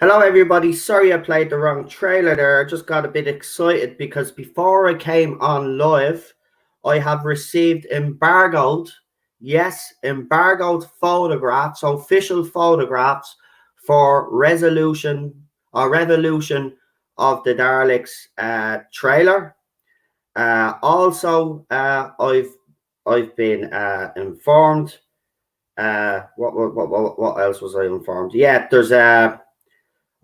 Hello everybody, sorry I played the wrong trailer there. I just got a bit excited because before I came on live, I have received embargoed photographs, official photographs for Revolution of the Daleks trailer. Also, I've been informed. What else was I informed? Yeah,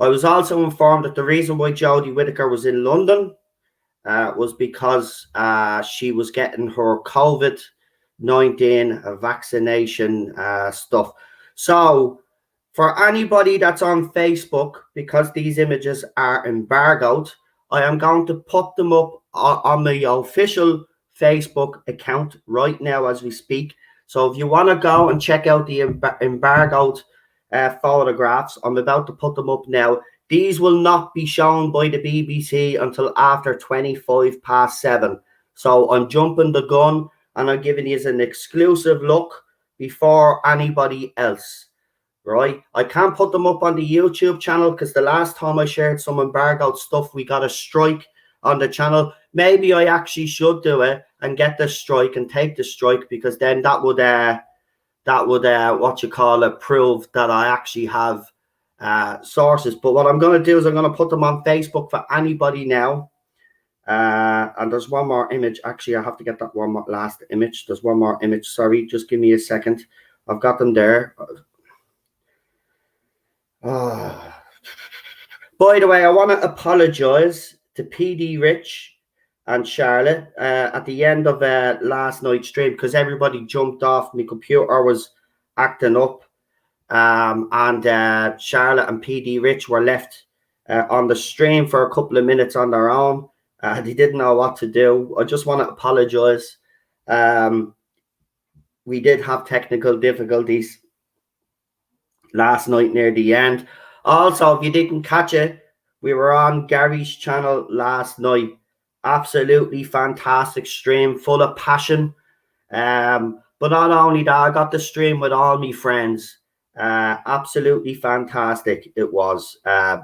I was also informed that the reason why Jodie Whittaker was in London was because she was getting her COVID-19 vaccination stuff. So for anybody that's on Facebook, because these images are embargoed, I am going to put them up on the official Facebook account right now as we speak. So if you want to go and check out the embargoed photographs, I'm about to put them up now. These will not be shown by the BBC until after 7:25. So I'm jumping the gun and I'm giving you an exclusive look before anybody else, right? I can't put them up on the YouTube channel because the last time I shared some embargoed stuff, we got a strike on the channel. Maybe I actually should do it and get the strike and take the strike, because then that would prove that I actually have sources. But what I'm going to do is I'm going to put them on Facebook for anybody now. And there's one more image. Actually, I have to get that one more last image. There's one more image. Sorry, just give me a second. I've got them there. By the way, I want to apologize to PD Rich and Charlotte at the end of last night's stream, because everybody jumped off. My computer was acting up, and Charlotte and PD Rich were left on the stream for a couple of minutes on their own. They didn't know what to do. I just want to apologize. We did have technical difficulties last night near the end. Also, if you didn't catch it, we were on Gary's channel last night. Absolutely fantastic stream, full of passion. But not only that, I got the stream with all my friends. Absolutely fantastic. It was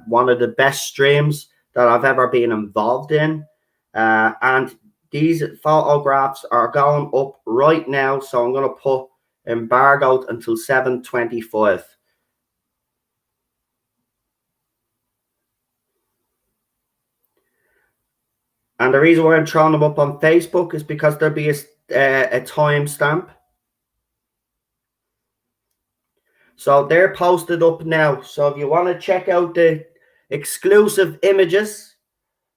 one of the best streams that I've ever been involved in. And these photographs are going up right now. So I'm going to put embargoed until 7:25. And the reason why I'm throwing them up on Facebook is because there'll be a timestamp. So they're posted up now. So if you want to check out the exclusive images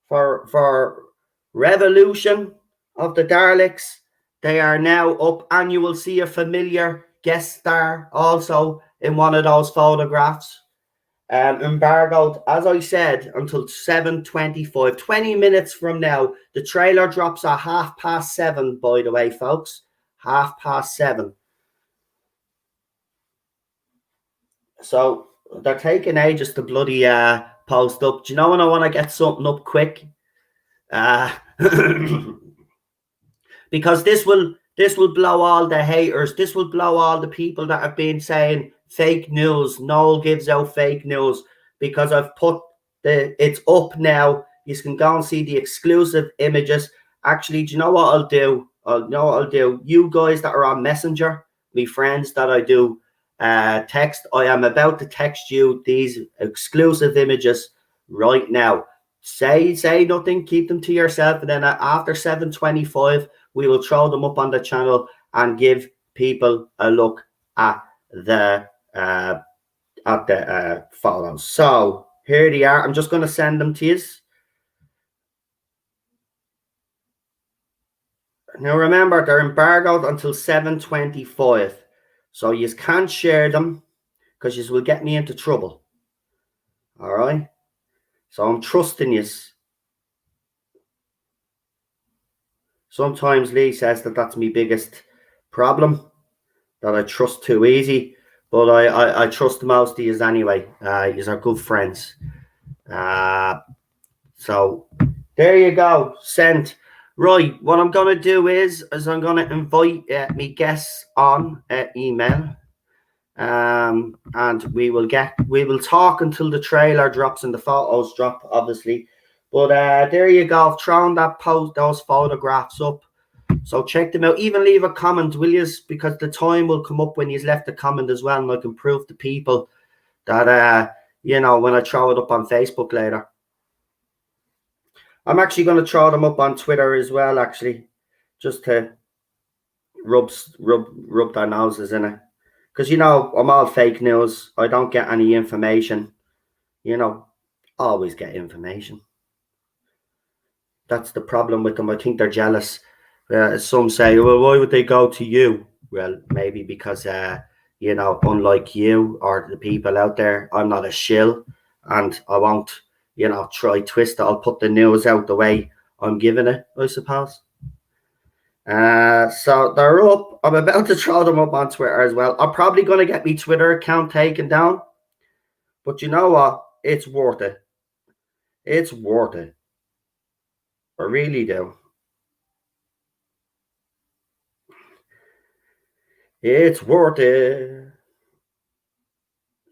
for Revolution of the Daleks, they are now up, and you will see a familiar guest star also in one of those photographs. Embargoed, as I said, until 7:25. 20 minutes from now. The trailer drops at 7:30, by the way, folks. 7:30. So they're taking ages to bloody post up. Do you know when I want to get something up quick? Because this will blow all the haters. This will blow all the people that have been saying fake news. Noel gives out fake news, because I've put it's up now. You can go and see the exclusive images. Actually, do you know what I'll do? You guys that are on Messenger, me friends that I do text, I am about to text you these exclusive images right now. Say nothing, keep them to yourself, and then after 7:25 we will throw them up on the channel and give people a look at the photos. So here they are. I'm just going to send them to you. Now remember, they're embargoed until 7:25, so you can't share them because you will get me into trouble. All right, so I'm trusting you. Sometimes Lee says that that's my biggest problem, that I trust too easy, but I trust most of you anyway. You are good friends. So there you go, sent. Right, what I'm going to do is I'm going to invite me guests on email, and we will talk until the trailer drops and the photos drop, obviously. But there you go, I've thrown those photographs up. So check them out. Even leave a comment, will you? Because the time will come up when you've left a comment as well, and I can prove to people that, when I throw it up on Facebook later. I'm actually going to throw them up on Twitter as well, actually, just to rub their noses in it. Because, I'm all fake news. I don't get any information. Always get information. That's the problem with them. I think they're jealous. Some say, well, why would they go to you? Well, maybe because, unlike you or the people out there, I'm not a shill, and I won't, try twist it. I'll put the news out the way I'm giving it, I suppose. So they're up. I'm about to throw them up on Twitter as well. I'm probably going to get my Twitter account taken down. But you know what? It's worth it. It's worth it. I really do. It's worth it.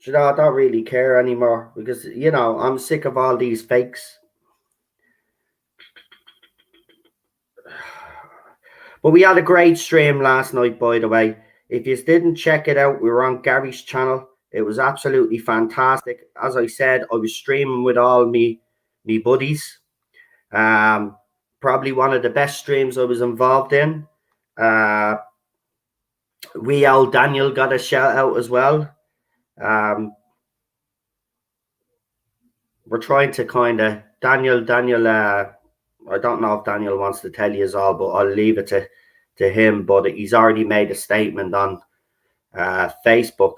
I don't really care anymore because, I'm sick of all these fakes. But we had a great stream last night, by the way. If you didn't check it out, we were on Gary's channel. It was absolutely fantastic. As I said, I was streaming with all me buddies. Probably one of the best streams I was involved in. Old Daniel got a shout out as well. We're trying to kind of Daniel. I don't know if Daniel wants to tell you all, but I'll leave it to him. But he's already made a statement on Facebook.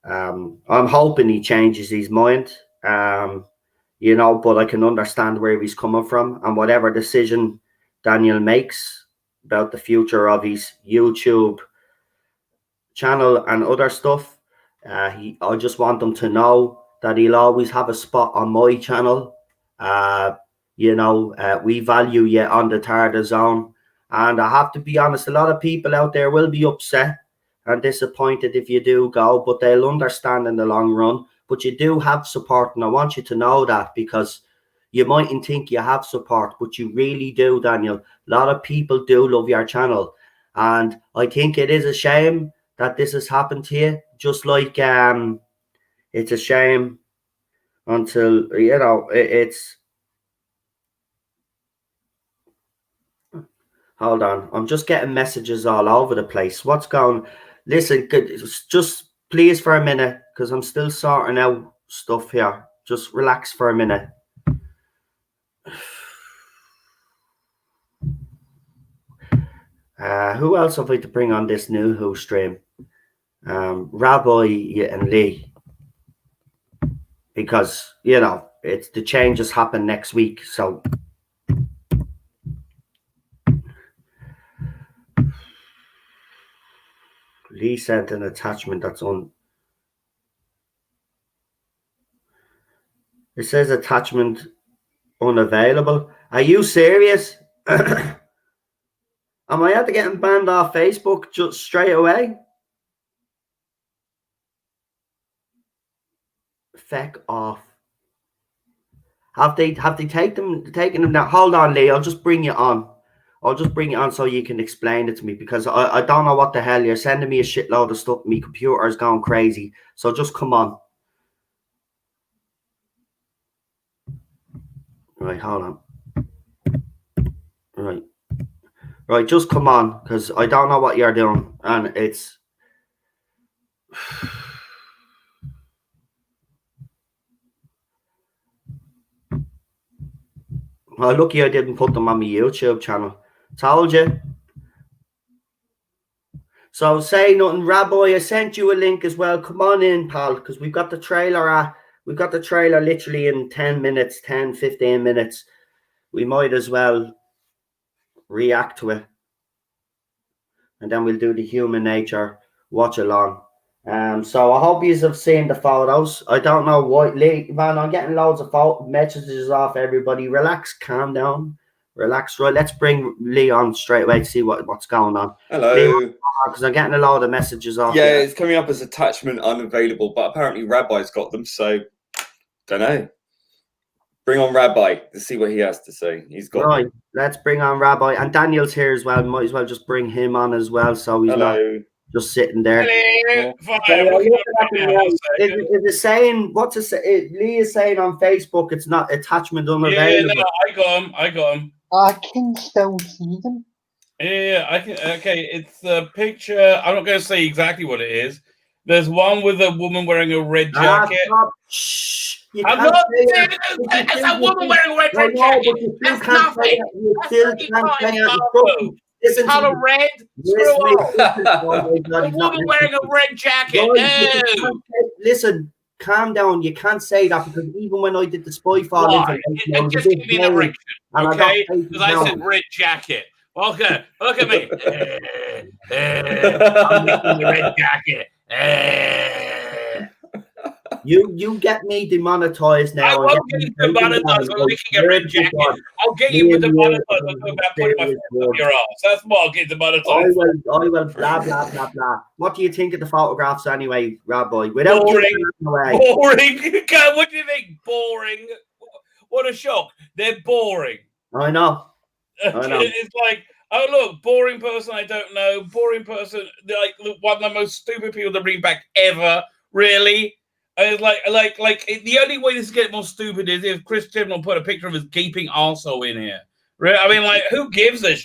I'm hoping he changes his mind. But I can understand where he's coming from, and whatever decision Daniel makes about the future of his YouTube channel and other stuff, I just want them to know that he'll always have a spot on my channel. We value you on the Tarda Zone, and I have to be honest, a lot of people out there will be upset and disappointed if you do go, but they'll understand in the long run. But you do have support, and I want you to know that, because you mightn't think you have support, but you really do, Daniel. A lot of people do love your channel, and I think it is a shame that this has happened to you. Just like it's a shame until it's. Hold on, I'm just getting messages all over the place. What's going? Listen, just please for a minute, because I'm still sorting out stuff here. Just relax for a minute. Who else have I to bring on this new Who stream? Rabbi and Lee, because it's the changes happen next week. So Lee sent an attachment that's on. It says attachment unavailable. Are you serious? Am I after getting banned off Facebook just straight away? Feck off. Have they taken them down? Hold on, Lee. I'll just bring you on. I'll just bring you on so you can explain it to me, because I don't know what the hell you're sending me a shitload of stuff. My computer is going crazy. So just come on. Right, hold on. Right, just come on, because I don't know what you're doing, and it's. Well, lucky I didn't put them on my YouTube channel. Told you. So say nothing, Rabbi. I sent you a link as well. Come on in, pal, because we've got the trailer. We've got the trailer literally in 10 minutes, 10, 15 minutes. We might as well react to it, and then we'll do the human nature watch along. So I hope you have seen the photos. I don't know why, Lee, man. I'm getting loads of messages off everybody. Relax, calm down, relax. Right, let's bring Lee on straight away to see what's going on. Hello. Because I'm getting a load of messages off. Yeah, it's coming up as attachment unavailable, but apparently Rabbi's got them, so don't know. Bring on Rabbi to see what he has to say. He's got right. Let's bring on Rabbi, and Daniel's here as well. Might as well just bring him on as well, so he's not just sitting there. Hello. Is it saying what's it? Lee is saying on Facebook it's not attachment unavailable. Yeah, no, I got him. I can still see them. Yeah, I can. Okay, it's the picture. I'm not going to say exactly what it is. There's one with a woman wearing a red jacket. Shh. I'm not saying it's a woman wearing a red jacket. That's nothing. It's color red. The woman wearing a red jacket. No. Listen, calm down. You can't say that, because even when I did the spy file, just give me an erection, okay? Because I said red jacket. Okay, look at me. I'm making the red jacket. You get me demonetized now. I won't get demonetized for licking a red jacket. I'll get you demonetized about putting my foot up your ass. That's what I'll get demonetized. I will. Blah blah blah blah. What do you think of the photographs anyway, Rabbi? Boring. Boring. What do you think? Boring. What a shock. They're boring. I know. It's like, oh look, boring person I don't know. Boring person, like one of the most stupid people to bring back ever. Really. Like the only way this is get more stupid is if Chris Chibnall put a picture of his gaping arsehole in here. I mean, like, who gives a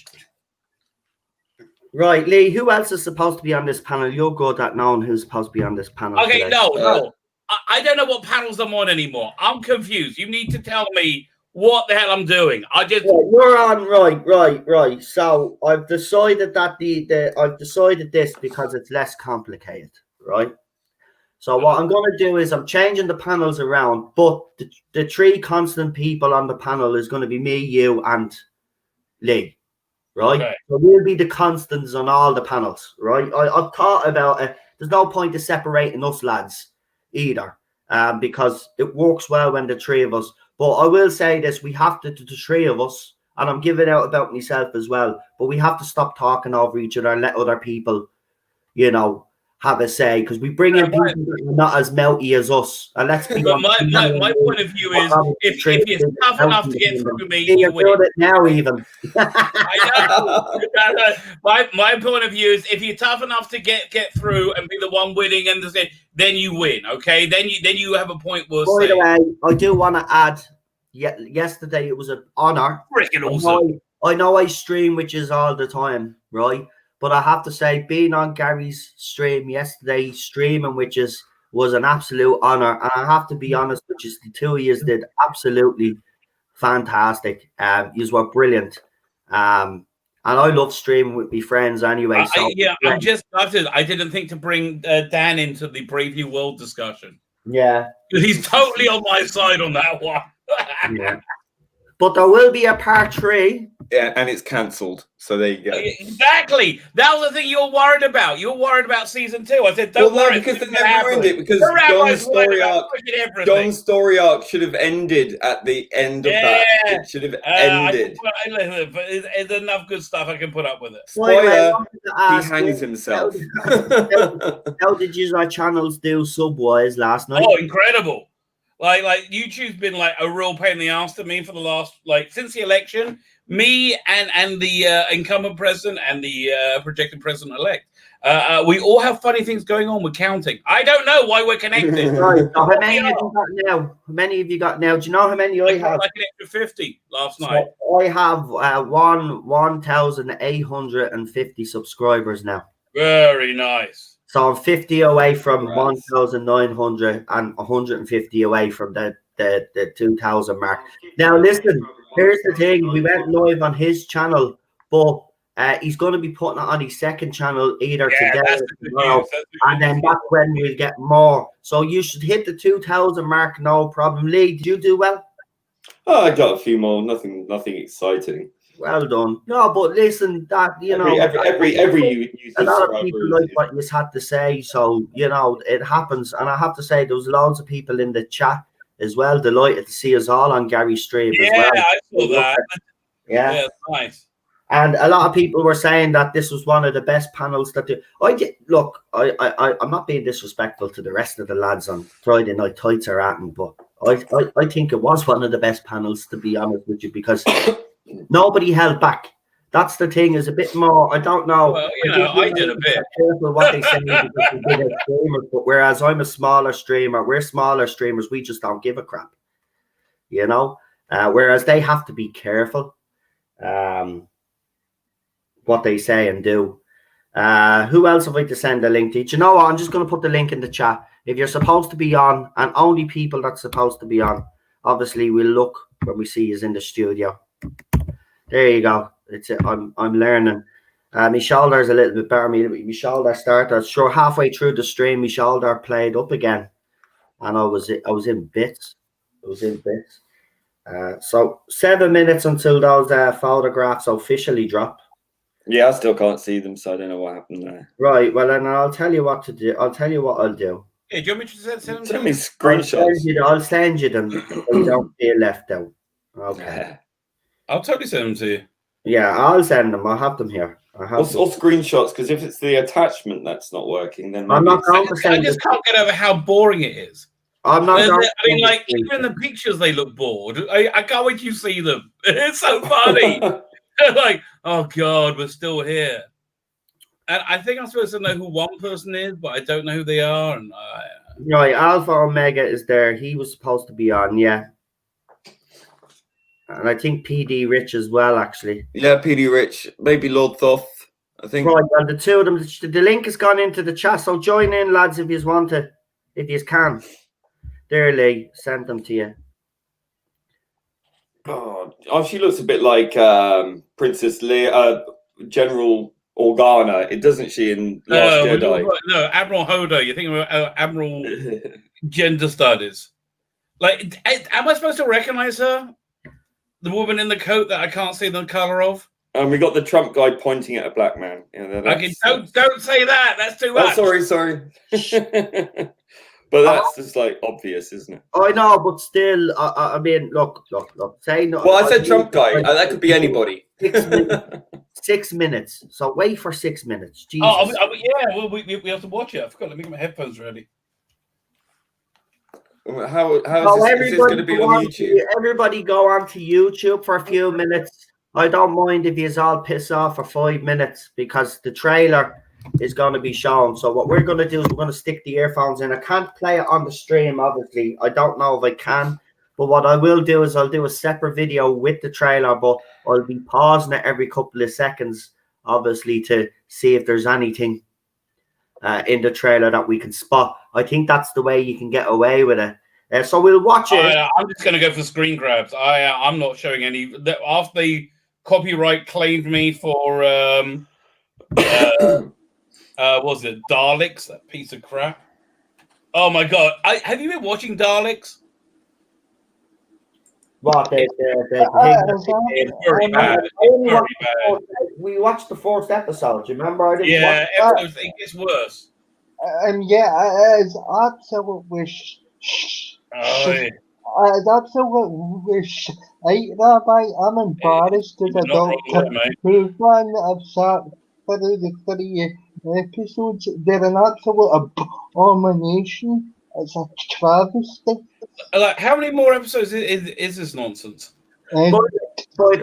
Right, Lee, who else is supposed to be on this panel? You're good at knowing who's supposed to be on this panel. Okay, today. no. I don't know what panels I'm on anymore. I'm confused. You need to tell me what the hell I'm doing. You're on right. So I've decided that I've decided this because it's less complicated, right? So what I'm going to do is I'm changing the panels around, but the three constant people on the panel is going to be me, you, and Lee, right? Okay. So we'll be the constants on all the panels, right? I've thought about it. There's no point to separating us lads either, because it works well when the three of us. But I will say this: we have to, the three of us, and I'm giving out about myself as well. But we have to stop talking over each other and let other people, have a say, because we bring in people that are not as melty as us. And let's be honest. My point of view is, if you're tough enough to get through me, you win. It now even. I know. My point of view is, if you're tough enough to get through and be the one winning, and then you win. Okay, then you have a point. By the way, I do want to add. Yesterday it was an honor. Freaking awesome. I know I stream with you all the time, right? But I have to say, being on Gary's stream yesterday, streaming which was an absolute honor. And I have to be honest, which is the two of you did absolutely fantastic. You were brilliant. And I love streaming with my friends anyway. I'm just gutted. I didn't think to bring Dan into the Brave New World discussion. Yeah. He's totally on my side on that one. Yeah. But there will be a part 3. and it's cancelled. So there you go. Exactly. That was the thing you're worried about. You're worried about season 2. I said, don't worry. Because they it's never gonna ruined happen. it. Because The rabbi's John's worried story about arc, pushing everything. John's story arc should have ended at the end of that. Yeah. It should have I ended. but it's enough good stuff. I can put up with it. By the way, I Spoiler: wanted to he ask hangs you, himself. how did you channels do sub-wise last night? Oh, incredible! Like YouTube's been like a real pain in the ass to me for the last since the election. Me and the incumbent president and the projected president elect. We all have funny things going on with counting. I don't know why we're connected. Right. So how many have you got now? How many have you got now? Do you know how many I have? Like an extra 50 last night. So I have 1,850 subscribers now. Very nice. So I'm 50 away from Congrats. 1,900 and 150 away from the 2,000 mark. Now listen, here's the thing. We went live on his channel, but he's going to be putting it on his second channel either today That's or the good tomorrow. news. That's the And good then news. that's when we'll get more. So you should hit the 2,000 mark, no problem. Lee, did you do well? Oh, I got a few more. Nothing exciting. Well done. No, but listen, that Every a lot of subscriber people is- like what you had to say, so it happens. And I have to say, there was loads of people in the chat as well, delighted to see us all on Gary's stream as well. I saw that. Yeah, Nice. and a lot of people were saying that this was one of the best panels that do. I'm not being disrespectful to the rest of the lads on Friday Night Tights are at me, but I think it was one of the best panels, to be honest with you, because nobody held back. That's the thing, is a bit more. I don't know. Well, I did a bit. Careful what they say because we're bigger streamers, but whereas I'm a smaller streamer, we're smaller streamers. We just don't give a crap, whereas they have to be careful what they say and do. Who else have I to send a link to? Do you know what? I'm just going to put the link in the chat. If you're supposed to be on, and only people that's supposed to be on, obviously we'll look when we see you in the studio. There you go. It's it. I'm learning. My shoulder's a little bit better. My shoulder started. Sure, halfway through the stream, my shoulder played up again, and I was in bits. So 7 minutes until those photographs officially drop. Yeah, I still can't see them, so I don't know what happened there. Right. Well, then I'll tell you what to do. I'll tell you what I'll do. Yeah, do you want me to send them? Send me screenshots. I'll send you them so you don't feel left out. Okay. I'll totally send them to you. Yeah, I'll send them. I'll have them here. Or screenshots, because if it's the attachment that's not working, then I'm maybe not going to I send just can't get over how boring it is. I'm not going I mean, like, even the pictures, they look bored. I can't wait till you see them. It's so funny. Like, oh God, we're still here. And I think I'm supposed to know who one person is, but I don't know who they are. And right, Alpha Omega is there. He was supposed to be on, yeah. And I think PD Rich as well, actually. Yeah, PD Rich, maybe Lord Thoth, I think. Right, well, the two of them, the link has gone into the chat, so join in, lads, if you want to, if you can. There, Lee, sent them to you. Oh, she looks a bit like Princess Leia, General Organa, doesn't she, in Last Jedi? No, Admiral Hodo. You're thinking about Admiral Gender Studies. Like, am I supposed to recognize her? The woman in the coat that I can't see the color of? And we got the Trump guy pointing at a black man. Okay, don't say that. That's too much. Oh, sorry. But that's just like obvious, isn't it? I know, but still, I mean, look. Say no. Well, I said Trump guy. That could be anybody. 6 minutes. So wait for 6 minutes. Jesus. Yeah. Well, we have to watch it. I forgot. Let me get my headphones ready. How is this going to be on YouTube? Everybody go on to YouTube for a few minutes. I don't mind if you all piss off for 5 minutes because the trailer is going to be shown. So what we're going to do is we're going to stick the earphones in. I can't play it on the stream, obviously. I don't know if I can. But what I will do is I'll do a separate video with the trailer, but I'll be pausing it every couple of seconds, obviously, to see if there's anything in the trailer that we can spot. I think that's the way you can get away with it. So we'll watch it. I'm just going to go for screen grabs. I'm not showing any. After they copyright claimed me for was it Daleks? That piece of crap. Oh my God! Have you been watching Daleks? What the It's very bad. It's very bad. we watched the fourth episode. Do you remember? I didn't Yeah, watch it gets worse. Yeah, it's absolutely Oh, yeah. it's absolutely right, Rabbi. I'm embarrassed as You're a not wrong doctor there, mate. who's one of sat through the 3 episodes. They're an absolute abomination. It's a travesty. Like, how many more episodes is this nonsense? And But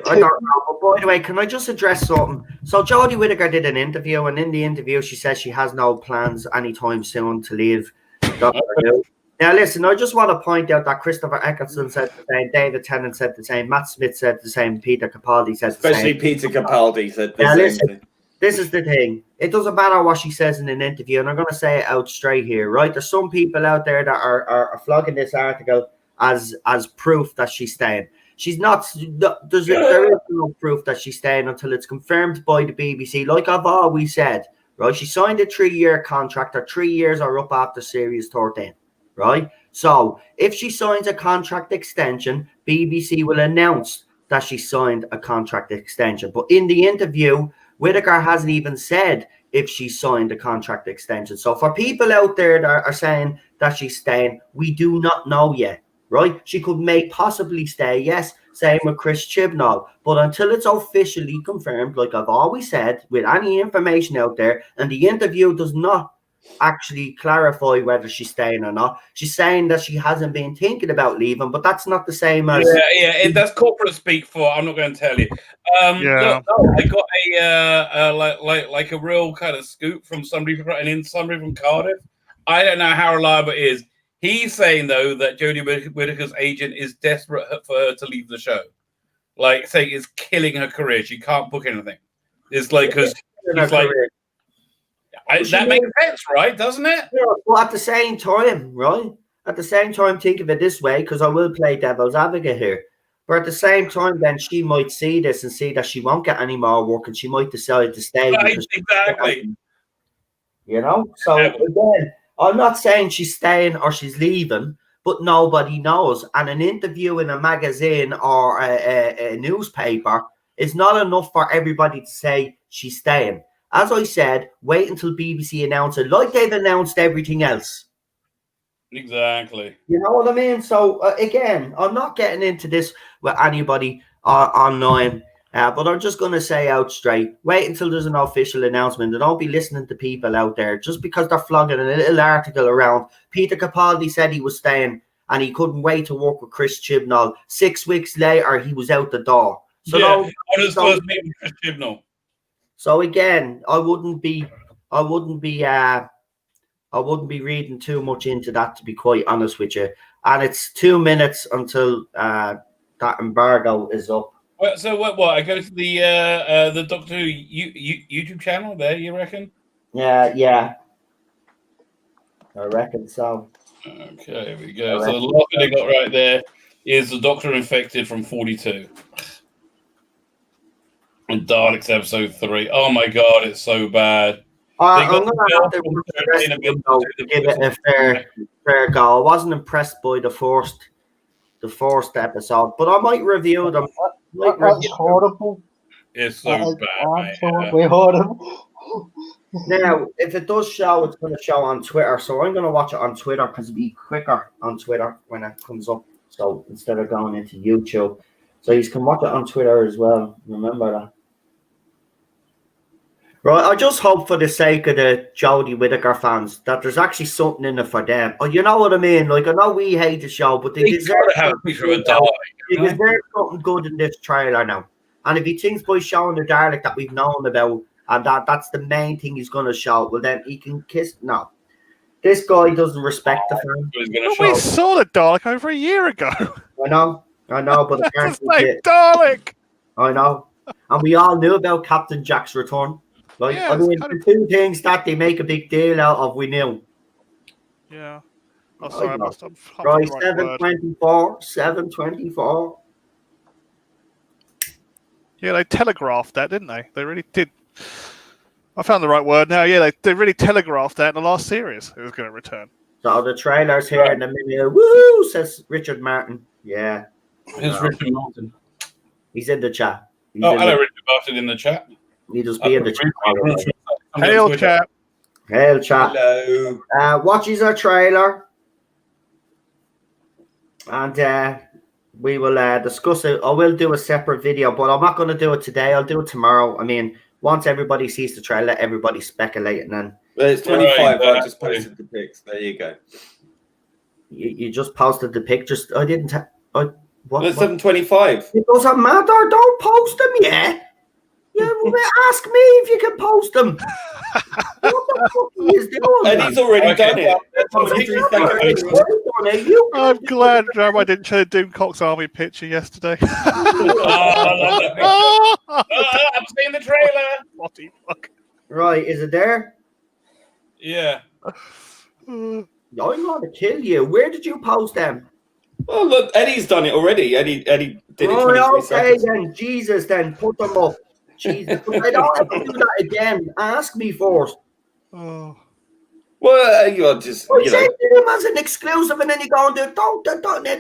I don't know. But by the way, can I just address something? So Jodie Whittaker did an interview, and in the interview, she says she has no plans anytime soon to leave Doctor Who. Now, listen, I just want to point out that Christopher Eccleston said the same, David Tennant said the same, Matt Smith said the same, Peter Capaldi said the Especially same. Peter Capaldi said the Now, same listen, thing. this is the thing. It doesn't matter what she says in an interview, and I'm going to say it out straight here, right? There's some people out there that are flogging this article as proof that she's staying. She's not. There is no proof that she's staying until it's confirmed by the BBC. Like I've always said, right? She signed a 3-year contract. Her 3 years are up after Series 13, right? So if she signs a contract extension, BBC will announce that she signed a contract extension. But in the interview, Whittaker hasn't even said if she signed a contract extension. So for people out there that are saying that she's staying, we do not know yet, right? She could possibly stay, yes, same with Chris Chibnall. But until it's officially confirmed, like I've always said, with any information out there, and the interview does not actually clarify whether she's staying or not. She's saying that she hasn't been thinking about leaving, but that's not the same as That's corporate speak for. I'm not going to tell you. Look, I got a real kind of scoop from somebody from Cardiff. I don't know how reliable it is. He's saying though that Jodie Whittaker's agent is desperate for her to leave the show, like saying it's killing her career. She can't book anything. It's like because he's like. That makes sense, right? Doesn't it? Yeah, well, at the same time, right? At the same time, think of it this way, because I will play devil's advocate here. But at the same time, then she might see this and see that she won't get any more work, and she might decide to stay. Right, exactly. You know. So again, I'm not saying she's staying or she's leaving, but nobody knows. And an interview in a magazine or a newspaper is not enough for everybody to say she's staying. As I said, wait until BBC announce it, like they've announced everything else. Exactly. You know what I mean? So, again, I'm not getting into this with anybody online, but I'm just going to say out straight, wait until there's an official announcement, and don't be listening to people out there just because they're flogging a little article around. Peter Capaldi said he was staying, and he couldn't wait to work with Chris Chibnall. 6 weeks later, he was out the door. So on his first meeting with Chris Chibnall. So again, I wouldn't be reading too much into that, to be quite honest with you. And it's 2 minutes until that embargo is up. Well, so what? I go to the Doctor Who YouTube channel there. You reckon? Yeah. I reckon so. Okay, here we go. So the last thing they got right there is the Doctor infected from 42. And Daleks episode 3. Oh my god, it's so bad. I'm going to have to give it a fair go. I wasn't impressed by the first episode, but I might review them. That's horrible. It's so bad, absolutely horrible. Now, if it does show, it's going to show on Twitter. So I'm going to watch it on Twitter because it'll be quicker on Twitter when it comes up. So instead of going into YouTube. So you can watch it on Twitter as well. Remember that. Right, I just hope for the sake of the Jodie Whittaker fans that there's actually something in it for them. Oh, you know what I mean? Like, I know we hate the show, but they deserve something good in this trailer now. And if he thinks by showing the Dalek that we've known about, and that's the main thing he's going to show, well, then he can kiss. No. This guy doesn't respect the fans. We saw the Dalek over a year ago. I know, but it's the same Dalek. I know. And we all knew about Captain Jack's return. Like, yeah, I mean, the two things that they make a big deal out of, we knew. Yeah. Oh, sorry, right, 724. 724. Yeah, they telegraphed that, didn't they? They really did. I found the right word now. Yeah, they really telegraphed that in the last series. It was going to return. So the trailer's here in a minute. Woo! Says Richard Martin. Yeah. It's Richard Martin. He's in the chat. He's Oh, in hello, the, Richard Martin in the chat. he just be in the chat. Hail, chat. Hail, chat. Hello. Watches our trailer. And we will discuss it. I will do a separate video, but I'm not going to do it today. I'll do it tomorrow. I mean, once everybody sees the trailer, everybody's speculating. And Well, it's 25. Right, I just posted the pics. There you go. you just posted the pictures. I didn't. What? Well, it's 7:25. It doesn't matter. Don't post them yet. Ask me if you can post them. What the fuck are you doing? And he's already done it. I'm glad I didn't show Doomcock's army picture yesterday. I'm seeing the trailer. What the fuck? Right, is it there? Yeah. I'm going to kill you. Where did you post them? Well, look, Eddie's done it already. Eddie did it 23 okay, seconds. then. Jesus, then. Put them up. Jesus. I don't have to do that again. Ask me first. Oh. Well, you're just, Well, you know. send them as an exclusive and then you go and do don't,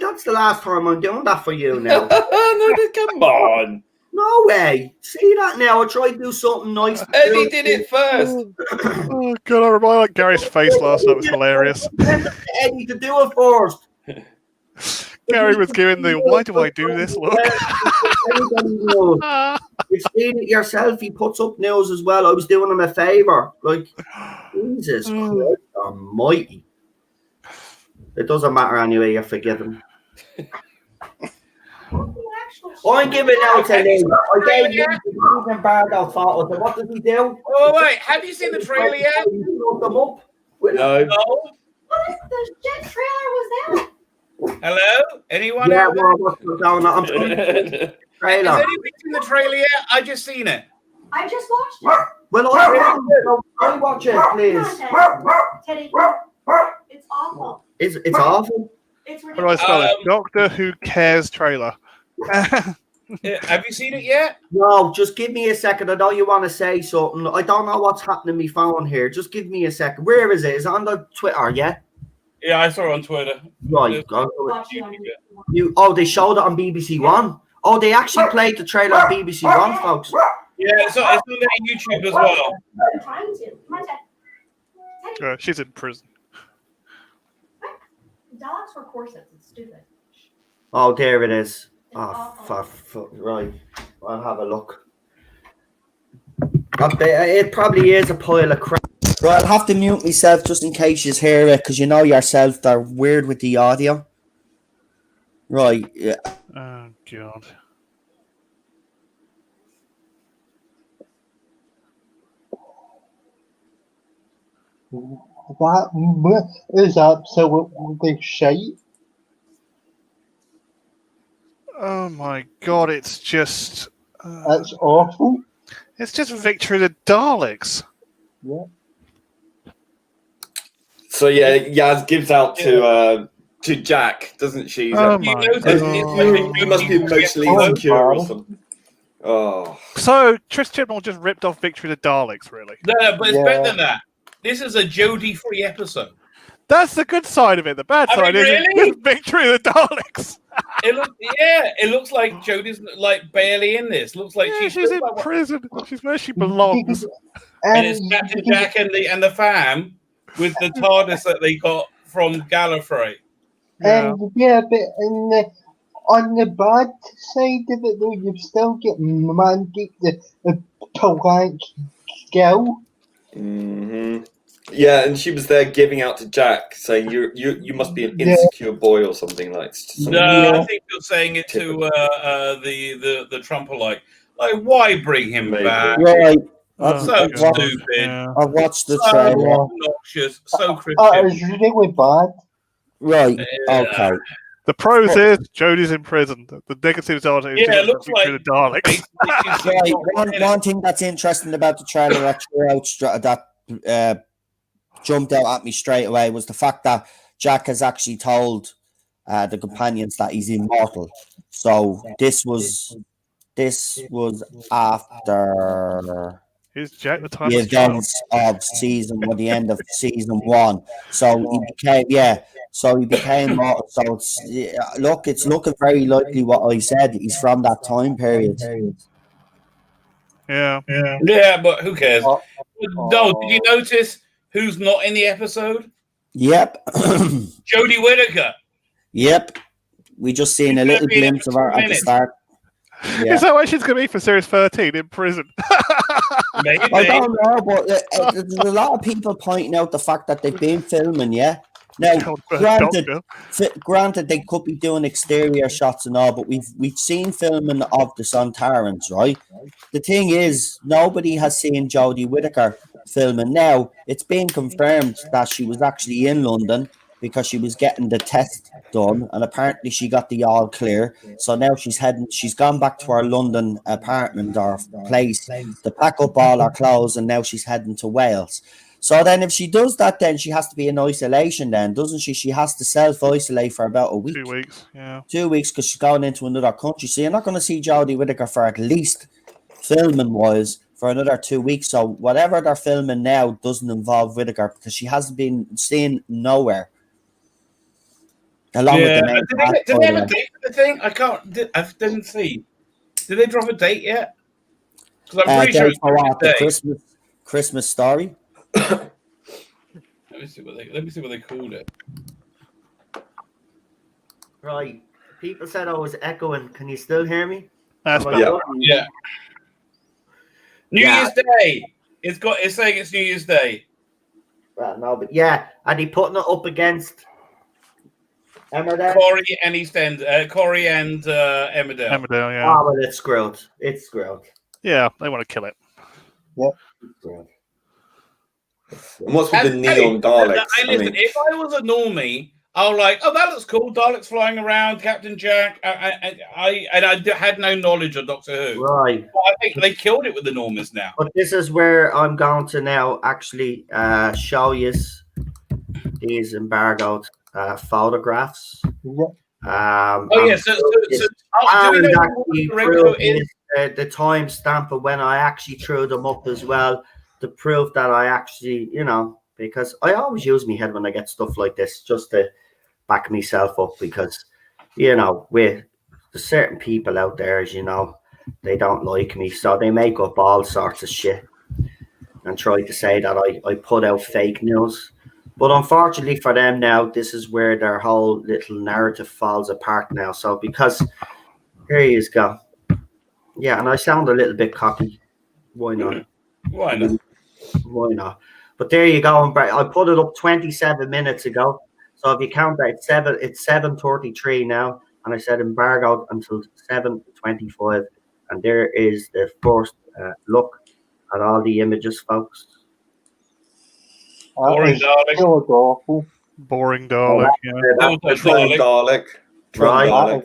that's the last time I'm doing that for you now. No, come on. No way. See that now? I tried to do something nice. Eddie did it first. Oh, God, I remember like Gary's face last night was hilarious. Eddie to do it first. Gary was giving the why do I do this look. You've seen it yourself. He puts up news as well. I was doing him a favor. Like, Jesus Christ almighty. It doesn't matter anyway. You forgive him. I'm giving out to Lee. I gave you the embargo photos. What does he do? Oh, wait. Have you seen the trailer yet? He put them up. No. No. What the shit trailer was that? Hello? Anyone Yeah, out there? well, what's going on? I'm trying to Has trailer. anybody seen the trailer yet? I just seen it. I just watched it. Well, I watch it, please. Teddy, it's awful. It's awful. It's What do I spell it? Um, Doctor Who Cares trailer. Have you seen it yet? No, just give me a second. I know you want to say something. I don't know what's happening to my phone here. Just give me a second. Where is it? Is it on the Twitter? Yeah. Yeah, I saw it on Twitter. Right. Watch it on YouTube. Oh, they showed it on BBC One. Oh, they actually played the trailer on BBC One, folks. Yeah, it's on their YouTube as well. I'm trying to. Come on, Teddy. She's in prison. Dogs were corsets. It's stupid. Oh, there it is. It's Oh, awful. right. I'll have a look. It probably is a pile of crap. Right, I'll have to mute myself just in case you hear it, because you know yourself, they're weird with the audio. Right, yeah. Oh, God. That is absolutely shite. Oh, my God. It's just... That's awful. It's just Victory of the Daleks. Yeah. So yeah, Yaz gives out to Jack, doesn't she? Oh, You my know that God. You must be emotionally Oh, insecure or wow. something. Oh. So, Trish Chibnall just ripped off Victory of the Daleks, really. No, but it's Yeah. better than that. This is a Jodie-free episode. That's the good side of it. The bad I side mean, is really? it's Victory of the Daleks. It looks like Jodie's like barely in this. Looks like Yeah, she's in like, prison. She's where she belongs. and it's Captain Jack and the fam with the TARDIS that they got from Gallifrey. Yeah. And yeah, but on the bad side of it, though, you've still got Mandy, the polite girl. Mm-hmm. Yeah, and she was there giving out to Jack, saying you must be an insecure boy or something like. Something. No, I think you're saying it to the Trumper like why bring him Maybe. back? Right. Oh, So God. stupid. Yeah. I've watched the So trailer. obnoxious, so It's Christian. really bad. Right. Yeah. Okay. The pros is Jodie's in prison. The negatives are Yeah, it looks Victory of the Daleks. Right. One thing that's interesting about the trailer that jumped out at me straight away was the fact that Jack has actually told the companions that he's immortal. So this was after He's Jack the time the events of the end of season 1. So he became, So he became. So it's looking very likely what I said. He's from that time period. Yeah. Yeah, but who cares? Oh, No, did you notice who's not in the episode? Yep. Jodie Whittaker. Yep. We just seen a little glimpse of her at the start. Yeah. Is that what she's going to be for series 13 in prison? Maybe. I don't know, but there's a lot of people pointing out the fact that they've been filming, Now, granted, they could be doing exterior shots and all, but we've seen filming of the Sontarans, right? The thing is, nobody has seen Jodie Whittaker filming. Now, it's been confirmed that she was actually in London because she was getting the test done, and apparently she got the all clear. So now she's gone back to her London apartment or place to pack up all her clothes, and now she's heading to Wales. So then if she does that, then she has to be in isolation then, doesn't she? She has to self-isolate for about a week. 2 weeks, yeah. 2 weeks because she's going into another country. So you're not going to see Jodie Whittaker for at least filming-wise for another 2 weeks. So whatever they're filming now doesn't involve Whittaker because she hasn't been seen nowhere. Along with the main did they have a date for the thing? I didn't see. Did they drop a date yet? Because I'm pretty sure it's the Christmas story. Let me see what they called it. Right. People said I was echoing. Can you still hear me? That's Yeah. New Year's Day. It's saying it's New Year's Day. Well, no, but and he putting it up against Emmerdale. Corey and Corey and Emmerdale. Emmerdale, yeah. Oh, well, it's screwed. It's screwed. Yeah, they want to kill it. Yep. And what's with the neon Daleks? Listen, if I was a normie, I'll that looks cool. Daleks flying around, Captain Jack. I had no knowledge of Doctor Who. Right. But I think they killed it with the normies now. But this is where I'm going to now actually show you these embargoed photographs. Yep. The timestamp of when I actually threw them up as well to prove that I actually, because I always use my head when I get stuff like this just to back myself up because, with there's certain people out there, as you know, they don't like me, so they make up all sorts of shit and try to say that I put out fake news. But unfortunately for them now, this is where their whole little narrative falls apart now. So because here you go. Yeah, and I sound a little bit cocky. Why not? Why not? Why not? But there you go. I put it up 27 minutes ago. So if you count that, it's 7:33 now. And I said embargoed until 7:25. And there is the first look at all the images, folks. Boring Dalek. Boring Dalek, yeah. Boring Dalek. Right.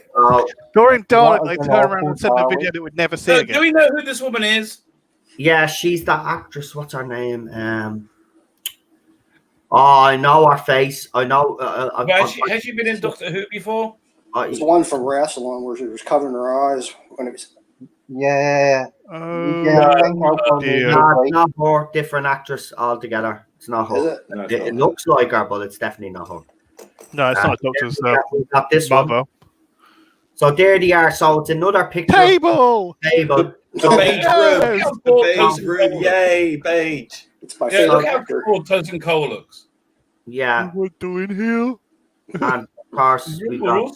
Boring Dalek, they turned around and said in the video that we'd never see again. Do we know who this woman is? Yeah, she's the actress. What's her name? I know her face. I know. Has she been in Doctor Who before? It's the one from Watchalong where she was covering her eyes when it was. Yeah. It's not her. Different actress altogether. It's not her. Is it? No, It looks like her, but it's definitely not her. No, it's not Doctor's We've got this mother. one. So there they are. So it's another picture. Table. The beige room. The beige room. Yay, beige. It's my Yeah, favorite look how actor. cool Tosin Cole looks. Yeah. What doing here? And of course, we got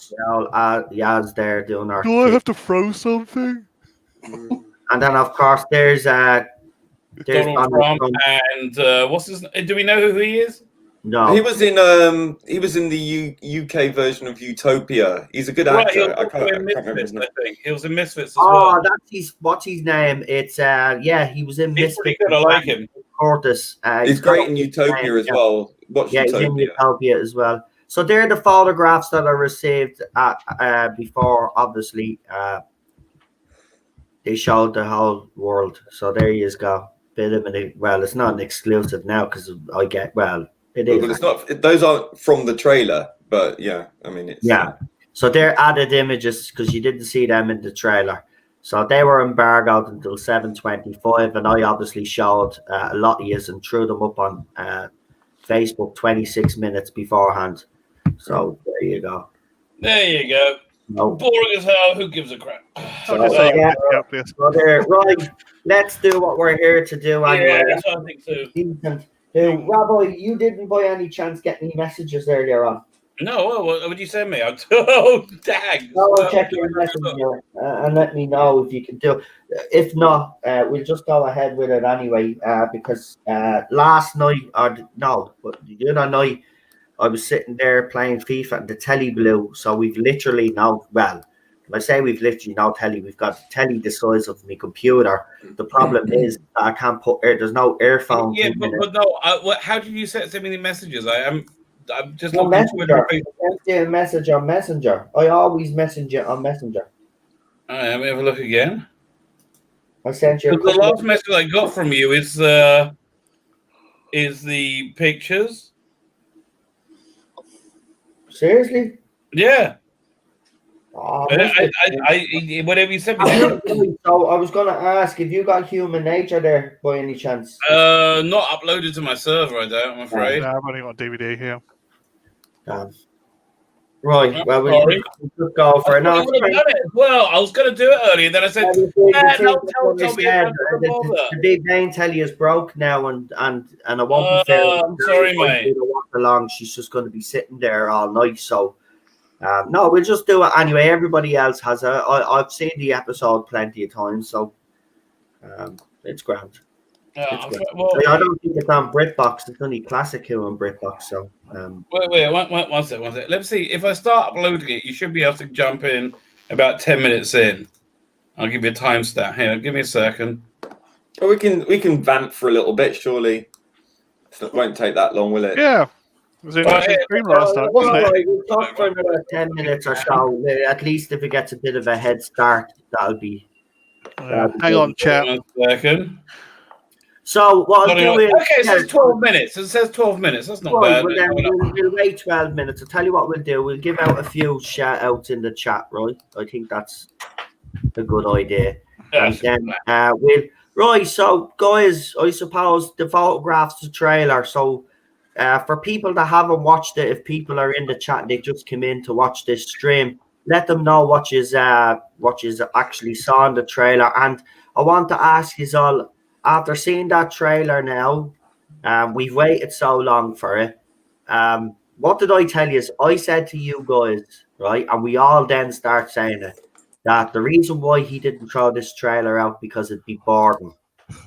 Yaz there doing our. Do I have to throw something? And then, of course, there's Donald Trump and what's his? Do we know who he is? No, He was in the UK version of Utopia. He's a good Right, actor. he was I also can't in remember his Misfits, name. I think. He was in Misfits as well. that's what's his name? It's he was in He's pretty Misfits. good. I like him. Curtis. He's great in Utopia as well. Watch Yeah, he's in Utopia. Utopia as well. So they're the photographs that I received before. Obviously, they showed the whole world. So there you go. Bit of it's not an exclusive now because I get it is. But it's not. Those aren't from the trailer, but yeah, I mean, it's Yeah. So they're added images because you didn't see them in the trailer. So they were embargoed until 7:25, and I obviously showed a lot of yous and threw them up on Facebook 26 minutes beforehand. So there you go. There you go. No. Boring as hell. Who gives a crap? So, Yeah. right, let's do what we're here to do. Yeah, Anyway. that's what I think too. Decent. Rabbi, you didn't by any chance get any messages earlier on? No, what would you send me? Oh, dang. I'll check your messenger and let me know if you can do it. If not, we'll just go ahead with it anyway, because last night, but the other night, I was sitting there playing FIFA and the telly blew. So we've literally now, well, when I say we've literally now telly, we've got telly the size of my computer. The problem is that I can't put there's no earphones. Yeah, but no, how did you send me the messages? I'm just on looking Messenger. I sent you a message on Messenger. I always message you on Messenger. All right, let me have a look again. I sent you. The last message I got from you is the pictures. Seriously? Yeah. Oh, whatever you sent me. So I was gonna ask if you got Human Nature there by any chance. Not uploaded to my server. I don't. I'm afraid. No, I've only got DVD here. Right. Well, we'll go for it. No, well, I was going to do it earlier. Then I said, "No, tell me." The big main telly is broke now, and I won't be fair. I'm sorry, mate. Watchalong. She's just going to be sitting there all night. So, no, we'll just do it anyway. Everybody else has I've seen the episode plenty of times, so it's grand. Well, I don't think it's on BritBox. It's only Classic Who on BritBox. So wait, one sec. Let's see. If I start uploading it, you should be able to jump in about 10 minutes in. I'll give you a timestamp. Here, give me a second. Well, we can vamp for a little bit, surely. It won't take that long, will it? Yeah. Was it stream last time, wasn't it? We'll talk for another 10 minutes or so. At least if it gets a bit of a head start, that'll be. Hang on, chat. 1 second. So what I'll do is... Okay, it says 12 minutes. It says 12 minutes. That's not bad. Well, then we'll wait 12 minutes. I'll tell you what we'll do. We'll give out a few shout-outs in the chat, right? I think that's a good idea. And then we'll... Right, so guys, I suppose the photographs, the trailer. So for people that haven't watched it, if people are in the chat, they just come in to watch this stream, let them know what you actually saw in the trailer. And I want to ask you all, after seeing that trailer now, we've waited so long for it. What did I tell you? I said to you guys, right, and we all then start saying it, that the reason why he didn't throw this trailer out because it'd be boring.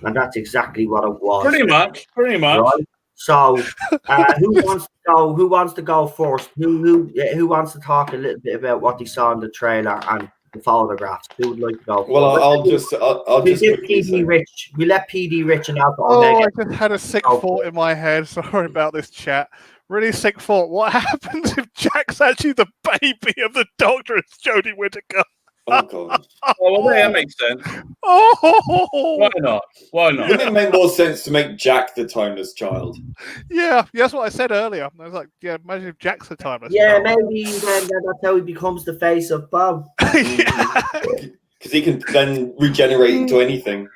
And that's exactly what it was. Pretty much. Right? So who wants to go first? Who wants to talk a little bit about what they saw in the trailer and the photographs? Who would like to go? Well, I'll just PD Rich. We let PD Rich and Alpha. I just had a sick thought in my head. Sorry about this, chat. Really sick thought. What happens if Jack's actually the baby of the Doctor as Jodie Whittaker? Oh god. Well, that makes sense. Oh, why not? Wouldn't it make more sense to make Jack the timeless child? Yeah, that's what I said earlier. I was like, yeah, imagine if Jack's the timeless child. Yeah, maybe then that's how he becomes the face of Bob. Because he can then regenerate into anything.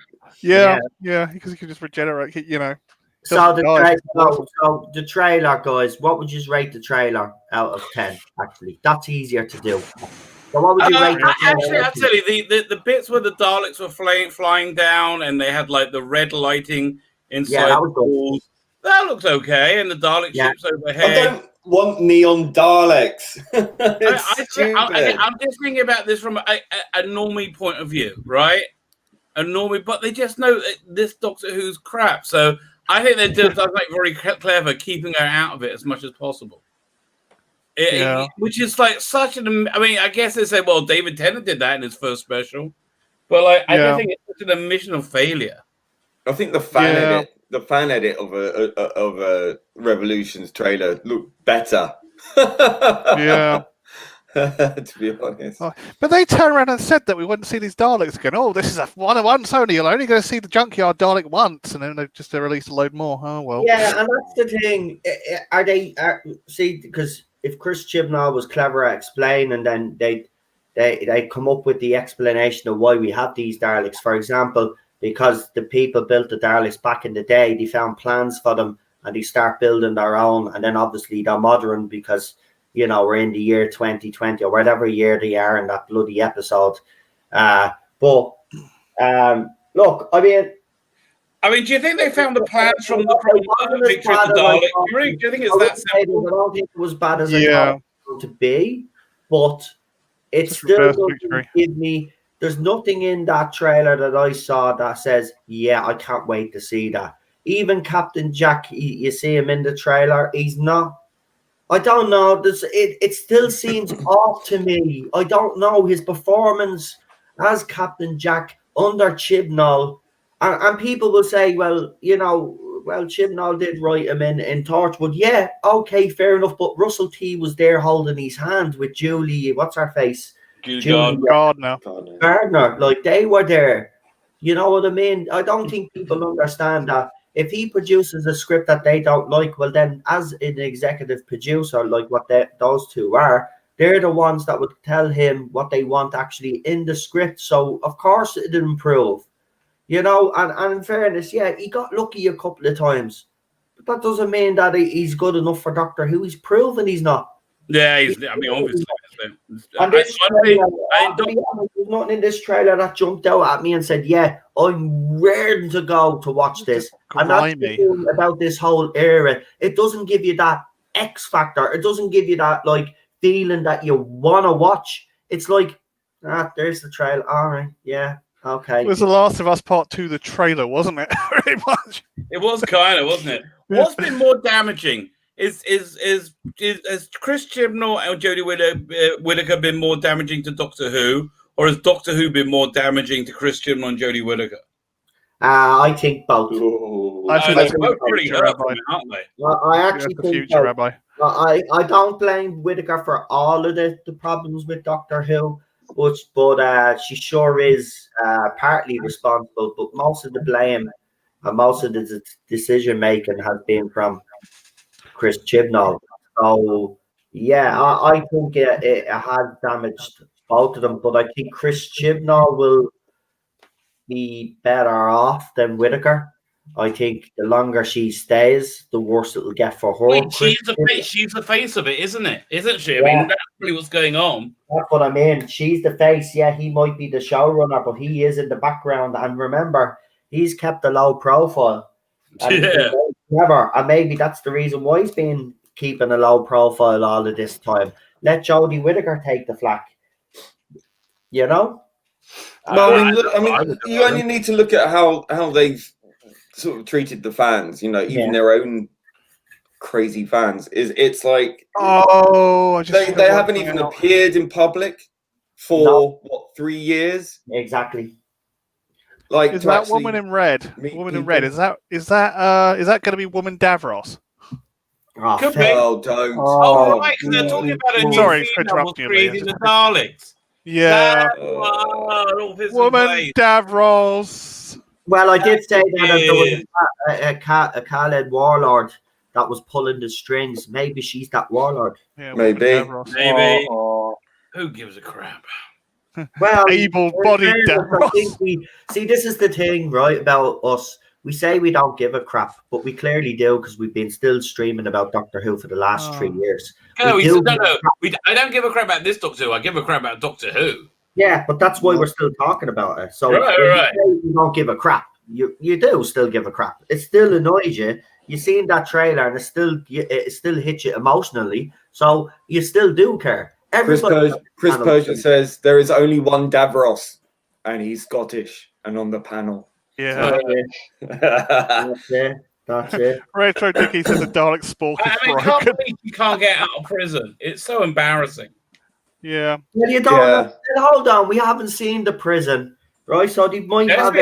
Yeah, because he can just regenerate, you know. So the trailer, guys, what would you rate the trailer out of 10? Actually, that's easier to do. So what would you rate? Actually, I'll tell you, the bits where the Daleks were flying down and they had like the red lighting inside the walls, that looks okay, and the Dalek ships overhead. I don't want neon Daleks. I'm just thinking about this from a normie point of view, right? A normie, but they just know this Doctor Who's crap, so I think they're just like very clever, keeping her out of it as much as possible. Which is like such an. I mean, I guess they say, well, David Tennant did that in his first special, but like, I don't think it's such an admission of failure. I think the fan edit of a Revolutions trailer looked better. Yeah. To be honest. But they turned around and said that we wouldn't see these Daleks again. Oh, this is a once only. You're only going to see the Junkyard Dalek once, and then they just released a load more. Oh well. Yeah, and that's the thing. See, because if Chris Chibnall was clever at explaining, then they they come up with the explanation of why we have these Daleks. For example, because the people built the Daleks back in the day, they found plans for them and they start building their own. And then obviously they're modern because, you know, we're in the year 2020 or whatever year they are in that bloody episode. Look, I mean, do you think they found the plans from the picture of the Dalek? Do you think it's that simple? I don't think it was bad as I Yeah. thought it was to be, but it Just still reverse doesn't victory. give me. There's nothing in that trailer that I saw that says, "Yeah, I can't wait to see that." Even Captain Jack, you see him in the trailer. He's not. I don't know. It still seems off to me. I don't know his performance as Captain Jack under Chibnall. And people will say, well, you know, Chibnall did write him in Torchwood. Yeah, okay, fair enough. But Russell T was there holding his hand with Julie, what's her face? Julie Gardner. Gardner. Like, they were there. You know what I mean? I don't think people understand that. If he produces a script that they don't like, well, then as an executive producer, like what those two are, they're the ones that would tell him what they want actually in the script. So, of course, it'd improve. You know, and in fairness, yeah, he got lucky a couple of times. But that doesn't mean that he's good enough for Doctor Who. He's proven he's not. Yeah, obviously. And this there's nothing in this trailer that jumped out at me and said, yeah, I'm ready to go to watch this. And that's the thing about this whole era. It doesn't give you that X factor. It doesn't give you that, like, feeling that you want to watch. It's like, there's the trailer. All right, yeah, okay. It was The Last of Us Part 2, the trailer, wasn't it? Very much. It was kind of, wasn't it? What's been more damaging? Is Chris Chibnall and Jodie Whittaker been more damaging to Doctor Who, or has Doctor Who been more damaging to Chris Chibnall and Jodie Whittaker? I think both. I think they're both pretty hurt from it, aren't they? Well, I actually the think future, Rabbi. I don't blame Whittaker for all of the problems with Doctor Who, but she sure is partly responsible. But most of the blame and most of the decision making has been from Chris Chibnall. So yeah, I think it has damaged both of them. But I think Chris Chibnall will be better off than Whittaker. I think the longer she stays, the worse it'll get for her. Wait, she's the face of it, isn't it? Isn't she? I mean, that's really what's going on. That's what I mean. She's the face. Yeah, he might be the showrunner, but he is in the background. And remember, he's kept a low profile. And never. And maybe that's the reason why he's been keeping a low profile all of this time. Let Jodie Whittaker take the flak. You know? No, I mean, you only need to look at how they've sort of treated the fans. You know, even their own crazy fans. It's like they haven't even appeared in public for 3 years? Exactly. Like, is that Woman in Red? Woman in Red. Is that going to be Woman Davros? Oh, could be. Oh, don't. Oh, right, because they're talking about a new scene that was creating the Daleks. Yeah. Woman Davros. Well, I did say that there was a Khaled warlord that was pulling the strings. Maybe she's that warlord. Yeah, maybe. Who gives a crap? Well, able-bodied Davros. See, this is the thing, right, about us. We say we don't give a crap, but we clearly do because we've been still streaming about Doctor Who for the last 3 years. No, I don't give a crap about this Doctor Who. I give a crap about Doctor Who. Yeah, but that's why we're still talking about it. So right. You don't give a crap. You do still give a crap. It still annoys you. You seen that trailer and it still hits you emotionally. So you still do care. Chris Persia says there is only one Davros, and he's Scottish and on the panel. Yeah. That's it. Retro Dicky says the Dalek spork is I can't believe you can't get out of prison. It's so embarrassing. Yeah. Well, you don't. Hold on, we haven't seen the prison, right? So they might have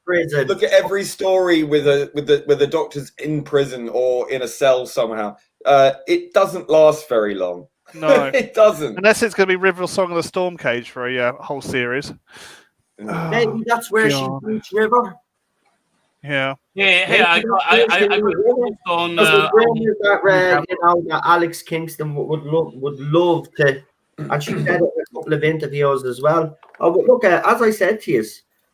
prison. Look at every story with the doctors in prison or in a cell somehow. It doesn't last very long. No, it doesn't. Unless it's going to be River Song of the Storm Cage for a whole series. Maybe that's where she beats River. Yeah. Yeah. I got on. That Alex Kingston would love to, and she said it in a couple of interviews as well. Oh, but look, as I said to you,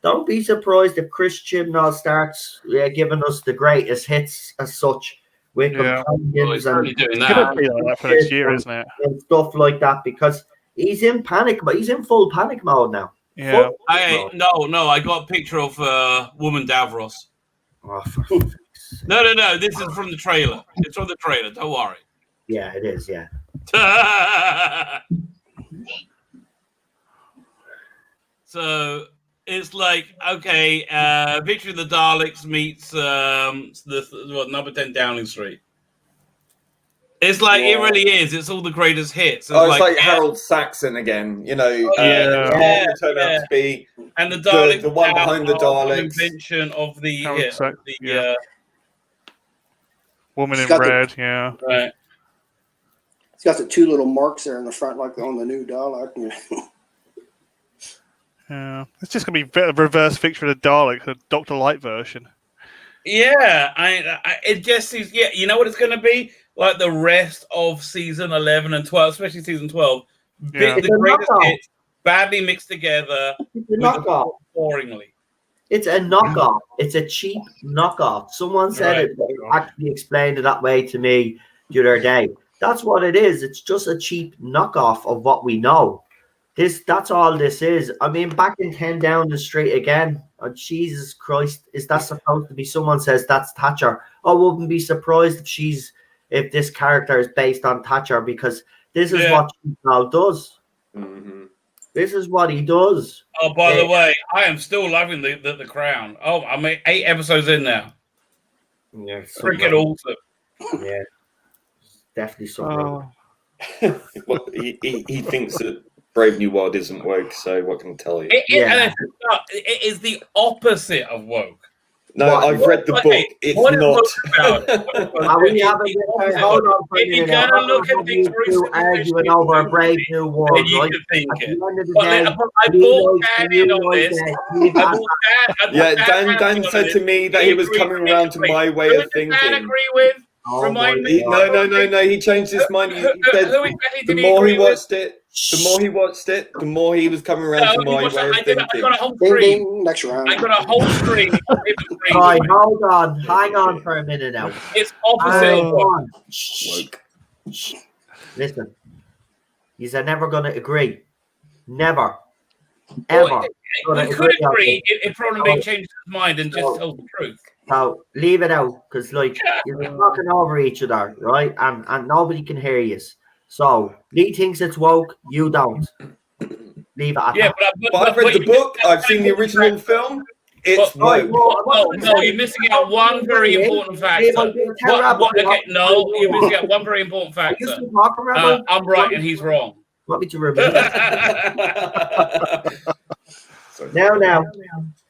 don't be surprised if Chris Chibnall starts giving us the greatest hits as such with companions and doing that. Be like that for next year, isn't it? And stuff like that, because he's in panic, but he's in full panic mode now. Yeah. No. I got a picture of Woman Davros. Oh, No. This is from the trailer. It's from the trailer. Don't worry. Yeah, it is. Yeah. So it's like, okay, Victory of the Daleks meets number 10 Downing Street. It's like it really is. It's all the greatest hits. It's like Harold Saxon again. You know, turned out to be and the Daleks, the one behind the Daleks. Invention of the Woman in Red. Yeah. Right. It's got the two little marks there in the front, like on the new Dalek. Yeah, it's just gonna be a reverse Victory of the Daleks, a Dr. Light version. Yeah, it just seems. Yeah, you know what it's gonna be like the rest of season 11 and 12, especially season 12. Yeah. The greatest hits, badly mixed together, boringly. It's a knockoff. It's a cheap knockoff. Someone said it actually explained it that way to me the other day. That's what it is. It's just a cheap knockoff of what we know. That's all this is. I mean, back in 10 Downing Street again. Oh, Jesus Christ. Is that supposed to be? Someone says that's Thatcher. I wouldn't be surprised if this character is based on Thatcher, because this is what Chibnall does. Mm-hmm. This is what he does. Oh, by the way, I am still loving the Crown. Oh, I mean, 8 episodes in now. Yeah, freaking awesome. Yeah, definitely something. Well, he thinks that Brave New World isn't woke, so what can I tell you? It is the opposite of woke. No, I've read the book. It's not. Hold on for a if you're minute. going to look at things arguing over a Brave New World, then you right? can think At the it. end of the But day, I bought Dan on this. Dan said to me that he was coming around to my way of thinking. Dan agree with? Remind me. No. He changed his mind. He said the more he watched it, the more he was coming around to my way of thinking. I got a whole screen. Next round. I got a whole screen. Right, hold on. Hang on for a minute now. It's opposite of woke. Listen, you're never going to agree. Never. Ever. We could agree if Cronenberg changed his mind and just told the truth. So leave it out, because like you're talking over each other, right? And nobody can hear you. So Lee thinks it's woke, you don't. Leave it at that. But I've read the book. I've seen the original film. It's woke. No, you're missing out one very important factor. Okay, no, you're missing out one very important factor. I'm right and he's wrong. Want me to remember? Now.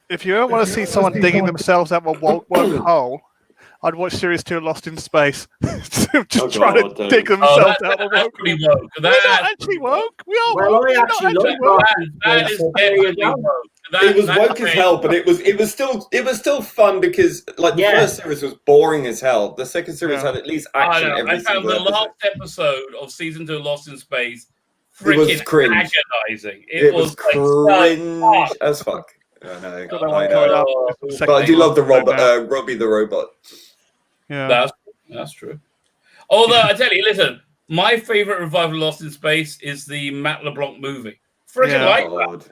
If you ever want to see someone digging themselves out of a woke hole, I'd watch Series 2 Lost in Space. Just trying to dig themselves out of a woke hole. We're not actually woke. We are woke. I actually love woke. That is definitely woke. It was woke as hell, but it was still fun, because like the first series was boring as hell. The second series had at least action. I found the last episode of season 2 Lost in Space freaking agonizing. It was cringe as fuck. I know. But I do love the Robbie the robot. Yeah, that's true. Although I tell you, listen, my favorite revival of Lost in Space is the Matt LeBlanc movie. Freaking like that.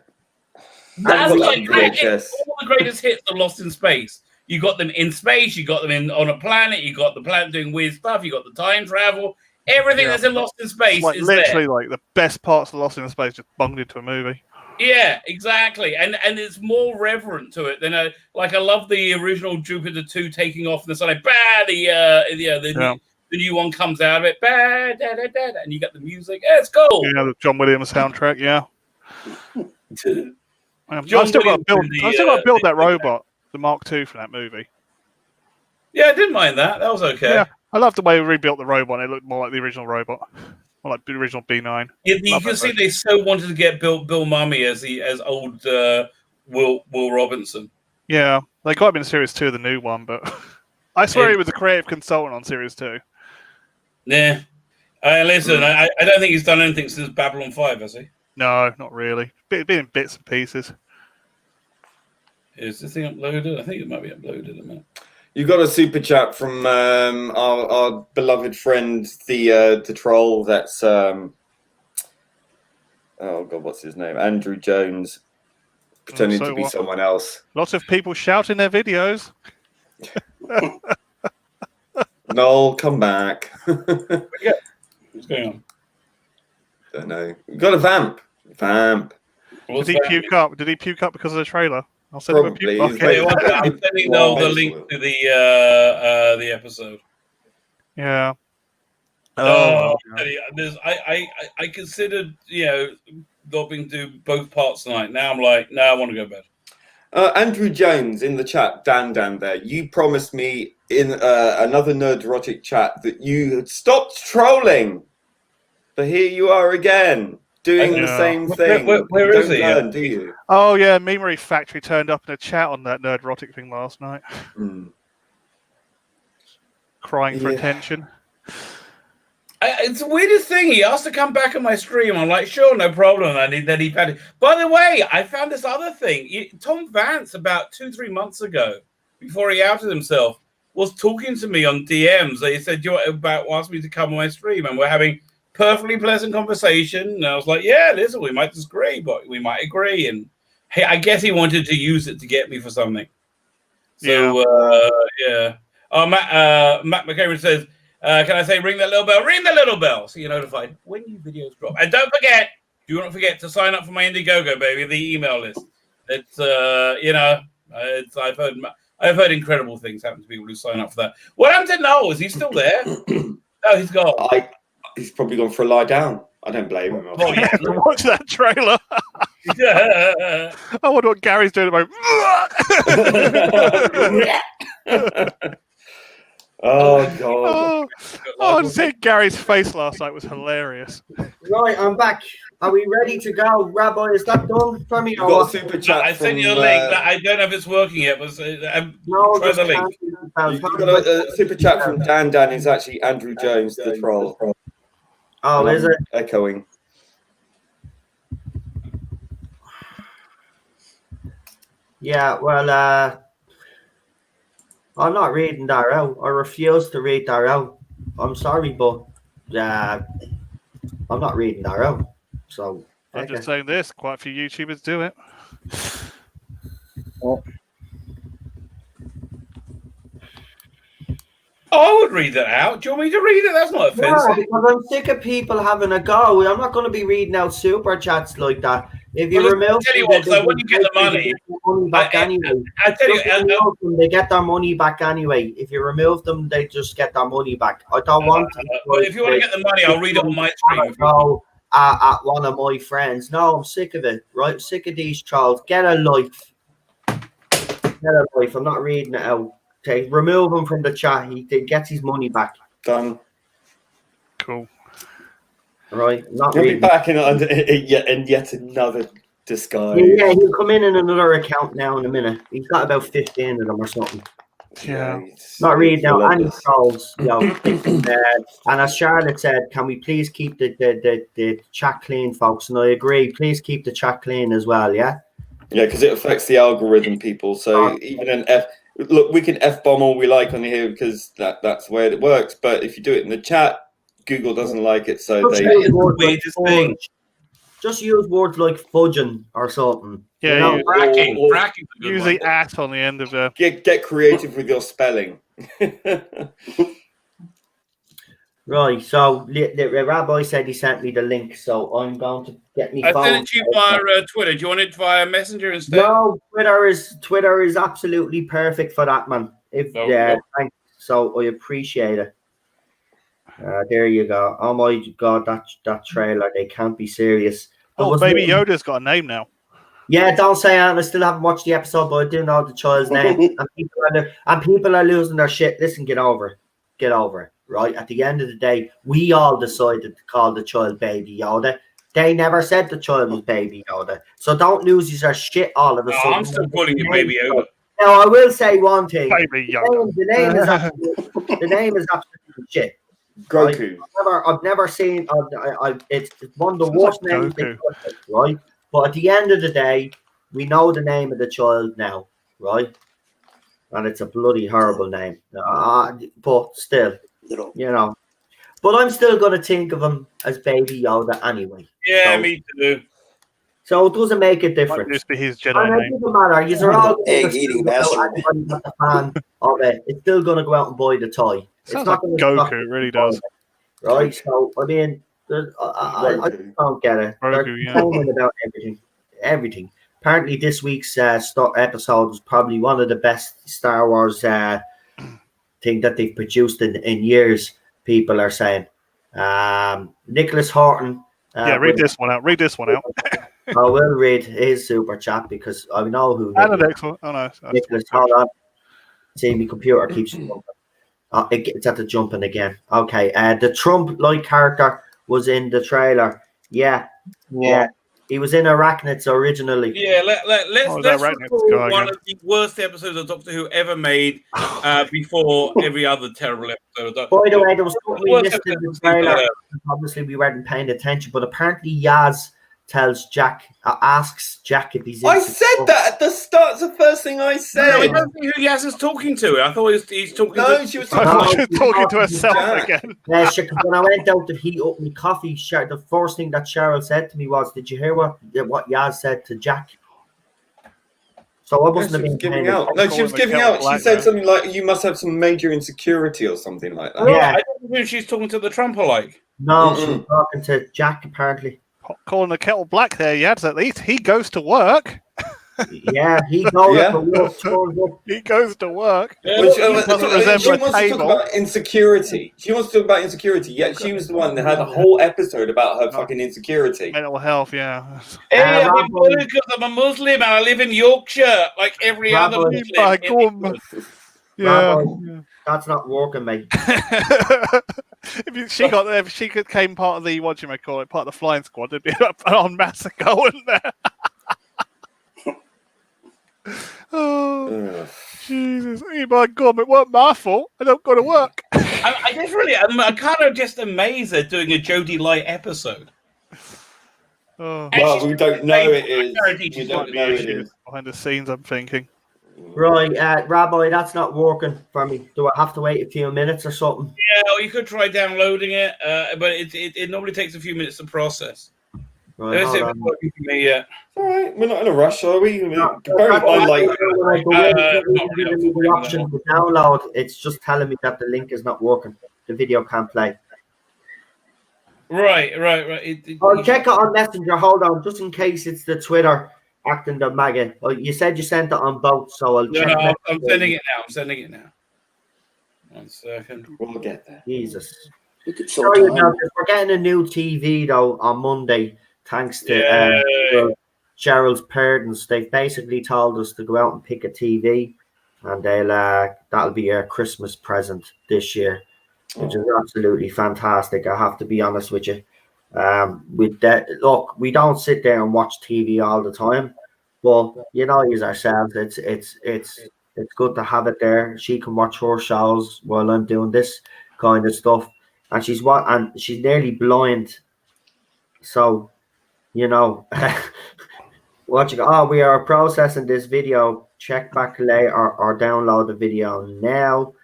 That's like all the greatest hits of Lost in Space. You got them in space, you got them on a planet, you got the planet doing weird stuff, you got the time travel. Everything that's in Lost in Space is literally there. like the best parts of Lost in Space just bunged into a movie. Yeah, exactly, and it's more reverent to it than I love the original Jupiter 2 taking off and it's like the new one comes out of it, and you got the music. Yeah, it's cool. Yeah, the John Williams soundtrack. Yeah. I've still got to build that robot, the Mark II, for that movie. Yeah, I didn't mind that. That was okay. Yeah, I love the way we rebuilt the robot. It looked more like the original robot. Or like the original B9. You can see they so wanted to get Bill Mummy as old Will Robinson. Yeah, They got him in Series 2 of the new one, but I swear he was a creative consultant on Series 2. Yeah. Listen, I don't think he's done anything since Babylon 5, has he? No, not really. Been in bits and pieces. Is this thing uploaded? I think it might be uploaded a minute. You got a super chat from our beloved friend, the troll. That's oh god, what's his name? Andrew Jones, pretending to be someone else. Lots of people shouting their videos. Noel, come back. What's going on? Don't know. You got a vamp. Vamp. Did he puke up? Did he puke up because of the trailer? I'll send Probably. him a puke bucket. I'm sending the link to the episode. Yeah. I considered, dropping to both parts tonight. Now I'm like, no, I want to go to bed. Andrew Jones in the chat, Dan there. You promised me in another Nerdrotic chat that you had stopped trolling, but here you are again doing the same thing. Where is he? Learn, do you? Oh yeah, Memory Factory turned up in a chat on that Nerdrotic thing last night, crying for attention. It's the weirdest thing. He asked to come back on my stream. I'm like, sure, no problem. And then he found it. By the way, I found this other thing. Tom Vance, about 2-3 months ago, before he outed himself, was talking to me on DMs. He said, asked me to come on my stream, and we're having perfectly pleasant conversation. And I was like, yeah, listen, we might disagree, but we might agree. And hey, I guess he wanted to use it to get me for something. So, yeah. Oh, Matt McCameron says, can I say ring that little bell? Ring the little bell so you're notified when new videos drop. And don't forget, do not forget to sign up for my Indiegogo, baby, the email list. It's I've heard incredible things happen to people who sign up for that. What happened to Noel? Is he still there? No, he's gone. He's probably gone for a lie down. I don't blame him. Oh, yeah. Watch that trailer. I wonder what Gary's doing about. Oh god! Oh, seeing Gary's face last night was hilarious. Right, I'm back. Are we ready to go, Rabbi? Is that done for me? You got a super chat. I sent you a link. I don't know if it's working yet, but try the link. You got a super chat from Dan. Dan is actually Andrew Jones, the troll. Oh, is it echoing? Yeah. Well, I'm not reading that out. I refuse to read that out. I'm sorry, but I'm not reading that out. So I'm just saying this. Quite a few YouTubers do it. I would read that out. Do you want me to read it? That's not offensive. Yeah, because I'm sick of people having a go. I'm not going to be reading out super chats like that. If you remove, tell you what, so when you get the money, back anyway. I tell you, they get their money back anyway. If you remove them, they just get their money back. I don't want. Well, if you want to get the money, I'll read it on my stream. No, at one of my friends. No, I'm sick of it. Right, I'm sick of these trolls. Get a life. Get a life. I'm not reading it out. Okay, remove him from the chat. He gets his money back. Done. Cool. Right, not he'll really. Be back in yet another disguise. Yeah, he'll come in another account now in a minute. He's got about 15 of them or something. Yeah. Not reading out any trolls, and as Charlotte said, can we please keep the chat clean, folks? And I agree. Please keep the chat clean as well. Yeah. Yeah, because it affects the algorithm, people. So even an look, we can F-bomb all we like on here because that's the way it works. But if you do it in the chat, Google doesn't like it, so just use words like fudging or something. Yeah, fracking. Use the at on the end of the. Get creative with your spelling. Right, so the rabbi said he sent me the link, so I'm going to get me. I sent it to you via Twitter. Do you want it via Messenger instead? No, Twitter is absolutely perfect for that, man. Thanks. So I appreciate it. There you go. Oh my god, that trailer, they can't be serious. Baby Yoda's got a name now. Yeah, don't say that. I still haven't watched the episode, but I do know the child's name. and people are losing their shit. Listen, get over it. Right? At the end of the day, we all decided to call the child Baby Yoda. They never said the child was Baby Yoda. So don't lose your shit all of a sudden. I'm still calling you Baby Yoda. Now I will say one thing. Baby The name is absolutely shit. Goku. I've never seen. It's one of the worst like names, right? But at the end of the day, we know the name of the child now, right? And it's a bloody horrible name. But still, you know. But I'm still going to think of him as Baby Yoda anyway. Yeah, me too. So it doesn't make a difference. Might just be his Jedi name. It doesn't matter. You're all egg-eating bastard. Anybody that's a fan of it, it's still going to go out and buy the toy. Sounds like Goku, it really does. Right? So, I mean, I don't get it. They're complaining about everything. Apparently, this week's episode was probably one of the best Star Wars thing that they've produced in years, people are saying. Nicholas Horton. Read this one out. I will read his super chat because I know who. And the next one. Oh, no. Nicholas, hold on. See, my computer keeps jumping. It's at the jumping again. Okay. The Trump-like character was in the trailer. Yeah. He was in Arachnids originally. Yeah, let's record one of the worst episodes of Doctor Who ever made before every other terrible episode of Doctor Who. By the way, there was totally missed in the trailer. Obviously, we weren't paying attention, but apparently Yaz asks Jack if he's. I said that at the start. It's the first thing I said. No, I don't think who Yaz is talking to. I thought he's talking. No, she was talking to herself again. When I went out to heat up my coffee, the first thing that Cheryl said to me was, "Did you hear what Yaz said to Jack?" So I wasn't even giving out. No, she was giving out. She said something like, "You must have some major insecurity or something like that." Yeah, I don't know if she's talking to the Trump-alike. No, she was talking to Jack apparently. Calling the kettle black there, Yads, at least. He goes to work. Yeah, he goes to work. He goes to work. She wants to talk about insecurity. Yet she was the one that had a whole episode about her fucking insecurity. Mental health, yeah. Hey, because I'm a Muslim and I live in Yorkshire, like every other Muslim. Yeah. That's not working, mate. If she became part of the part of the flying squad, it'd be on massacre, wouldn't there? Oh, Jesus! Oh my God! It weren't my fault. I don't go to work. I'm kind of just amazed they're doing a Jodie Light episode. Oh. Well, we don't know it is. We don't know it is. Behind the scenes, I'm thinking. Right, Rabbi, that's not working for me. Do I have to wait a few minutes or something? Yeah, well, you could try downloading it, but it normally takes a few minutes to process. Right, it's not working for me yet. All right, we're not in a rush, are we? The option to download, it's just telling me that the link is not working. The video can't play. Right. I'll check it on Messenger. Hold on, just in case it's the Twitter acting the maggot. Well, you said you sent it on both, so I'll check. No, I'm sending it now. 1 second. We'll get there. Jesus. We're getting a new TV though on Monday, thanks to Cheryl's parents. They've basically told us to go out and pick a TV, and that'll be our Christmas present this year, which is absolutely fantastic. I have to be honest with you. Look, we don't sit there and watch TV all the time, but you know, ourselves, it's good to have it there. She can watch her shows while I'm doing this kind of stuff, and she's nearly blind, so you know. We are processing this video. Check back later or download the video now.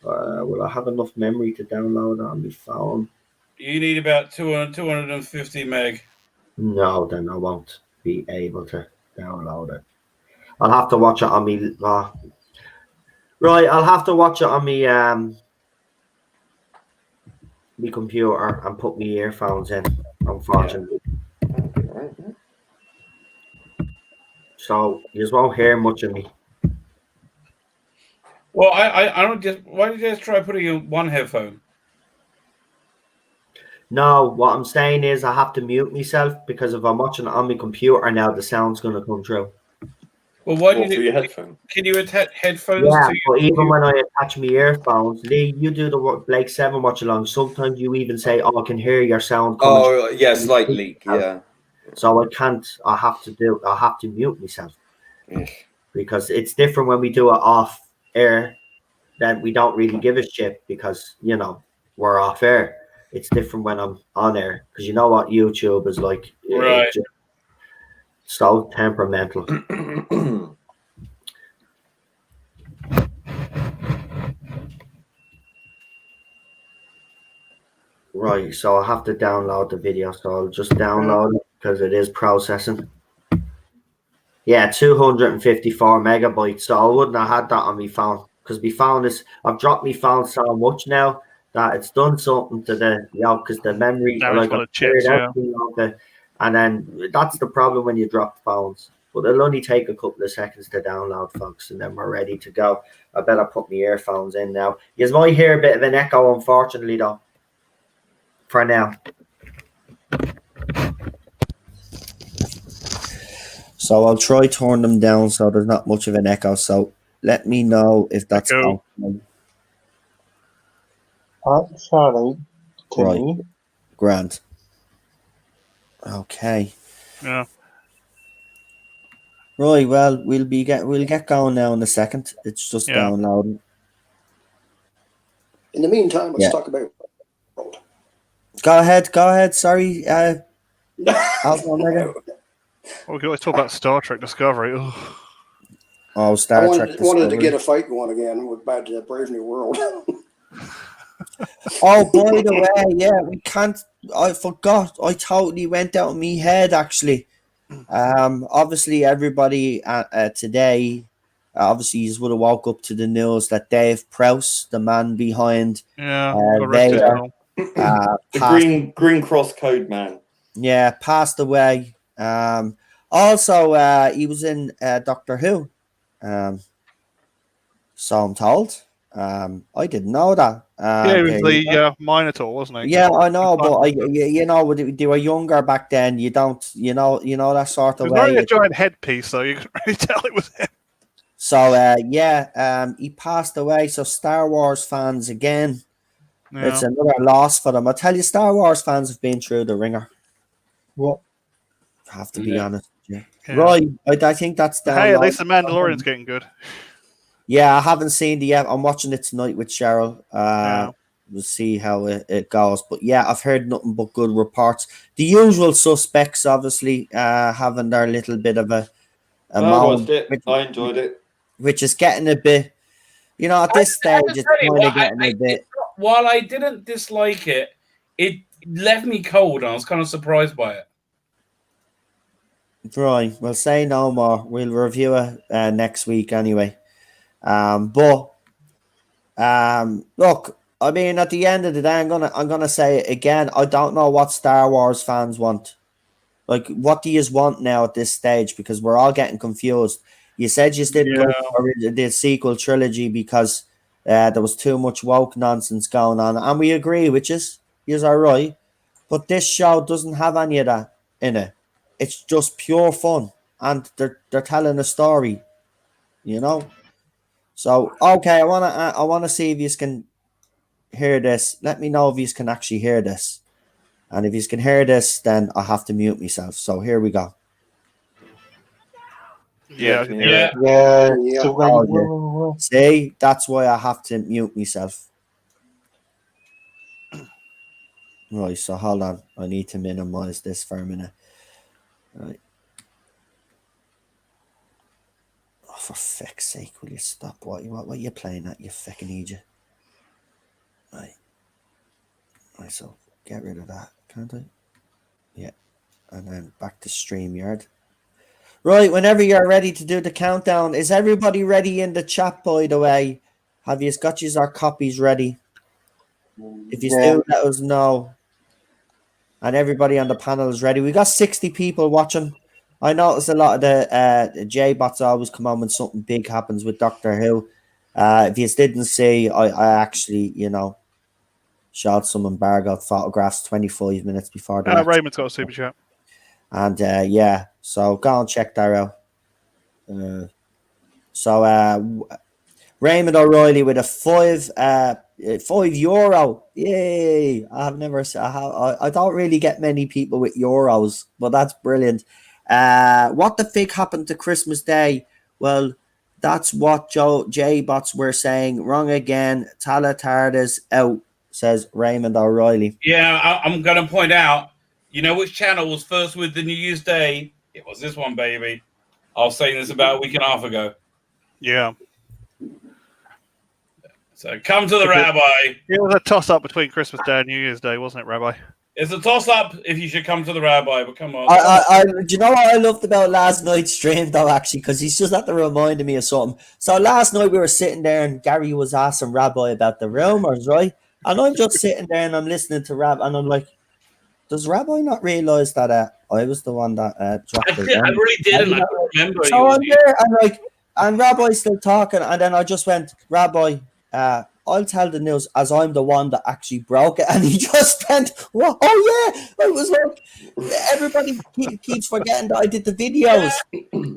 Will I have enough memory to download it on my phone? You need about 250 meg. No, then I won't be able to download it. I'll have to watch it on me. I'll have to watch it on me my computer and put my earphones in, unfortunately. So you just won't hear much of me. Well, I don't just. Why don't you just try putting in one headphone? No, what I'm saying is I have to mute myself because if I'm watching it on my computer now, the sound's going to come through. Well, why do you do your headphones? Can you attach headphones? Yeah, but even when I attach my earphones, Lee, you do the Blake 7 watch along. Sometimes you even say, "Oh, I can hear your sound coming." Oh, yeah, slight leak. Yeah. So I can't. I have to mute myself. Yeah. because it's different when we do it off air. Then we don't really give a shit because we're off air. It's different when I'm on air because you know what YouTube is like. Right. It's just so temperamental. Right, so I have to download the video, so I'll just download it because it is processing. Yeah, 254 megabytes. So I wouldn't have had that on my phone because my phone I've dropped my phone so much now that it's done something to because the memory, like, and then that's the problem when you drop phones. But it'll only take a couple of seconds to download, folks, and then we're ready to go. I better put my earphones in now. You might hear a bit of an echo, unfortunately, though. For now. So I'll try turn them down so there's not much of an echo. So let me know if that's cool. That's all right. Right. Grand. Okay. Yeah. Right. Well, we'll get going now in a second. It's just downloading. In the meantime, let's talk about. Go ahead. Sorry. We could always talk about Star Trek Discovery. Ugh. Oh, Star Trek Discovery. Wanted to get a fight going again with Brave New World. Oh, by the way, yeah, we can't. I forgot. I totally went out of my head. Actually, obviously, everybody today, obviously, you would have woke up to the news that Dave Prowse, the man behind, the Green Cross Code man, passed away. Also, he was in Doctor Who. So I'm told. I didn't know that. He was the Minotaur, wasn't he? Yeah, I know, but they were younger back then. You don't, that sort of way. It was way. wearing a giant headpiece, so you couldn't really tell it was him. So he passed away. So Star Wars fans again, it's another loss for them. I tell you, Star Wars fans have been through the ringer. What? Have to be honest. Yeah. Right, I think that's down. Hey, at least the Mandalorian's getting good. Yeah, I haven't seen it yet. I'm watching it tonight with Cheryl. We'll see how it goes. But yeah, I've heard nothing but good reports. The usual suspects, obviously, having their little bit of a I watched it. I enjoyed it. Which is getting a bit, at this stage, it's kind of getting a bit. While I didn't dislike it, it left me cold, and I was kind of surprised by it. Right. We'll say no more. We'll review it next week anyway. Look, I mean, at the end of the day, I'm gonna say it again. I don't know what Star Wars fans want. Like, what do you want now at this stage? Because we're all getting confused. You said you didn't go for the sequel trilogy because there was too much woke nonsense going on, and we agree, which is all right. But this show doesn't have any of that in it. It's just pure fun, and they're telling a story, So okay, I wanna see if you can hear this. Let me know if you can actually hear this, and if you can hear this, then I have to mute myself. So here we go. Yeah. See, that's why I have to mute myself. Right, so hold on. I need to minimize this for a minute. Right. Oh, for fuck's sake, will you stop? What are you playing at, you fucking idiot? Right. Right, so get rid of that, can't I? Yeah. And then back to StreamYard. Right, whenever you're ready to do the countdown, is everybody ready in the chat, by the way? Have you got our copies ready? If you still let us know. And everybody on the panel is ready. We got 60 people watching. I noticed a lot of the J-bots always come on when something big happens with Doctor Who. If you didn't see, I actually, shot some embargoed photographs 25 minutes before the Raymond's got a super chat. And so go and check that out. Raymond O'Reilly with a €5. Yay! I've never. I don't really get many people with euros, but that's brilliant. What the fig happened to Christmas Day Well, that's what J-Bots were saying. Wrong again. Talatarda's out, says Raymond O'Reilly. Yeah, I'm going to point out, you know which channel was first with the New Year's Day? It was this one, baby. I was saying this about a week and a half ago. Yeah. So come to the Rabbi. It was a toss-up between Christmas Day and New Year's Day, wasn't it, Rabbi? It's a toss-up if you should come to the Rabbi, but come on. Do you know what I loved about last night's stream, though, actually? Because he's just after reminding me of something. So last night we were sitting there and Gary was asking Rabbi about the rumours, right? And I'm just sitting there and I'm listening to Rabbi and I'm like, does Rabbi not realise that I was the one that dropped the I really didn't. I don't remember. So I'm there and Rabbi's still talking, and then I just went, Rabbi, I'll tell the news as I'm the one that actually broke it. And he just went, what? Oh, yeah. I was like, everybody keeps forgetting that I did the videos.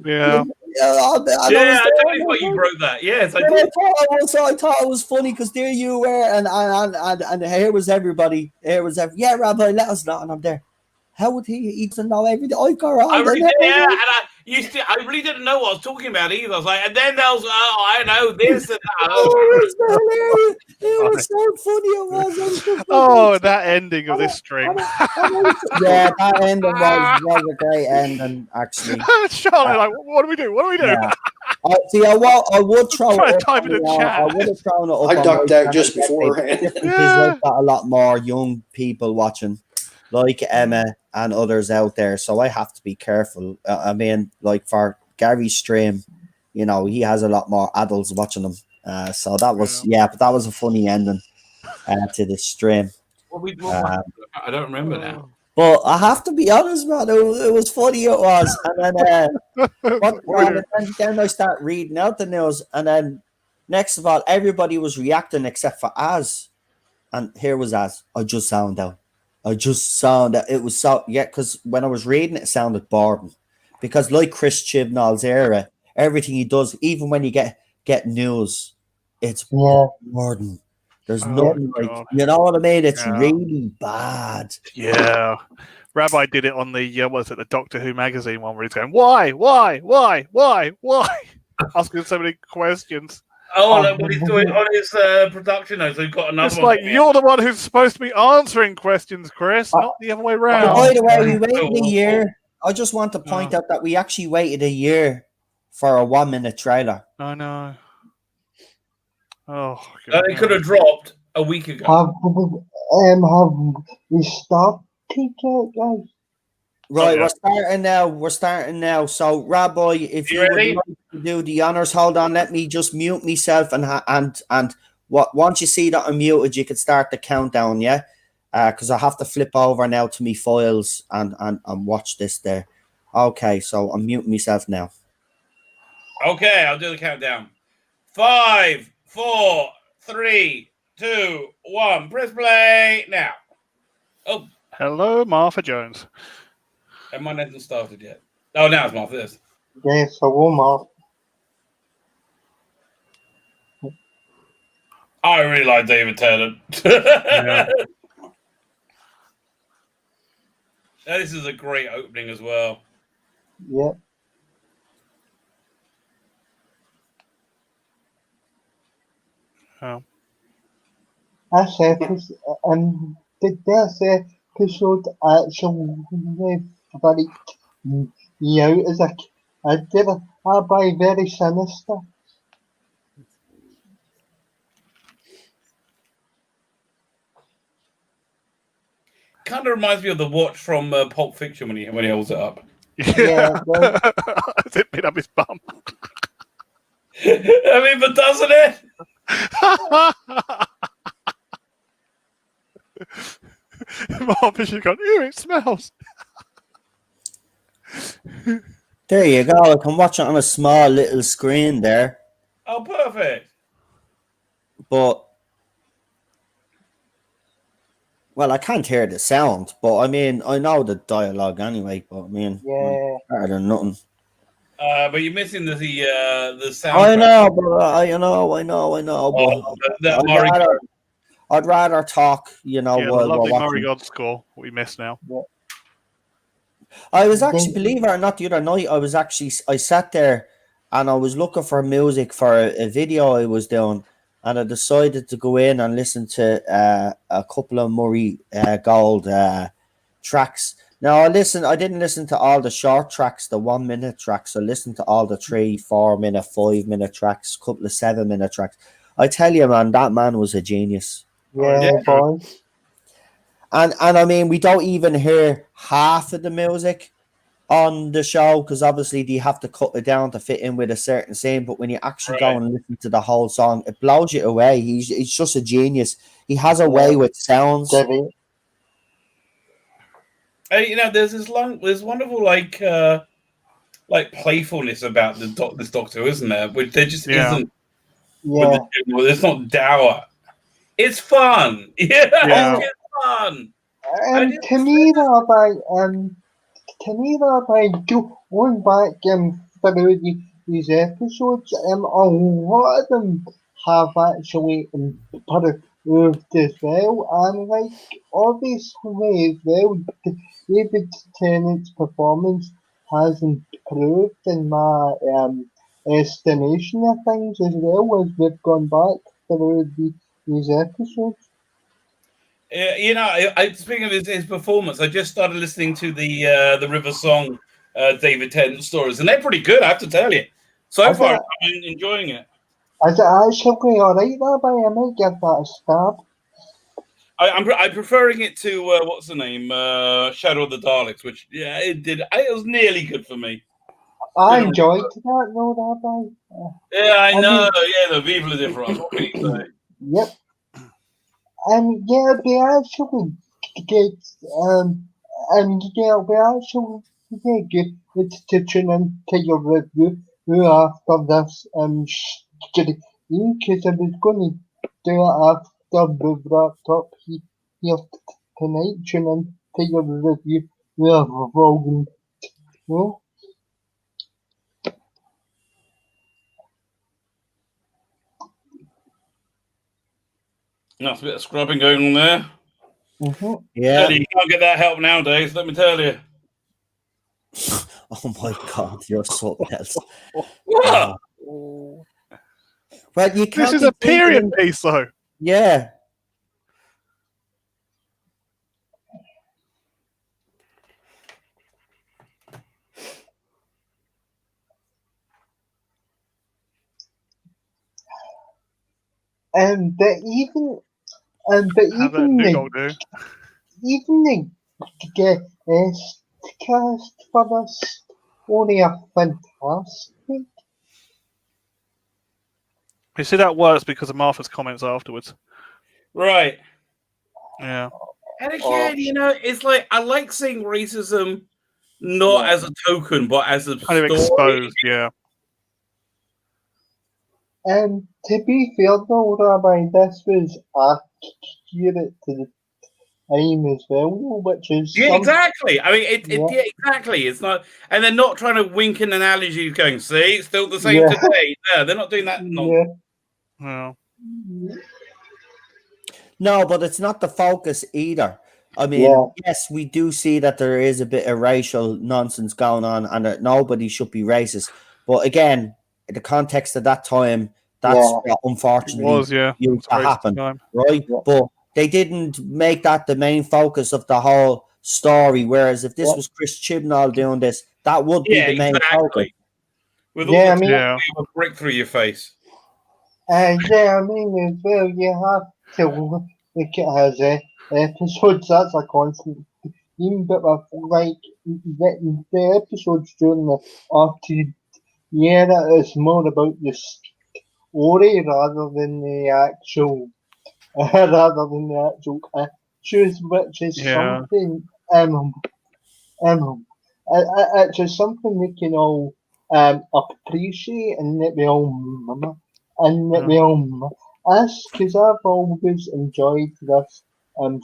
Yeah. I totally thought you broke that. Yes, I did. I thought it was funny because there you were, and here was everybody. Yeah, Rabbi, let us know. And I'm there. How would he doesn't know everything? I got on. I really did, yeah, and I really didn't know what I was talking about either. I was like, and then there was, I know this and that. It was hilarious. It was so funny. It was. That ending of this stream. Yeah, that ending was a great ending, actually. Charlie, like, what do we do? What do we do? Yeah. I would throw it. Type in the chat. I would have thrown it up. I ducked out just beforehand. I've got a lot more young people watching, like Emma and others out there, so I have to be careful. I mean, like for Gary's stream, you know, he has a lot more adults watching him. So that was but that was a funny ending to the stream. I don't remember now. But I have to be honest, man, it was funny. It was, and then I start reading out the news, and then next of all, everybody was reacting except for Az, and here was Az. I just sound out. It was so, because when I was reading it sounded boring. Because like Chris Chibnall's era, everything he does, even when you get news, it's boring. There's nothing like, you know what I mean? It's really bad. Yeah. Rabbi did it on the, the Doctor Who magazine one where he's going, why? Asking so many questions. Oh, what he's doing on his production notes. We've got another it's one. Like, you're the one who's supposed to be answering questions, Chris, not the other way around. By the way, we waited a year. I just want to point out that we actually waited a year for a 1-minute trailer. I know. Oh, God. It could have dropped a week ago. Have we stopped yet, guys? Right, we're starting now. So, Rabbi, if you would like to do the honors, hold on. Let me just mute myself and once you see that I'm muted, you can start the countdown. Yeah, because I have to flip over now to me files and watch this there. Okay, so I'm muting myself now. Okay, I'll do the countdown. 5, 4, 3, 2, 1. Press play now. Oh, hello, Martha Jones. And mine hasn't started yet. Oh, now it's Martha. This. Yes, I will, Martha. I really like David Tennant. This is a great opening as well. Yeah. Oh. That's this episode actually very out as I did by very sinister. Kind of reminds me of the watch from Pulp Fiction when he holds it up. Yeah, Has it been up his bum? I mean, but doesn't it? Martha, she's gone, ew, it smells. There you go. I can watch it on a small little screen there. Oh, perfect. But, well, I can't hear the sound, but I mean, I know the dialogue anyway, but I mean, better than nothing. But you're missing the sound. I know, but I know. But I'd rather talk, while the lovely Murray God score we miss now. Yeah. I was actually, believe it or not, the other night I sat there and I was looking for music for a video I was doing, and I decided to go in and listen to a couple of Murray Gold tracks. Now I didn't listen to all the short tracks, the 1 minute tracks. I listened to all the 3, 4 minute, 5 minute tracks, couple of 7 minute tracks. I tell you, man, that man was a genius. Yeah, boy. And I mean, we don't even hear half of the music on the show because obviously they have to cut it down to fit in with a certain scene. But when you actually go and listen to the whole song, it blows you away. He's just a genius. He has a way with sounds. You know, there's wonderful like playfulness about this Doctor, isn't there? Which there just isn't. Yeah. It's not dour. It's fun. Yeah. It's fun. To me, by going back through these episodes, a lot of them have actually improved as well, and like obviously as well, David Tennant's performance has improved in my estimation of things as well as we've gone back through these episodes. You know, speaking of his performance, I just started listening to the River Song David Tennant stories, and they're pretty good, I have to tell you. So far, I'm enjoying it. Is it actually alright, Rabbi? I might give that a stab. I'm preferring it to what's the name, Shadow of the Daleks, which it was nearly good for me. I enjoyed that, though, Rabbi. Yeah, I know. The Vive la Difference. What can you say? Yep. And yeah, we actually get to tune into your review after this because I was going to do it after we've wrapped up here tonight. Tune into your review of Volume 2. That's a bit of scrubbing going on there. Mm-hmm. Yeah. You can't get that help nowadays, let me tell you. Oh my God, you're something else. What? Well, you can't. This is a period piece, though. Yeah. But even the guest cast for this only are fantastic. You see, that works because of Martha's comments afterwards. Right. Yeah. And again, you know, it's like I like seeing racism not as a token, but as a kind of story. exposed. Yeah. And to be fair though, Rabbi, this was accurate to the time as well, which is exactly. I mean, exactly. It's not, and they're not trying to wink an analogy, going, "See, it's still the same today." No, they're not doing that. No. No, but it's not the focus either. I mean, yes, we do see that there is a bit of racial nonsense going on, and that nobody should be racist. But again, in the context of that time, that's what unfortunately used to happen, right? But they didn't make that the main focus of the whole story. Whereas if this was Chris Chibnall doing this, that would be the main focus. With all the a brick through your face. I mean, as well, you have to look at his episodes. That's a constant theme, but like the episodes during the RT, it's more about the story rather than the actual issues, which is something it's just something we can all appreciate and that we all ask, because I've always enjoyed this I've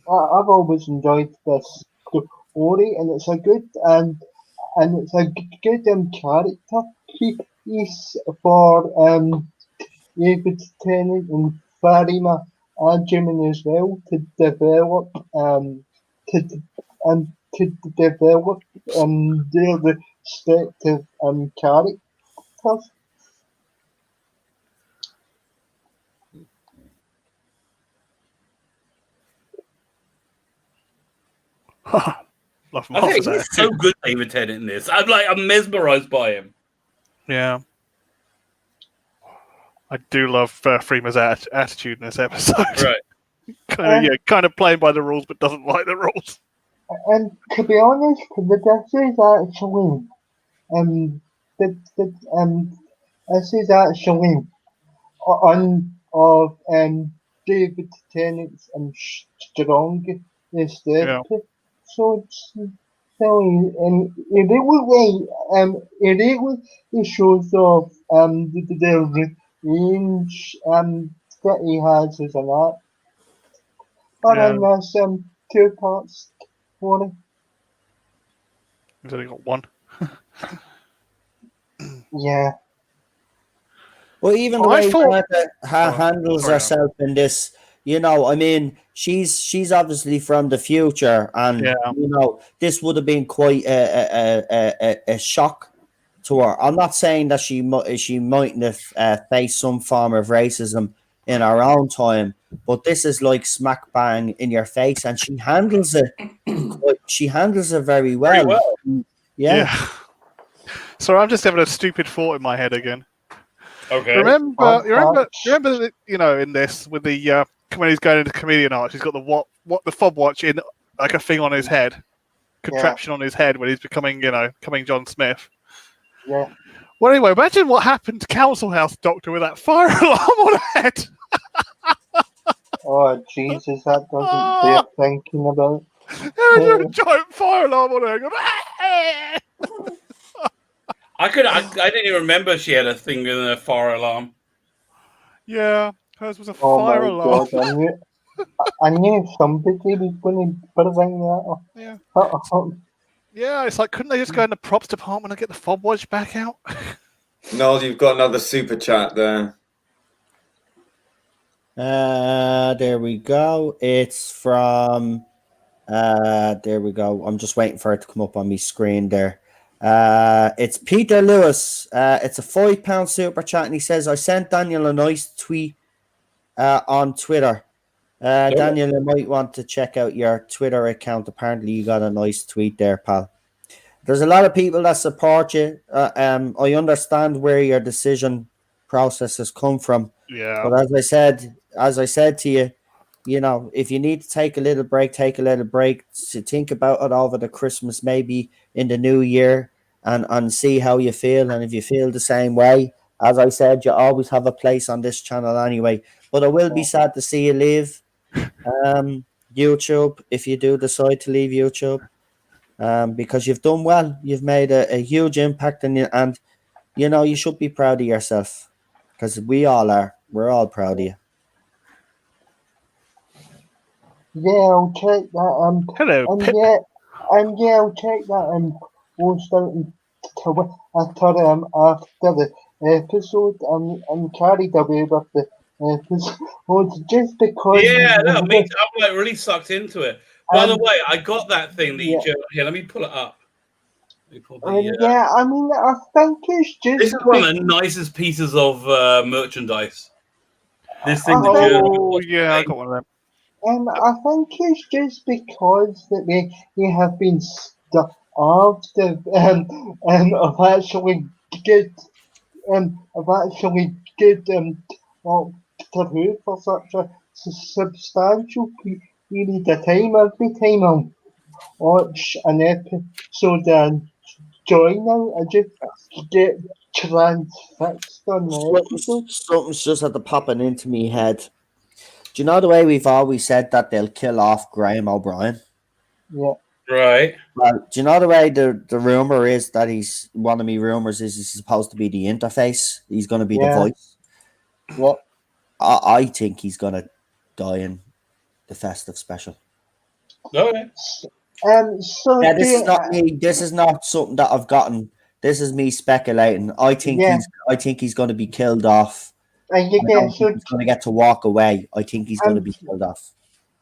always enjoyed this story, and it's a good and it's a good character piece for David Tennant and Farima Adjaman as well to develop their restrictive characters. Love I think he's so good, David Tennant, in this. I'm mesmerized by him. Yeah. I do love Freeman's attitude in this episode. Right. kind of playing by the rules, but doesn't like the rules. And to be honest, this is actually this is actually on of David Tennant's strongest episode. So it really shows off the range that he has as an actor. And there's 2 parts for it. He's only got 1. Yeah. Well, even the way Greta handles herself in this, you know, I mean, she's obviously from the future, and you know, this would have been quite a shock to her. I'm not saying that she mightn't have faced some form of racism in her own time, but this is like smack bang in your face, and she handles it. She handles it very well. Yeah. So I'm just having a stupid thought in my head again. Okay. Remember that, you know, in this with the when he's going into comedian arts, he's got the fob watch in like a thing on his head, contraption on his head when he's becoming John Smith. Yeah. Well, anyway, imagine what happened to Council House Doctor with that fire alarm on her head. Oh Jesus, that doesn't bear thinking about. A giant fire alarm on her head. I didn't even remember she had a thing in a fire alarm. Yeah, hers was a fire alarm. God, I knew somebody was going to bring that up. Yeah. Yeah, it's like, couldn't they just go in the props department and get the fob watch back out? No, you've got another super chat there. There we go. It's from. There we go. I'm just waiting for it to come up on my screen there. It's Peter Lewis. It's a £5 super chat, and he says, I sent Daniel a nice tweet on Twitter. Daniel, you might want to check out your Twitter account. Apparently you got a nice tweet there, pal. There's a lot of people that support you. I understand where your decision process has come from. Yeah. But as I said to you, you know, if you need to take a little break, take a little break. To think about it over the Christmas, maybe in the new year, and see how you feel. And if you feel the same way, as I said, you always have a place on this channel anyway. But I will be sad to see you leave YouTube if you do decide to leave YouTube, because you've done well. You've made a huge impact, and you know, you should be proud of yourself, because we all are. We're all proud of you. Yeah, I'll check that. Hello, Pip. I'll check that post out after the episode. I'm carried away with the episode just because. Yeah, no, I'm like really sucked into it. By the way, I got that thing that you just here. Let me pull it up. Yeah, I mean, I think it's just. This is one of the nicest pieces of merchandise. This thing. Yeah, I got one of them. I think it's just because that they have been starved of actually good through for such a substantial period of time. Every time I watch an episode and join out, I just get transfixed on the episode. Something's just had to popping into me head. Do you know the way we've always said that they'll kill off Graham O'Brien? Yeah. Right. Well, do you know the way the rumor is that one of me rumors is he's supposed to be the interface? He's going to be the voice. Yeah. I think he's going to die in the festive special. Okay. This is not something that I've gotten. This is me speculating. I think he's going to be killed off. I don't think he's going to get to walk away. I think he's going to be killed off.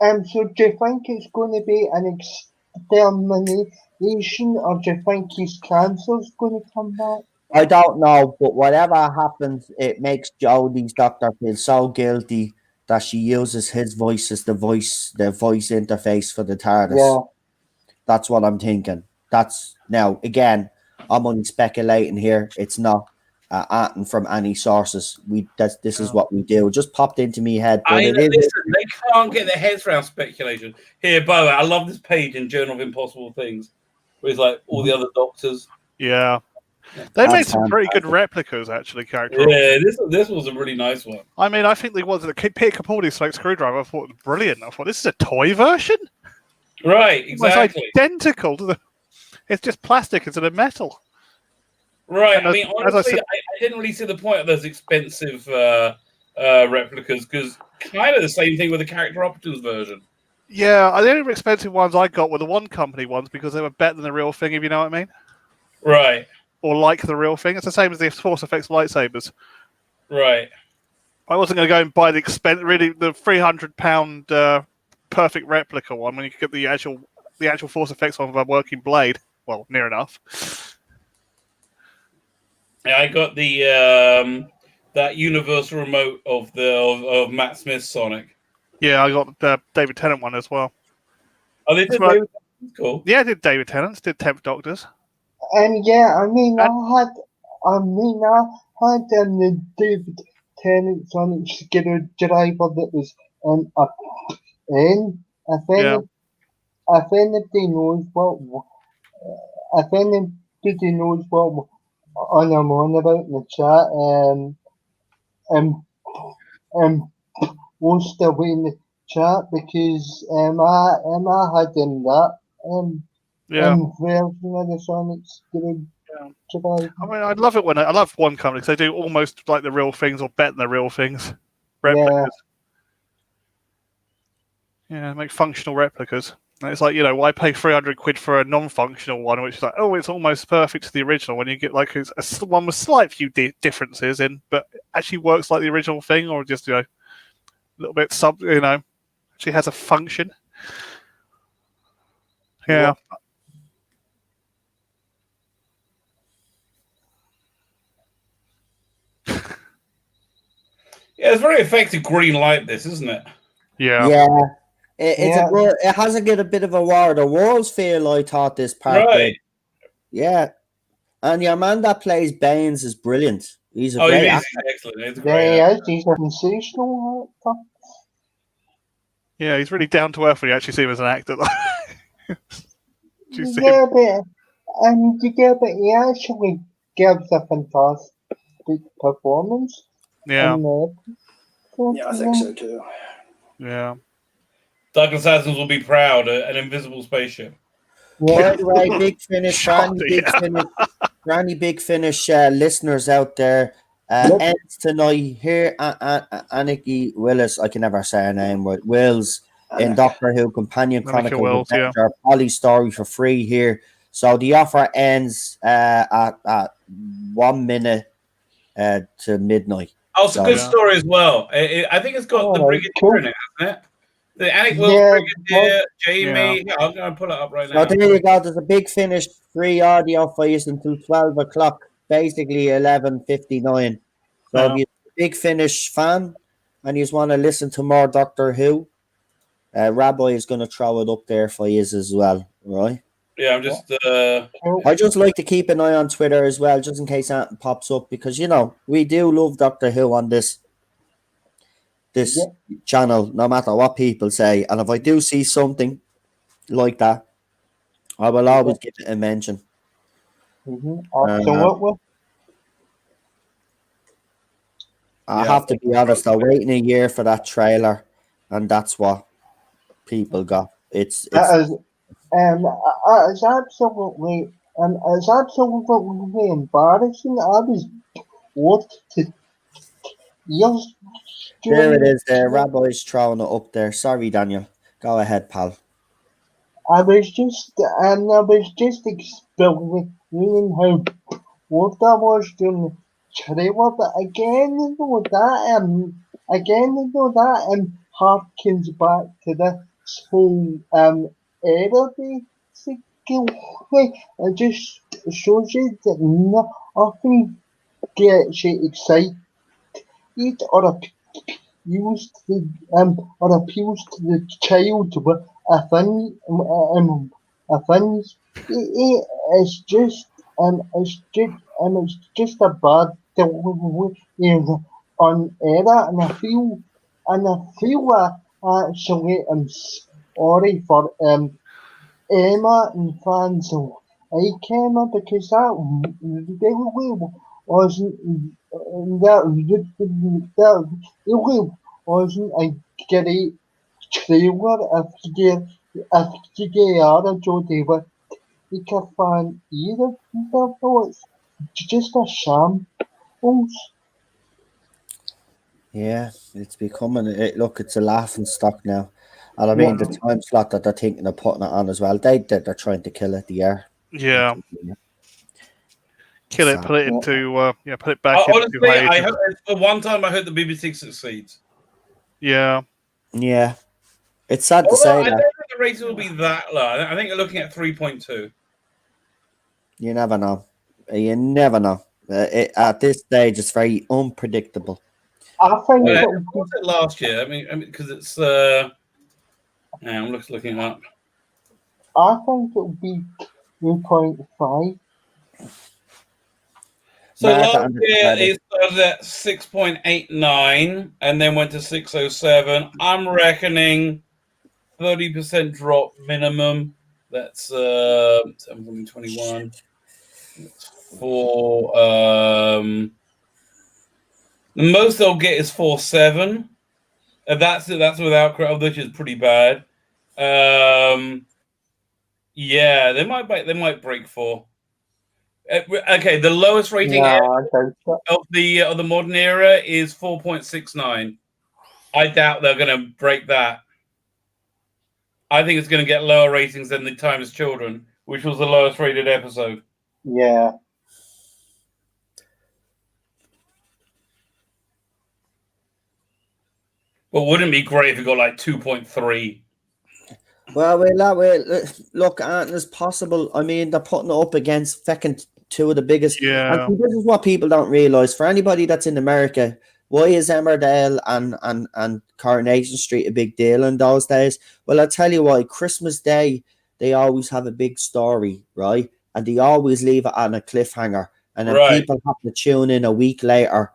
So do you think it's going to be an extermination or do you think his cancer's going to come back? I don't know, but whatever happens, it makes Jodie's doctor feel so guilty that she uses his voice as the voice interface for the TARDIS. Yeah. That's what I'm thinking. That's now again, I'm only speculating here. It's not acting from any sources. This is what we do. It just popped into me head. But listen, they can't get their heads around speculation. Here, by the way, I love this page in Journal of Impossible Things, where it's like all the other doctors. Yeah. They made some pretty good replicas, actually, character. Yeah, this was a really nice one. I mean, I think the ones that Peter Capaldi's like screwdriver, I thought was brilliant. I thought this is a toy version, right? Exactly, it's identical to the. It's just plastic instead of metal. Right. And I mean, honestly, I didn't really see the point of those expensive replicas because kind of the same thing with the character operatives version. Yeah, the only expensive ones I got were the One Company ones because they were better than the real thing, if you know what I mean. Right. Or like the real thing. It's the same as the Force Effects lightsabers. Right. I wasn't going to go and buy the £300 perfect replica one when you could get the actual Force Effects one with a working blade. Well, near enough. Yeah, I got the that universal remote of Matt Smith's Sonic. Yeah, I got the David Tennant one as well. Oh, they did. David cool. Yeah, I did David Tennant's, did 10th Doctors. And yeah, I had the David Tennant Sonic Skidder driver that was in a pen. If anybody knows what I'm on about in the chat, post away in the chat because I had in that version of the Sonic Skidder. I mean, I love it when I love One Company because they do almost like the real things or better than the real things. Replicas. Yeah, make functional replicas. And it's like, why pay £300 for a non-functional one, which is like, oh, it's almost perfect to the original when you get like a one with slight few differences in, but actually works like the original thing, or just a little bit actually has a function. Yeah. Yeah, it's very effective green light, this, isn't it? Yeah. Yeah. It has a bit of a War of the Worlds feel, I thought, this part. Right. Yeah. And your man that plays Baines is brilliant. He's a great actor. He's excellent. It's great. He's a sensational actor. Yeah, he's really down to earth when you actually see him as an actor. But he actually gives a fantastic performance. I Yeah. think so too. Yeah. Douglas Adams will be proud. An invisible spaceship. By the way, Big Finish, Granny Big Finish listeners out there, ends tonight here at Aniki Willis. I can never say her name, but Wills in Doctor Who Companion Chronicles Adventure Polly story for free here. So the offer ends at 1 minute to midnight. Oh, it's a good story as well. I think it's got the Brigadier in it, hasn't it? The Alec Wills Brigadier, Jamie. Yeah, I'm going to pull it up right now. So there you go. There's a Big Finish free audio for you until 12 o'clock, basically 11:59. So if you're a Big Finish fan and you just want to listen to more Doctor Who, Rabbi is going to throw it up there for you as well, right? Yeah, I'm just. I just like to keep an eye on Twitter as well, just in case anything pops up, because we do love Doctor Who on this channel, no matter what people say. And if I do see something like that, I will always give it a mention. Absolutely. I have to be honest, I'm waiting a year for that trailer, and that's what people got. It's absolutely embarrassing. I was there it is there. Rabbi's throwing it up there. Sorry, Daniel. Go ahead, pal. I was just explaining how what I was doing trailer, but again that harkens back to this whole era it just shows you that nothing gets you excited or appeals to the child with a thing. It's just a bad on era, and I feel actually I'm sorry for Emma and fans of Emma because that really wasn't a great trailer if you are a Jodie Whittaker fan either. It's just a shambles. Yeah, it's becoming look, it's a laughing stock now. And I mean the time slot that they're thinking of putting it on as well. They're trying to kill it the year. Yeah. Kill it, put it into put it back honestly, into I hope for one time I hope the BBC succeeds. Yeah. Yeah. It's sad to say I that. don't think the rating will be that low. I think you're looking at 3.2. You never know. You never know. At this stage, it's very unpredictable. I think what was it last year? I mean, because it's. I'm looking it up. I think it'll be 3.5. So last year it started at 6.89 and then went to 607. I'm reckoning 30% drop minimum. That's 7.21. For the most they'll get is 4.7. That's without crowd, which is pretty bad. Yeah, they might break 4. Okay, the lowest rating of the modern era is 4.69. I doubt they're going to break that. I think it's going to get lower ratings than The Time as Children, which was the lowest rated episode. Yeah. But wouldn't it be great if it got like 2.3? Well, look, it's possible. I mean, they're putting it up against fucking two of the biggest. Yeah. And this is what people don't realize. For anybody that's in America, why is Emmerdale and Coronation Street a big deal in those days? Well, I'll tell you why. Christmas Day, they always have a big story, right? And they always leave it on a cliffhanger. And then people have to tune in a week later.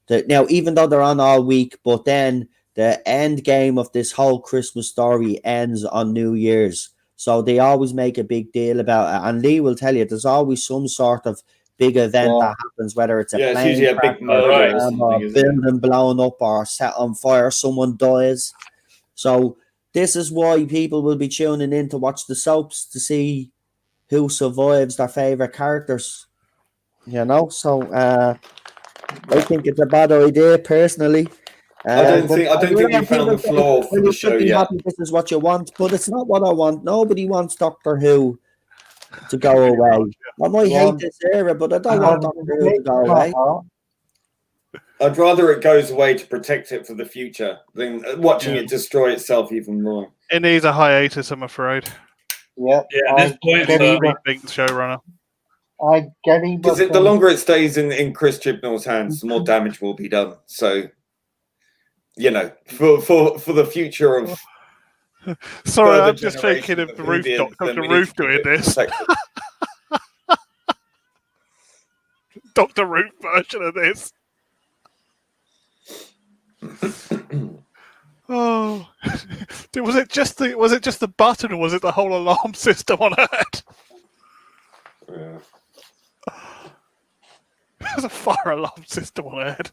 Now, even though they're on all week, but then the end game of this whole Christmas story ends on New Year's. So they always make a big deal about it. And Lee will tell you there's always some sort of big event that happens, whether it's a plane it's usually a big murder or something, or a building blown up or set on fire, someone dies. So this is why people will be tuning in to watch the soaps to see who survives their favourite characters. You know, so I think it's a bad idea personally. I don't think you found the flaw for the show yet. This is what you want, but it's not what I want. Nobody wants Doctor Who to go away. I might hate this era, but I don't want Doctor Who to go away. I'd rather it goes away to protect it for the future than watching it destroy itself even more. It needs a hiatus, I'm afraid. Yeah. At this point, rethink the showrunner. I get it. Because the longer it stays in Chris Chibnall's hands, the more damage will be done. So, you know, for the future of. Sorry, I'm just thinking of the Roof Dr. Roof doing this. Dr. Roof version of this. Oh, was it just the button, or was it the whole alarm system on her head? Yeah. There's a fire alarm system on her head.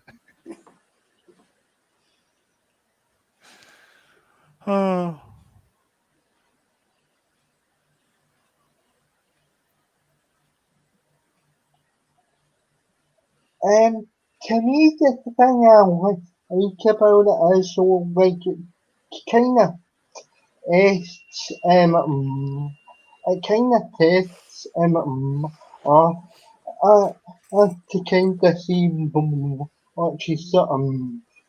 Oh. To me, the thing I like about it is so like it kind of it kind of tests to kind of see what she's sort of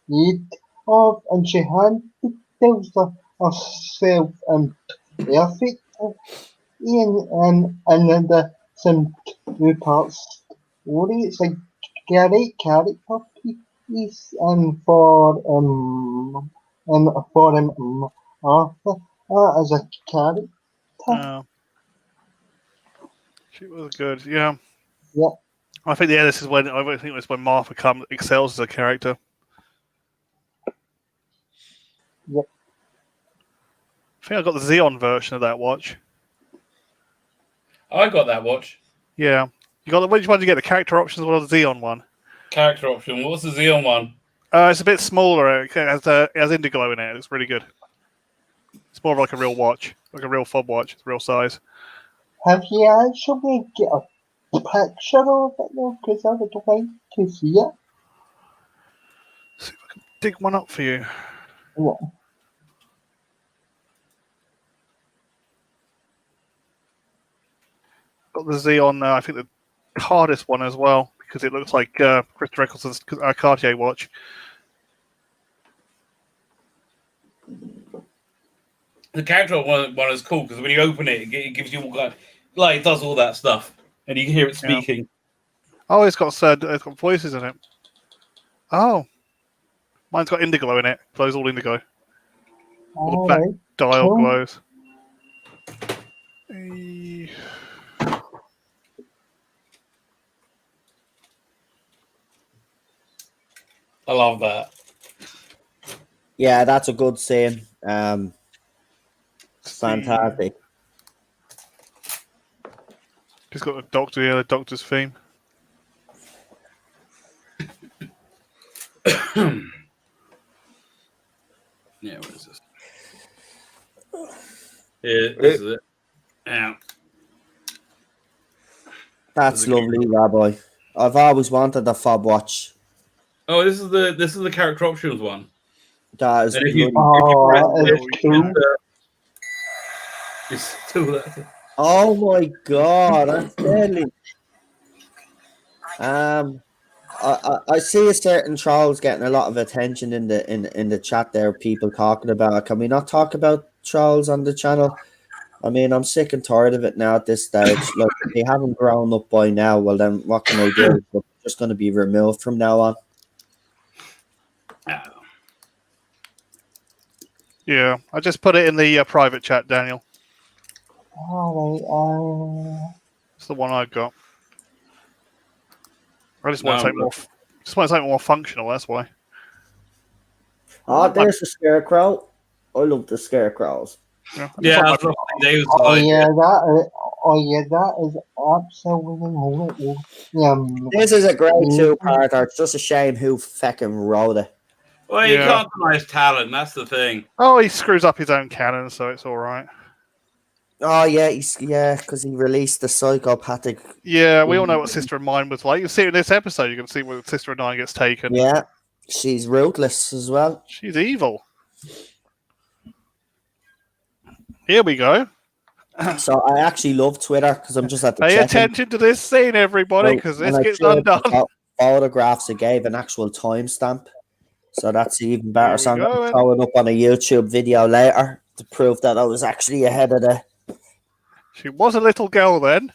need of, and she handles herself perfect. and then some two-parts story. It's a great character piece for Arthur as a character. She was good, yeah. Yeah. I think this is when Martha excels as a character. Yep. I think I got the Xeon version of that watch. I got that watch. Yeah. You got which one did you get? The character options or the Xeon one? Character option. What's the Xeon one? It's a bit smaller. It has indigo in it. It's really good. It's more of like a real watch, like a real fob watch. It's real size. Have you actually get a picture of it though? Because I would like to see it. See if I can dig one up for you. Yeah. Got the Xeon, I think the hardest one as well, because it looks like Christopher Eccleston's Cartier watch. The character one is cool because when you open it, it gives you all kind, like it does all that stuff, and you can hear it speaking. Yeah. Oh, it's got voices in it. Oh, mine's got indigo in it. Glows all indigo. All the back dial glows. I love that. Yeah, that's a good scene. Fantastic. He's got the doctor's theme. Yeah, what is this? Yeah, this is it. Yeah. That's lovely, Rabbi. I've always wanted a fob watch. Oh, this is the character options one. That is Oh my god, that's deadly. I see a certain Charles getting a lot of attention in the chat there, people talking about it. Can we not talk about Charles on the channel? I mean, I'm sick and tired of it now at this stage. Look, if they haven't grown up by now, well then what can I do? They're just going to be removed from now on. Yeah, I just put it in the private chat, Daniel. It's the one I got. I just want something more functional. That's why. Oh, there's the scarecrow. I love the scarecrows. Yeah, that is absolutely. This is a great two-parter. It's just a shame who fucking wrote it. Well, you can't deny his talent. That's the thing. Oh, he screws up his own canon, so it's all right. Oh yeah, because he released the psychopathic. Yeah, we all know what Sister of Mine was like. You see it in this episode. You can see where Sister of Mine gets taken. Yeah, she's ruthless as well. She's evil. Here we go. So I actually love Twitter because I'm just at the. Pay attention to this scene, everybody, because this gets undone. Photographs. I gave an actual timestamp, so that's even better. So I'm going to throw it up on a YouTube video later to prove that I was actually ahead of the. She was a little girl then.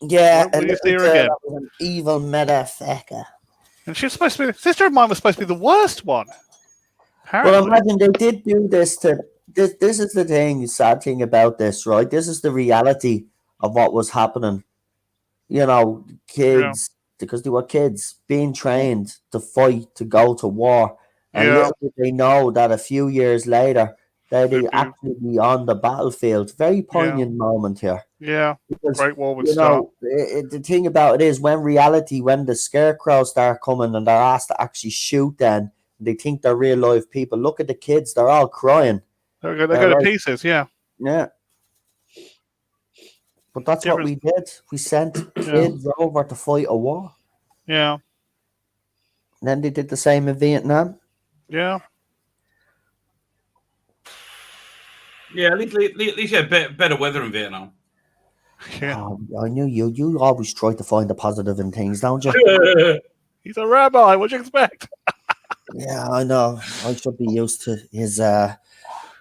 Yeah, and see her again. That was an evil motherfucker. And she was supposed to be. Sister of Mine was supposed to be the worst one. Well, imagine they did do this to. This is the thing, the sad thing about this, right? This is the reality of what was happening. You know, kids, because they were kids being trained to fight, to go to war. And little did they know that a few years later, they'd actually be on the battlefield. Very poignant moment here. Yeah, because, Great War would start. The thing about it is, when the scarecrows start coming and they're asked to actually shoot them, they think they're real life people. Look at the kids, they're all crying. They go to pieces, yeah. Yeah. But that's what we did. We sent kids over to fight a war. Yeah. And then they did the same in Vietnam. Yeah. Yeah, at least you had better weather in Vietnam. Yeah. I knew you. You always try to find the positive in things, don't you? He's a rabbi. What do you expect? Yeah, I know. I should be used to his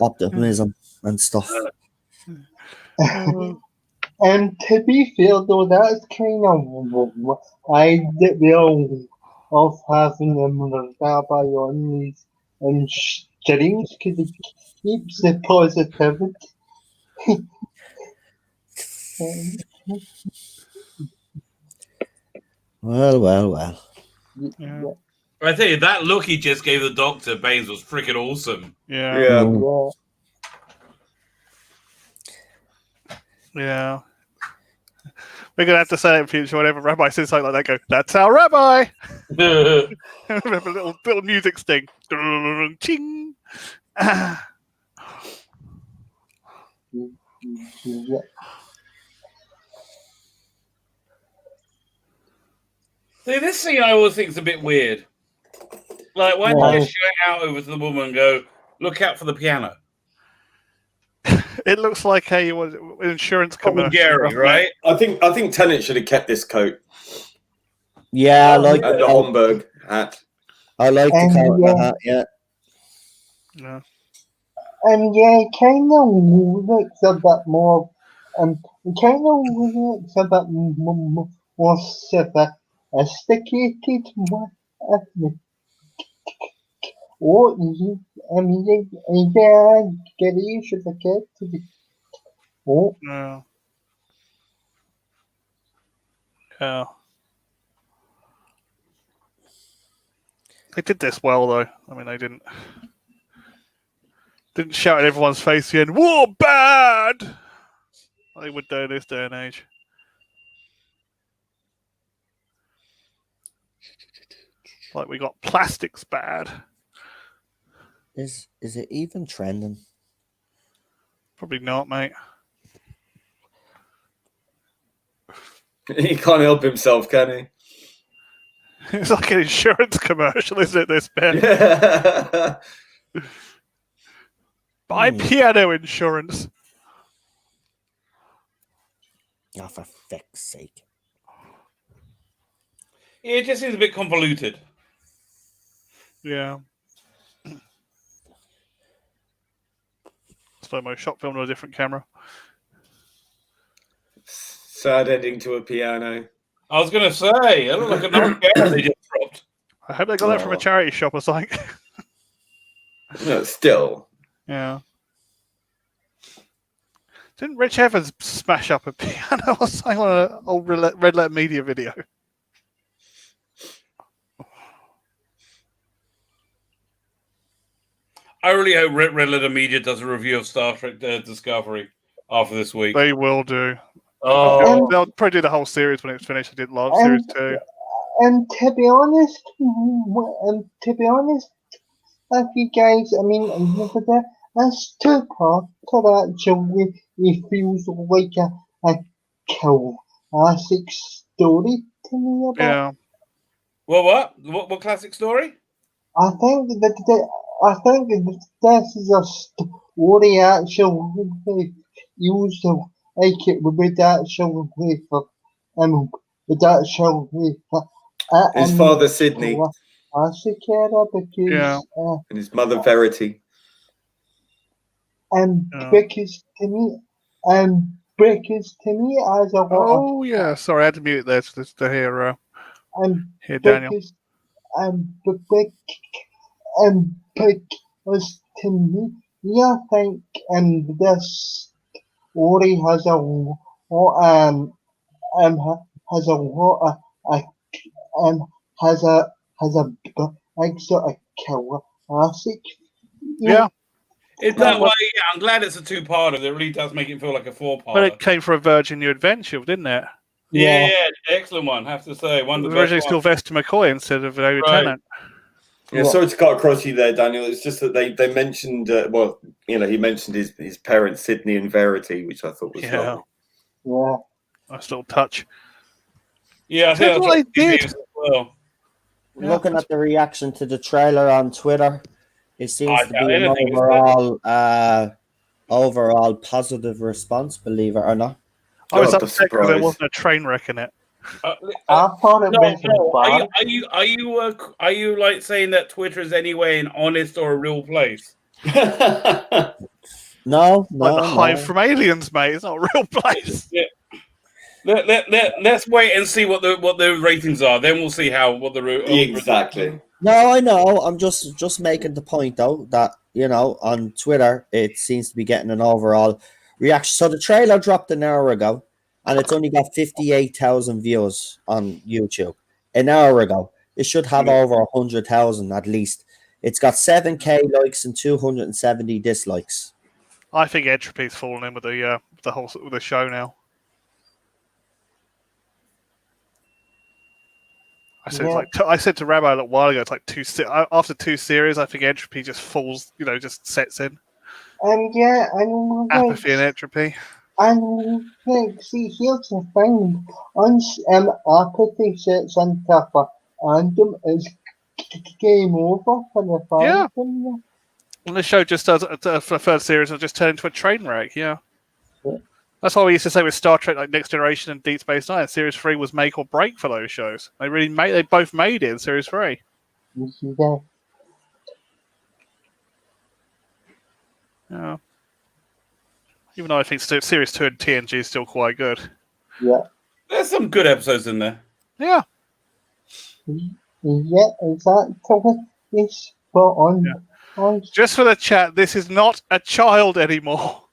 optimism and stuff. And to be fair though, that's kind of I did the of having them rabbi on these streams because it keeps the positivity. Well. Yeah. I tell you, that look he just gave the doctor, Baines, was freaking awesome. Yeah. We're gonna have to say it in future whenever Rabbi says something like that. Go, that's our Rabbi. Remember a little music sting. Ching. See, this scene I always think is a bit weird. Like, why don't you just shout out over to the woman and go, "Look out for the piano"? It looks like a insurance commercial, Gary, right? I think Tennant should have kept this coat. Yeah, I like the Homburg hat. I like the coat and the hat. Yeah. And kind of looks a bit more. Kind of looks a bit more sophisticated. Gary should have kept it. Yeah. Yeah. They did this well, though. I mean, they didn't shout in everyone's face again, "War bad!" They would do in this day and age. Like, we got plastics bad. Is it even trending? Probably not, mate. He can't help himself, can he? It's like an insurance commercial, isn't it, this bit? Yeah. Buy piano insurance. Oh, for feck's sake. Yeah, it just seems a bit convoluted. Yeah. Slow-mo shot film on a different camera. Sad ending to a piano. I was going to say, I look like another piano they just dropped. I hope they got that from a charity shop or something. No, still. Yeah. Didn't Rich Evans smash up a piano or something on an old Red Letter Media video? I really hope Red Letter Media does a review of Star Trek Discovery after this week. They will do. Oh, they'll probably do the whole series when it's finished. I did love series 2. And to be honest, if you guys, I mean, that's two parts that actually it feels like a classic story to me. Yeah. What classic story? I think that this is a story actually used to like it would actually for would actually His father Sydney. Because and his mother Verity. Because to me as a lot. Oh yeah, sorry, I had to mute there to hear Daniel. Because to me, I think this story has a lot big sort of classic. Yeah. Is that why? Yeah, I'm glad it's a two-parter. It really does make it feel like a four-parter. But it came from a Virgin New Adventure, didn't it? Yeah, excellent one. Have to say, one of the originally Sylvester McCoy instead of David Tennant. Yeah, sorry to cut across you there, Daniel. It's just that they mentioned, he mentioned his parents, Sydney and Verity, which I thought was lovely. Yeah, nice little touch. Yeah, I think that's what they did. As well. Looking at the reaction to the trailer on Twitter, it seems to be an overall positive response, believe it or not. I was upset because there wasn't a train wreck in it. I thought it was Are you like saying that Twitter is anyway an honest or a real place? No. Like the hive from Aliens, mate. It's not a real place. Yeah. Let's wait and see what the ratings are. Then we'll see what the exactly. No, I know. I'm just making the point though that on Twitter it seems to be getting an overall reaction. So the trailer dropped an hour ago, and it's only got 58,000 views on YouTube. An hour ago, it should have over 100,000 at least. It's got 7K likes and 270 dislikes. I think Entropy's fallen in with the show now. I said to Rabbi a little while ago, it's like after 2 series, I think Entropy just falls, just sets in. Apathy and Entropy. And see, here's the thing: once apathy sets into fandom, it's game over for the fandom. Yeah. And the show just does for the third series, it'll just turn into a train wreck. Yeah. That's why we used to say with Star Trek, like Next Generation and Deep Space Nine, Series 3 was make or break for those shows. They both made it in Series 3. Yeah. Even though I think Series 2 and TNG is still quite good. Yeah. There's some good episodes in there. Yeah. Yeah, exactly. It's spot on. Yeah. Just for the chat, this is not a child anymore.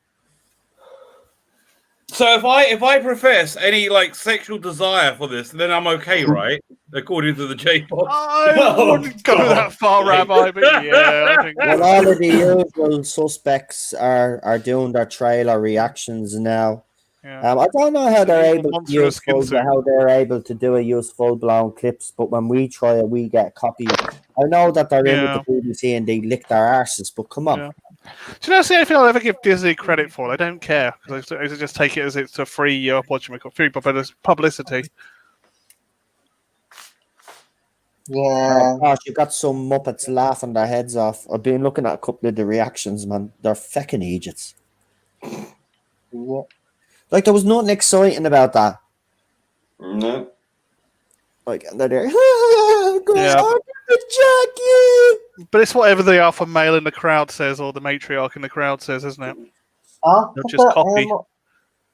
So if I profess any sexual desire for this, then I'm okay, right? According to the J-pop. I wouldn't go that far, Rabbi, but yeah. I think well, all of the usual suspects are doing their trailer reactions now. Yeah. I don't know how they're able to use full-blown clips, but when we try it, we get copied. I know that they're in with the BBC and they lick their arses, but come on. Yeah. Do you know the only thing I'll ever give Disney credit for? I don't care, because I just take it as it's a free free publicity. Yeah. Gosh, you got some Muppets laughing their heads off. I've been looking at a couple of the reactions, man. They're fecking idiots. Yeah. There was nothing exciting about that. No. They're there. Jackie! But it's whatever the alpha male in the crowd says, or the matriarch in the crowd says, isn't it? They'll just copy.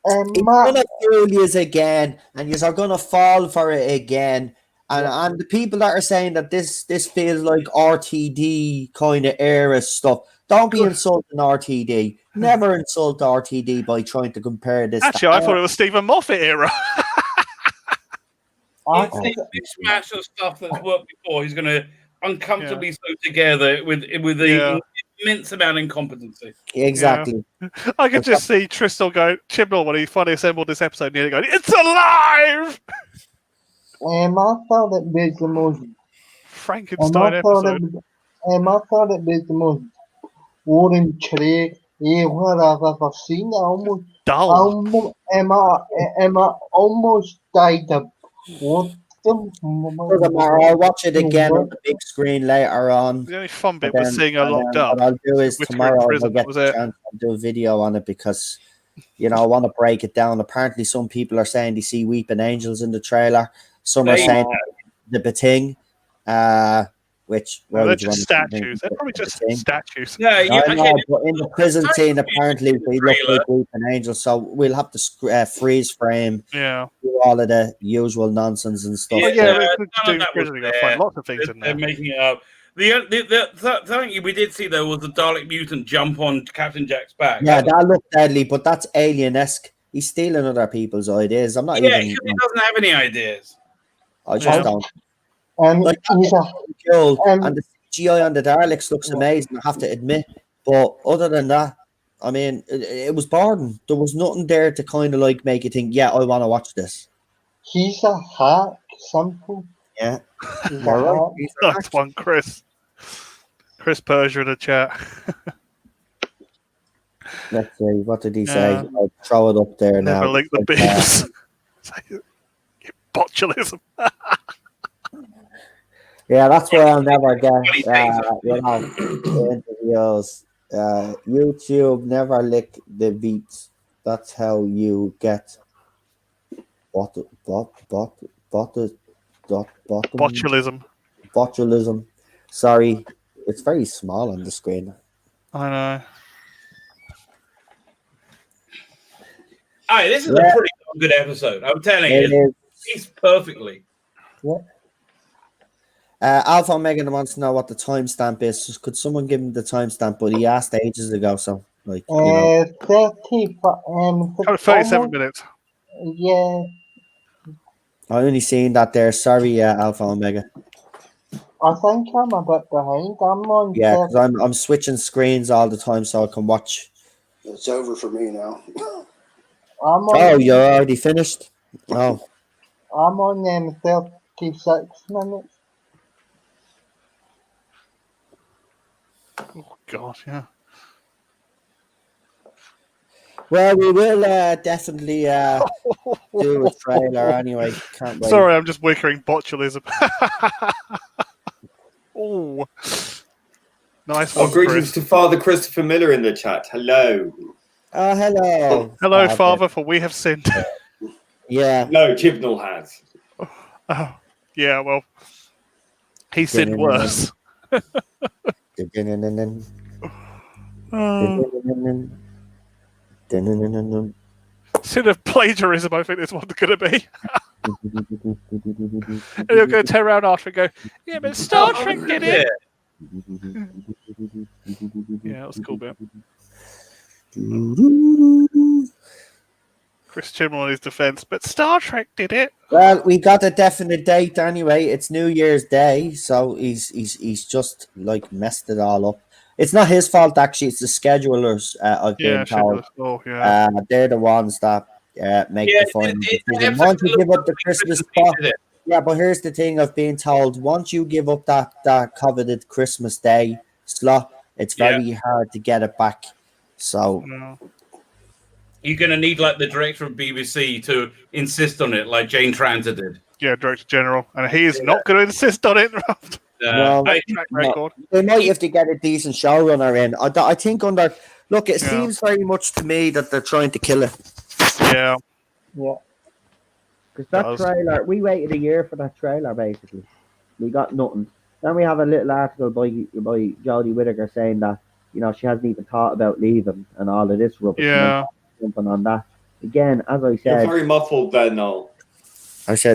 It's gonna fool you again, and you're gonna fall for it again. And the people that are saying that this feels like RTD kind of era stuff, don't be insulting RTD. Never insult RTD by trying to compare this. Actually, I thought it was Stephen Moffat era. It's smash of stuff that's worked before. He's going to uncomfortably sew together with the immense amount of incompetency. Exactly. Yeah. I could just see Tristan go, Chibnall, when he finally assembled this episode, nearly going, "It's alive!" I thought it was the most Frankenstein episode. I thought it was the most boring trade I've ever seen. Dull. Emma almost died of boredom. Doesn't matter. I'll watch it again on the big screen later on. The only fun bit was seeing her locked up. What I'll do is tomorrow I'll get the chance to do a video on it because, I want to break it down. Apparently, some people are saying they see weeping angels in the trailer. Some are saying the Bating, which they're just statues. They're probably just statues. Yeah, but in the prison scene, apparently they look like weeping angels. So we'll have to freeze frame. Yeah, do all of the usual nonsense and stuff. Find lots of things in there. They're making it up. The something we did see though was the Dalek mutant jump on Captain Jack's back. Yeah, that looked deadly, but that's alien-esque. He's stealing other people's ideas. I'm not even. Yeah, he doesn't have any ideas. I just don't. And the CGI on the Daleks looks amazing, I have to admit. But other than that, I mean, it was boring. There was nothing there to kind of make you think, yeah, I want to watch this. He's a hack, simple. Yeah. That's one, Chris. Chris Persia in the chat. Let's see, what did he say? I'll throw it up there now. Never link the beefs. Botulism. Yeah, that's where I'll never get interviews. YouTube never lick the beats. That's how you get botulism. Botulism. Sorry, it's very small on the screen. I know. This is a pretty good episode. I'm telling you, it's perfectly. Yeah. Alpha Omega wants to know what the timestamp is. Could someone give him the timestamp? But he asked ages ago, so like 37 minutes. Yeah. I only seen that there. Sorry, Alpha Omega. I think I'm a bit behind. I'm on. Yeah, because I'm switching screens all the time so I can watch. It's over for me now. Oh, you're already finished? Oh. I'm on 36 minutes. Oh, God, yeah. Well, we will definitely do a trailer anyway. Can't wait. Sorry, I'm just wickering botulism. Oh, nice one. Greetings to Father Christopher Miller in the chat. Hello. Hello. Hello, Father, for we have sinned. Yeah. No, Chibnall has. Oh, yeah, well, he sinned worse. Sin of plagiarism, I think this one's going to be. And he'll go turn around after and go, yeah, but Star Trek did it. Yeah, that was a cool bit. Chris Chibnall in his defense, but Star Trek did it. Well, we got a definite date anyway. It's New Year's Day, so he's just like messed it all up. It's not his fault actually. It's the schedulers. I've been told. Oh, yeah. They're the ones that make the final decision. Once you give up the Christmas spot, yeah. But here's the thing: I've been told once you give up that coveted Christmas Day slot, it's very hard to get it back. So. You're going to need like the director of BBC to insist on it, like Jane Tranter did. Yeah, Director General, and he is not going to insist on it. Well, track record. They might have to get a decent showrunner in. I think it seems very much to me that they're trying to kill it. Yeah. Yeah. Because that trailer, we waited a year for that trailer. Basically, we got nothing. Then we have a little article by Jodie Whittaker saying that she hasn't even thought about leaving and all of this rubbish. Yeah. Jumping on that again, as I said. You're very muffled there, Noel. It's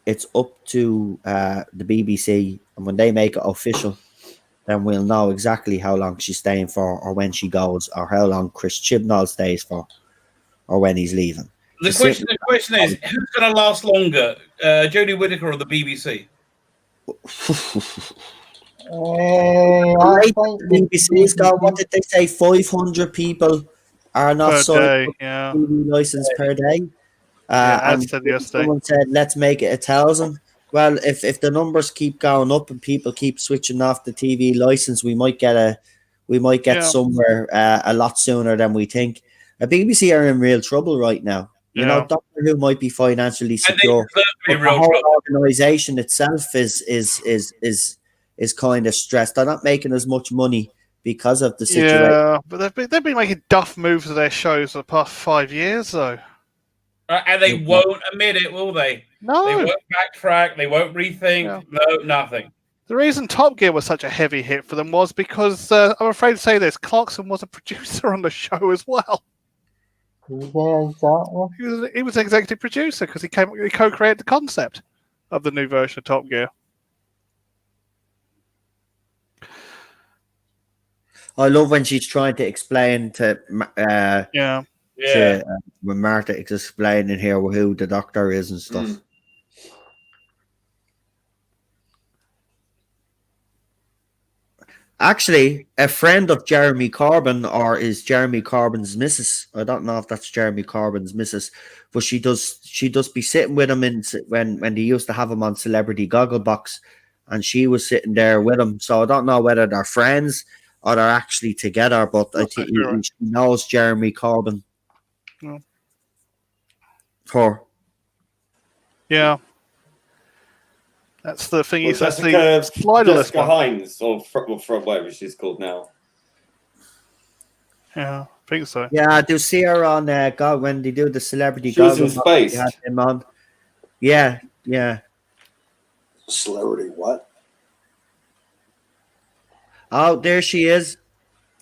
it's up to the BBC, and when they make it official, then we'll know exactly how long she's staying for, or when she goes, or how long Chris Chibnall stays for, or when he's leaving. The question is, who's going to last longer, Jodie Whittaker or the BBC? BBC's got, what did they say? 500 people are not signed TV license per day. And yesterday. Someone said, let's make it 1,000. Well, if the numbers keep going up and people keep switching off the TV license, we might get somewhere a lot sooner than we think. The BBC are in real trouble right now. You know, Doctor Who might be financially secure, but the whole organisation itself is kind of stressed. They're not making as much money because of the situation. Yeah, but they've been making duff moves to their shows for the past 5 years, though. And they won't admit it, will they? No. They won't backtrack. They won't rethink. No, nothing. The reason Top Gear was such a heavy hit for them was because, I'm afraid to say this, Clarkson was a producer on the show as well. Yeah, exactly. He was an executive producer because he co-created the concept of the new version of Top Gear. I love when she's trying to explain to when Martha is explaining here who the Doctor is and stuff. Actually, a friend of Jeremy Corbyn, or is Jeremy Corbyn's missus. I don't know if that's Jeremy Corbyn's missus, but she does be sitting with him when they used to have him on Celebrity Gogglebox, and she was sitting there with him. So I don't know whether they're friends or they're actually together, but I think she knows Jeremy Corbyn. Yeah. Her. Yeah. That's the thing. That's Jessica, the slider list Jessica Hines, or whatever she's called now. Yeah, I think so. Yeah, I do see her on God when they do the Celebrity She was in Space. Had him on. Yeah. Celebrity what? Oh, there she is.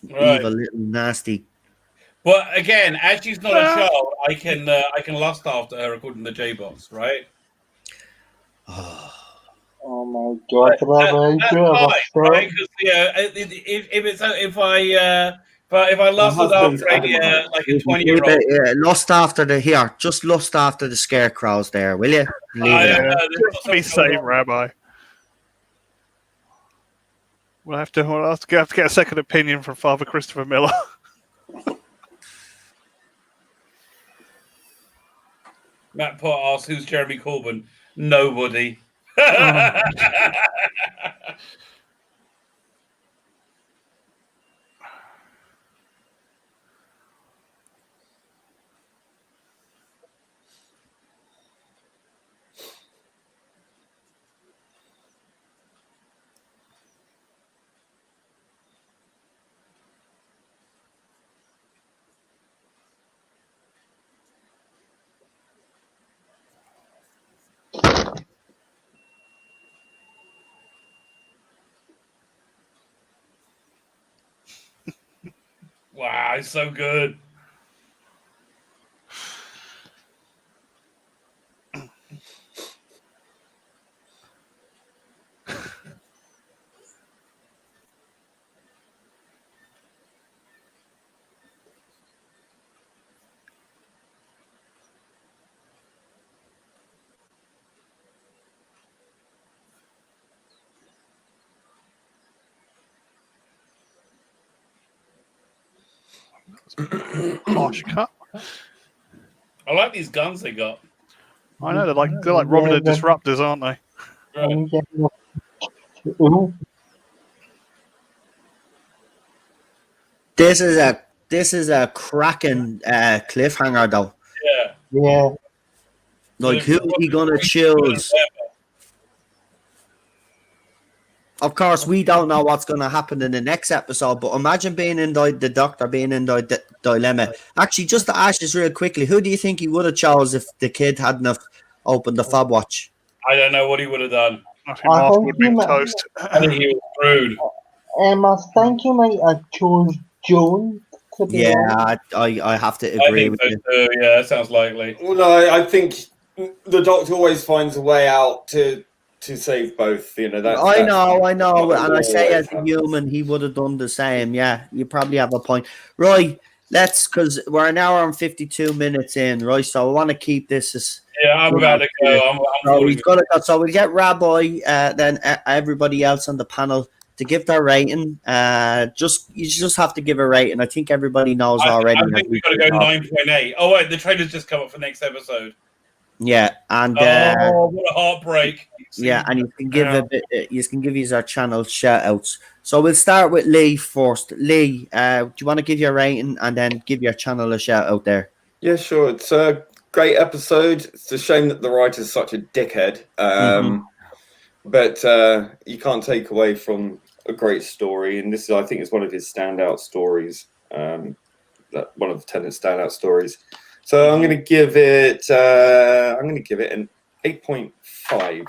Right. Evil little nasty But again, as she's not a child, I can lust after her according to J-Box, right? Oh my God! That's fine, right? Because if I lusted after like a 20-year-old, lust after the scarecrows there, will you? Just be safe, Rabbi. We'll have to get a second opinion from Father Christopher Miller. Matt Pot asks, "Who's Jeremy Corbyn?" Nobody. Wow, it's so good. Harsh cut. I like these guns they got. I know they're like Robin Hood Disruptors, aren't they? Right. This is a cracking cliffhanger, though. Yeah. Like, who are you gonna choose? Of course, we don't know what's going to happen in the next episode, but imagine being in the doctor being in the dilemma. Actually, just to ask this real quickly, who do you think he would have chose if the kid hadn't have opened the fob watch? I don't know what he would have done. I think Martha would be toast. I think he was screwed. I think you might have chose Joan. Yeah, I have to agree with you. Too. Yeah, that sounds likely. Well, no, I think the doctor always finds a way out to save both. You know, I know, and I say as a human, he would have done the same. Yeah, you probably have a point, right? Because we're an hour and 52 minutes in, right? So I want to keep this as. Yeah, I'm about to go. So we'll get Rabbi, then everybody else on the panel to give their rating. You just have to give a rating. I think everybody knows already. I think we've got to go 9.8. Oh wait, the trailer's just come up for next episode. Yeah, and what a heartbreak! Yeah, and you can give our channel shout outs. So we'll start with Lee first. Lee, do you want to give your rating and then give your channel a shout out there? Yeah, sure. It's a great episode. It's a shame that the writer's such a dickhead. But you can't take away from a great story, and this I think is one of his standout stories. One of Tennant's standout stories. So I'm going to give it. An 8.5.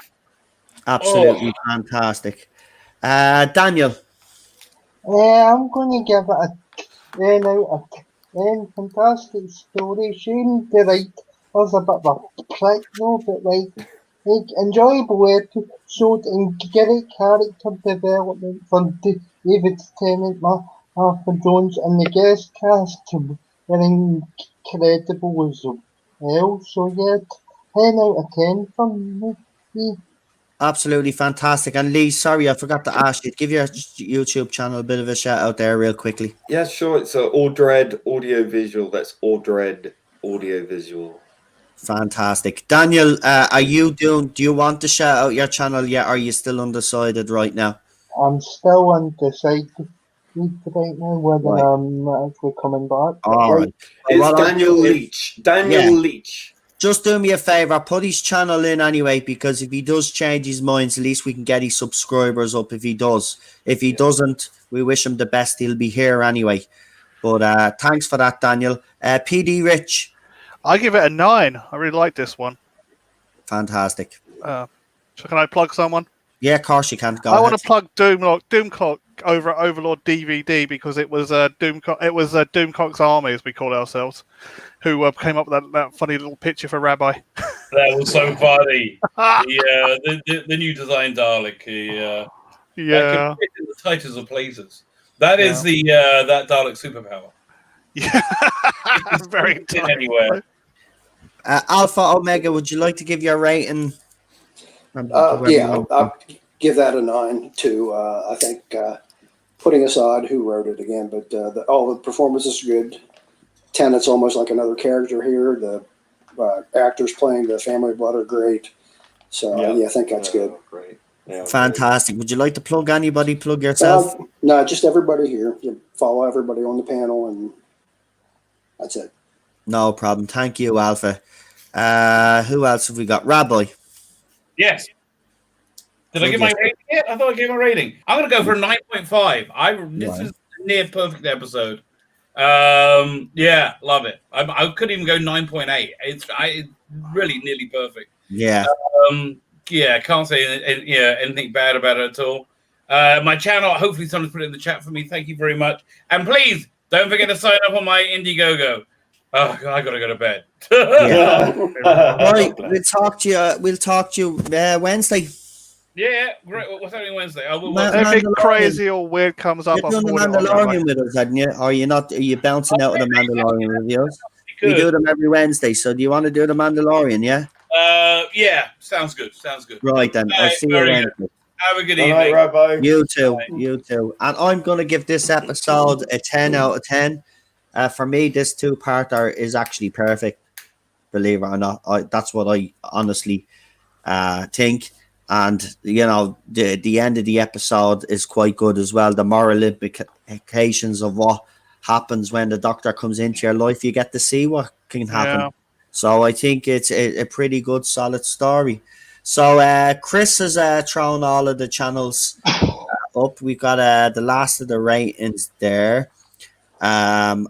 Absolutely fantastic. Daniel. I'm going to give it a 10 out of 10. Fantastic story. Shane, the right, was a bit of a prick, no, but like enjoyable episode and great character development for David Tennant, Martha Jones, and the guest cast were incredible as well. So yeah, 10 out of 10 for me. Absolutely fantastic. And Lee, sorry, I forgot to ask you. Give your YouTube channel a bit of a shout out there real quickly. Yeah, sure. It's Ordred Audiovisual. That's Ordred Audiovisual. Fantastic. Daniel, do you want to shout out your channel yet? Or are you still undecided right now? I'm still undecided right now whether I'm actually coming back. All right. It's Daniel Leach. Leach. Just do me a favor, put his channel in anyway, because if he does change his mind, at least we can get his subscribers up if he does. If he doesn't, we wish him the best. He'll be here anyway. But thanks for that, Daniel. PD Rich. I give it a 9. I really like this one. Fantastic. So can I plug someone? Yeah, of course you can. Go I ahead. want to plug Doom Clock over at Overlord DVD because it was Doomcock's Army, as we call ourselves, who came up with that funny little picture for Rabbi. That was so funny. The new design Dalek. That can fit in the tightest of places. That is the that Dalek superpower. Yeah, very tight. Anywhere. Alpha Omega, would you like to give your rating? I'll give that a 9 too. I think putting aside who wrote it again, but all the performances are good. Tennant's almost like another character here. The actors playing the family blood are great. So I think that's good. Great. Fantastic. Would you like to plug anybody? Plug yourself? No, just everybody here. You follow everybody on the panel, and that's it. No problem. Thank you, Alpha. Who else have we got? Rabbi. Yes. Did I give my rating yet? I thought I gave my rating. I'm going to go for a 9.5. This is a near perfect episode. Yeah, love it. I could even go 9.8. It's really nearly perfect. Yeah. Can't say anything bad about it at all. My channel, hopefully someone's put it in the chat for me. Thank you very much. And please don't forget to sign up on my Indiegogo. Oh, I gotta go to bed. Right, we'll talk to you Wednesday. Yeah, great. What's happening Wednesday? Anything crazy or weird comes up. You're doing the Mandalorian with us, hadn't you? Or you're not? Are you bouncing out of the Mandalorian reviews? We do them every Wednesday. So do you want to do the Mandalorian? Yeah. Yeah. Sounds good. Right then. I'll see you Wednesday. Have a good evening. Rabbi. You too. And I'm going to give this episode a 10 out of 10. For me, this two-parter is actually perfect. Believe it or not, that's what I honestly think. And the end of the episode is quite good as well. The moral implications of what happens when the Doctor comes into your life, you get to see what can happen. Yeah. So I think it's a pretty good, solid story. So Chris has thrown all of the channels up. We've got the last of the ratings there. And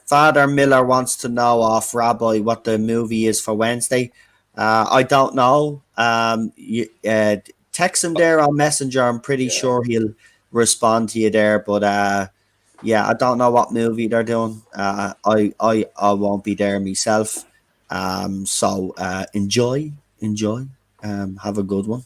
Father Miller wants to know off Rabbi what the movie is for Wednesday. I don't know. Text him there on Messenger. I'm pretty sure he'll respond to you there. But I don't know what movie they're doing. I won't be there myself. So enjoy. Have a good one.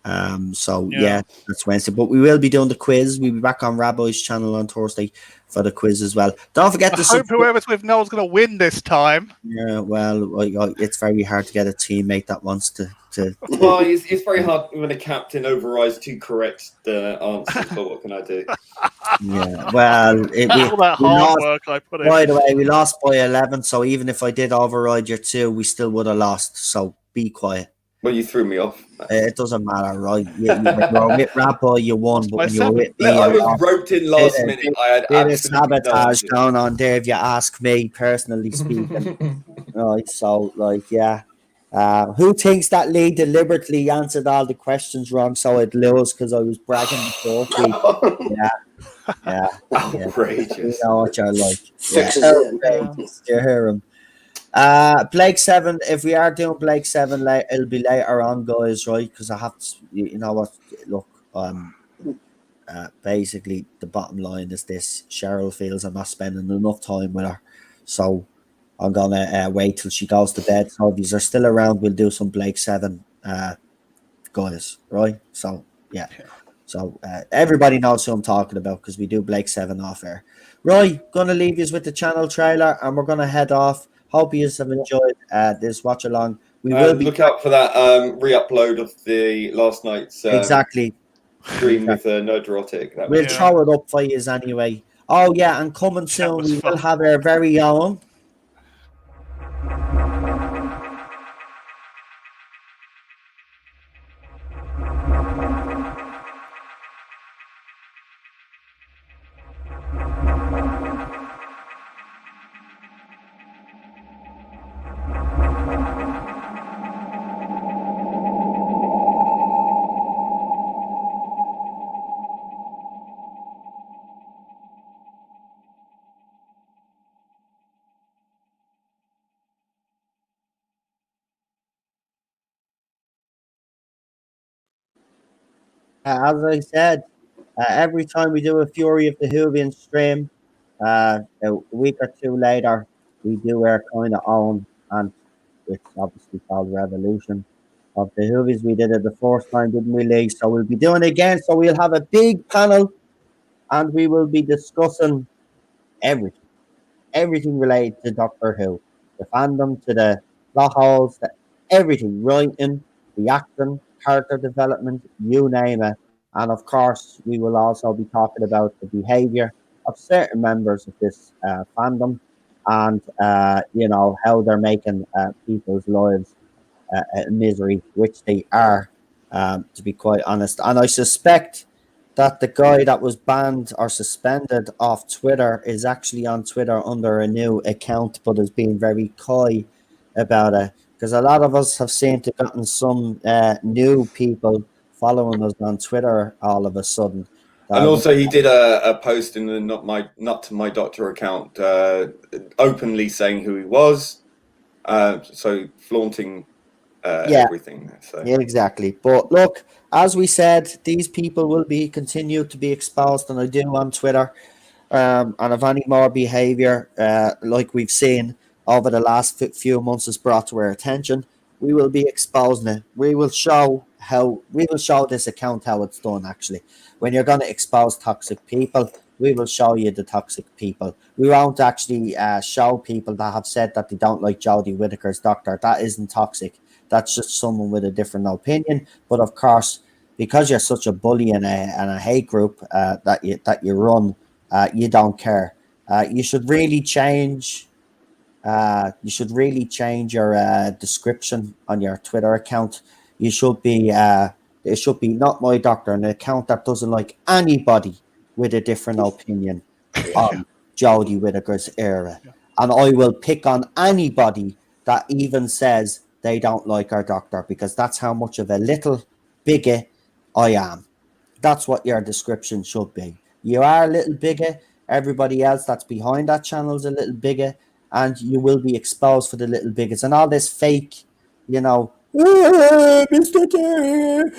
That's Wednesday. But we will be doing the quiz. We'll be back on Rabbi's channel on Thursday for the quiz as well. Don't forget I hope whoever's with Noel's going to win this time. Yeah, well, it's very hard to get a teammate that wants to. Well, it's very hard when a captain overrides to correct the answers. But what can I do? Yeah, well, all that hard work I put in. By the way, we lost by 11. So even if I did override your 2, we still would have lost. So be quiet. Well, you threw me off. It doesn't matter, right? You were with Rabbi, you won, but when you were with me, I was roped in last minute. I had bit of sabotage going on there, if you ask me, personally speaking. Right, so, who thinks that Lee deliberately answered all the questions wrong so I'd lose because I was bragging before? Yeah. Outrageous. You know what you're like. Fixes it. You hear him. Blake 7, if we are doing Blake 7 it'll be later on, guys, right? Because I have to, you know what, look, basically the bottom line is this: Cheryl feels I'm not spending enough time with her, so I'm gonna wait till she goes to bed. So if you're still around, we'll do some Blake 7 guys, right? So everybody knows who I'm talking about because we do Blake 7 off air. Right, gonna leave you with the channel trailer and we're gonna head off. Hope you have enjoyed this watch along. We will look out for that re-upload of the last night's stream with Nerdrotic. We'll throw it up for you anyway. Oh yeah, and coming soon we will have our very own. As I said, Every time we do a Fury of the Whovian stream, a week or two later, we do our kind of own, and it's obviously called Revolution of the Whovies. We did it the first time, didn't we, Lee? So we'll be doing it again. So we'll have a big panel, and we will be discussing everything. Everything related to Doctor Who, the fandom, to the plot holes, to everything, writing, the acting, character development, you name it. And of course, we will also be talking about the behavior of certain members of this fandom, and how they're making people's lives misery, which they are, to be quite honest. And I suspect that the guy that was banned or suspended off Twitter is actually on Twitter under a new account, but is being very coy about it. Because a lot of us have seemed to gotten some new people following us on Twitter all of a sudden. And also, he did a post in the not to my doctor account, openly saying who he was, so flaunting everything. So. Yeah, exactly. But look, as we said, these people will be continue to be exposed, and I do on Twitter. And if any more behaviour, like we've seen over the last few months, is brought to our attention, we will be exposing it. We will show this account how it's done. Actually, when you're going to expose toxic people, we will show you the toxic people. We won't actually show people that have said that they don't like Jodie Whittaker's Doctor. That isn't toxic. That's just someone with a different opinion. But of course, because you're such a bully and a hate group that you run, you don't care. You should really change. You should really change your description on your Twitter account. You should be. It should be not my doctor, an account that doesn't like anybody with a different opinion on Jodie Whittaker's era, and I will pick on anybody that even says they don't like our doctor, because that's how much of a little bigot I am. That's what your description should be. You are a little bigot. Everybody else that's behind that channel is a little bigot, and you will be exposed for the little bigots and all this fake, Mr. Terry,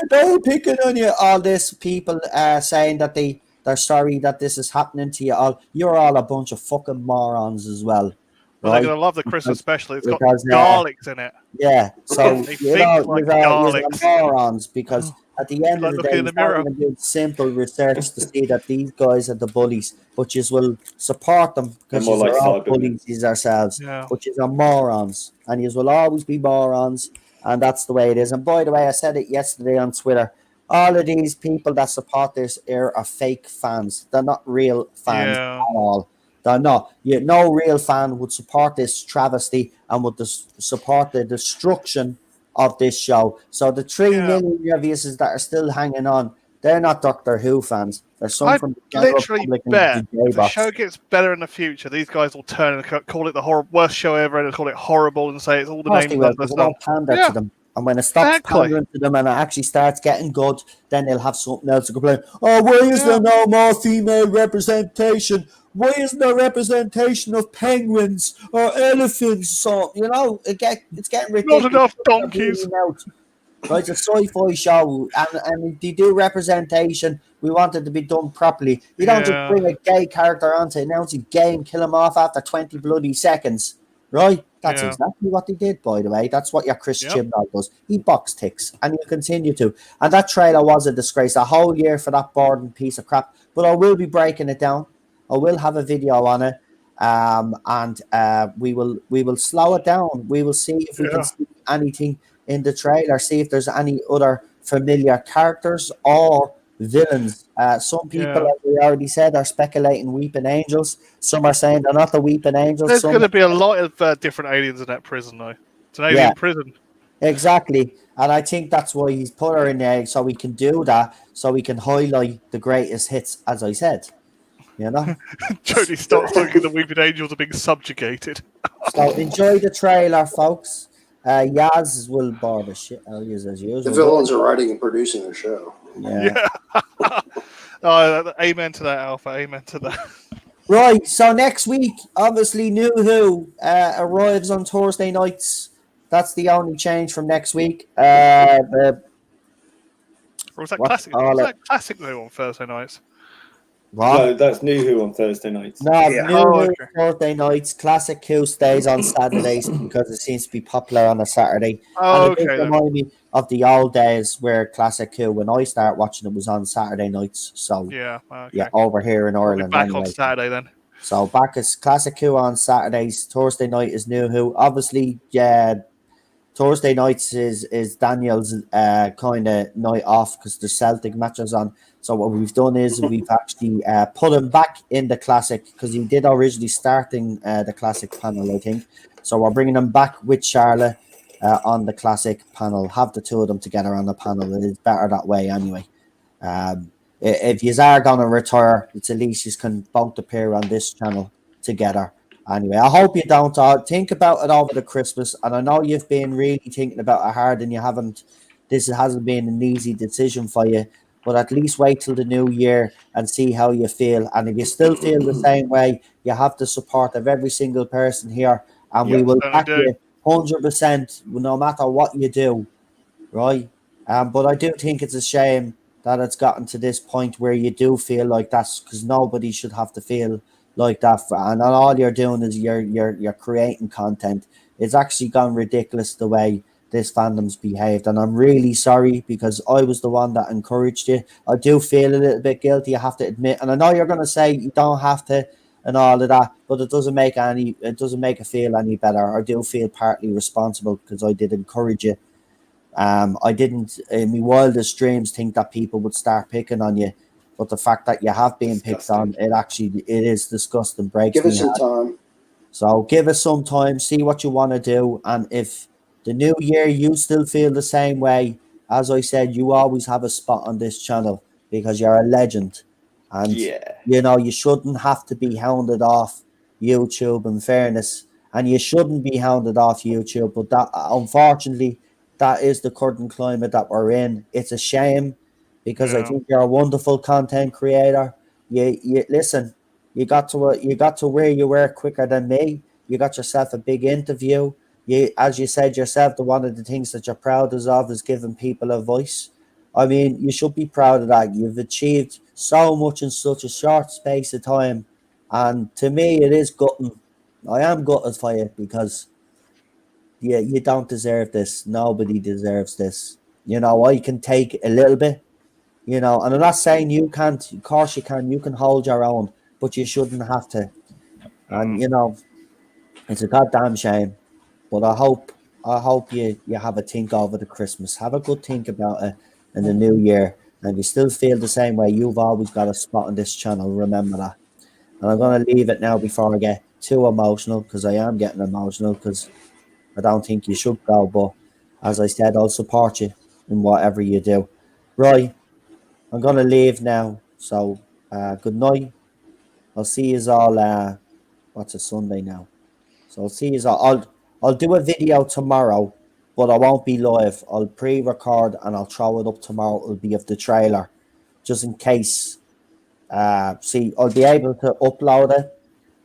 they're picking on you. All this people saying that they're sorry that this is happening to you all. You're all a bunch of fucking morons as well. Well, they're going to love the Christmas special. It's got garlics in it. Yeah, so you're garlics. morons, because at the end of the day, you're doing simple research to see that these guys are the bullies, but you will support them because you're all bullies ourselves, but you are morons, and you will always be morons, and that's the way it is. And by the way, I said it yesterday on Twitter, all of these people that support this era are fake fans. They're not real fans at all. They're not. No real fan would support this travesty and would support the destruction of this show. So the 3 million reviews that are still hanging on, they're not Doctor Who fans. They're some from the literally bet if the show gets better in the future, these guys will turn and call it the worst show ever, and call it horrible, and say it's all the names. They won't pander to them. And when it stops pandering to them and it actually starts getting good, then they'll have something else to complain. Oh, why is there no more female representation? Why isn't there representation of penguins or elephants? So, it's getting ridiculous. Not enough donkeys. Right, it's a sci-fi show, and if they do representation, we want it to be done properly. You don't just bring a gay character on to announce he's gay and kill him off after 20 bloody seconds. Right? That's exactly what they did, by the way. That's what your Chris Chibnall does. He box ticks, and he'll continue to. And that trailer was a disgrace. A whole year for that boring piece of crap. But I will be breaking it down. I will have a video on it. And we will slow it down. We will see if we can see anything in the trailer, see if there's any other familiar characters or villains. Some people, as we already said, are speculating Weeping Angels. Some are saying they're not the Weeping Angels. There's going to be a lot of different aliens in that prison, though. It's an alien prison. Exactly. And I think that's why he's put her in there, so we can do that, so we can highlight the greatest hits, as I said. Jodie starts thinking the Weeping Angels are being subjugated. So enjoy the trailer, folks. Yaz will bore the shit out of you as usual. The villains are writing and producing the show. Yeah. Amen to that, Alpha. Amen to that. Right. So next week, obviously, New Who arrives on Thursday nights. That's the only change from next week. The Or was that classic? Was that classic Who on Thursday nights? What? No, that's New Who on Thursday nights. No, New Who Thursday nights. Classic Who stays on Saturdays because it seems to be popular on a Saturday. Oh, and it does remind me of the old days where Classic Who, when I started watching it, was on Saturday nights. So yeah, over here in Ireland. Back anyway. On Saturday then. So back as Classic Who on Saturdays. Thursday night is New Who. Obviously, yeah. Thursday nights is Daniel's kind of night off because the Celtic matches on. So what we've done is we've actually put him back in the Classic because he did originally starting the Classic panel, I think. So we're bringing him back with Charlotte on the Classic panel. Have the two of them together on the panel. It is better that way anyway. If you are going to retire, it's at least you can both appear on this channel together. Anyway, I hope you don't think about it over the Christmas. And I know you've been really thinking about it hard and you haven't. This hasn't been an easy decision for you. But at least wait till the new year and see how you feel. And if you still feel the same way, you have the support of every single person here. And we will back you 100% no matter what you do. Right? But I do think it's a shame that it's gotten to this point where you do feel like that's because nobody should have to feel like that, and all you're doing is you're creating content. It's actually gone ridiculous the way this fandom's behaved, and I'm really sorry because I was the one that encouraged you. I do feel a little bit guilty, I have to admit, and I know you're going to say you don't have to and all of that, but it doesn't make it feel any better. I do feel partly responsible because I did encourage you. I didn't in my wildest dreams think that people would start picking on you. But the fact that you have been picked on, it is disgusting. Breaks Give us some time. So give us some time, see what you want to do. And if the new year you still feel the same way, as I said, you always have a spot on this channel because you're a legend. And, you shouldn't have to be hounded off YouTube, in fairness. And you shouldn't be hounded off YouTube. But that, unfortunately, that is the current climate that we're in. It's a shame. Because I think you're a wonderful content creator. You listen. You got to where you were quicker than me. You got yourself a big interview. As you said yourself, one of the things that you're proudest of is giving people a voice. I mean, you should be proud of that. You've achieved so much in such a short space of time, and to me, it is gutting. I am gutted for you because you don't deserve this. Nobody deserves this. I can take a little bit. And I'm not saying you can't. Of course you can. You can hold your own, but you shouldn't have to. And it's a goddamn shame. But I hope you have a think over the Christmas. Have a good think about it in the new year. And if you still feel the same way, you've always got a spot on this channel. Remember that. And I'm going to leave it now before I get too emotional, because I am getting emotional, because I don't think you should go. But as I said, I'll support you in whatever you do. Right. I'm going to leave now. So, good night. I'll see you all, what's a Sunday now? So I'll see you all. I'll do a video tomorrow, but I won't be live. I'll pre-record and I'll throw it up tomorrow. It'll be of the trailer, just in case. See, I'll be able to upload it.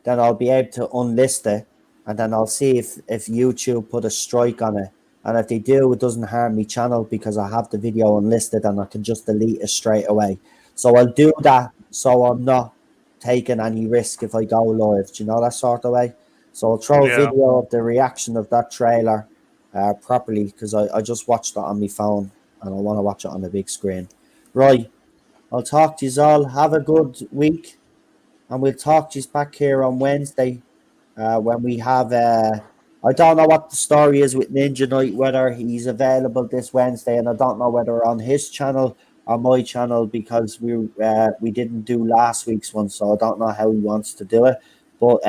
Then I'll be able to unlist it. And then I'll see if YouTube put a strike on it. And if they do, it doesn't harm me channel because I have the video unlisted and I can just delete it straight away. So I'll do that so I'm not taking any risk if I go live. Do you know that sort of way? So I'll throw a video of the reaction of that trailer properly because I just watched it on my phone and I want to watch it on the big screen. Right. I'll talk to you all. Have a good week. And we'll talk to you back here on Wednesday when we have... I don't know what the story is with Ninja Knight, whether he's available this Wednesday, and I don't know whether on his channel or my channel because we didn't do last week's one, so I don't know how he wants to do it. But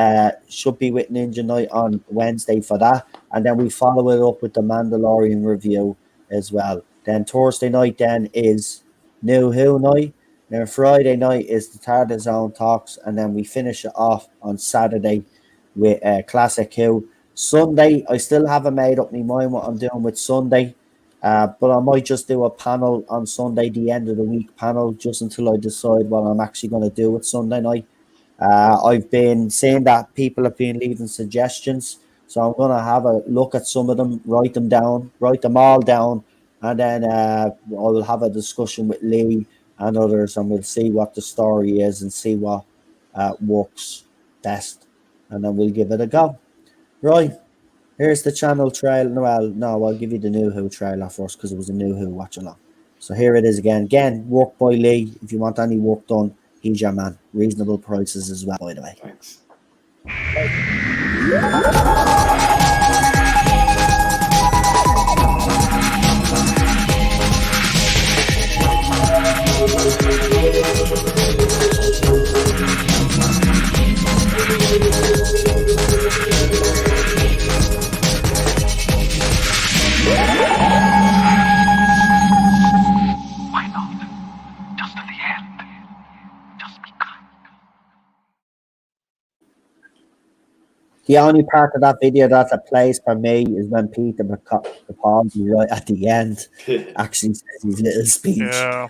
should be with Ninja Knight on Wednesday for that, and then we follow it up with the Mandalorian review as well. Then Thursday night then is New Who night. Then Friday night is the TARDIS Zone Talks, and then we finish it off on Saturday with Classic Who. Sunday, I still haven't made up my mind what I'm doing with Sunday, but I might just do a panel on Sunday, the end of the week panel, just until I decide what I'm actually going to do with Sunday night. I've been saying that people have been leaving suggestions, so I'm going to have a look at some of them, write them all down, and then I'll have a discussion with Lee and others, and we'll see what the story is and see what works best, and then we'll give it a go. Right, here's the channel trailer. Well, no, I'll give you the New Who trailer first because it was a New Who watch along. So here it is again. Again, work by Lee. If you want any work done, he's your man. Reasonable prices as well, by the way. Thanks. The only part of that video that plays for me is when Peter Capaldi right at the end actually says his little speech. Yeah.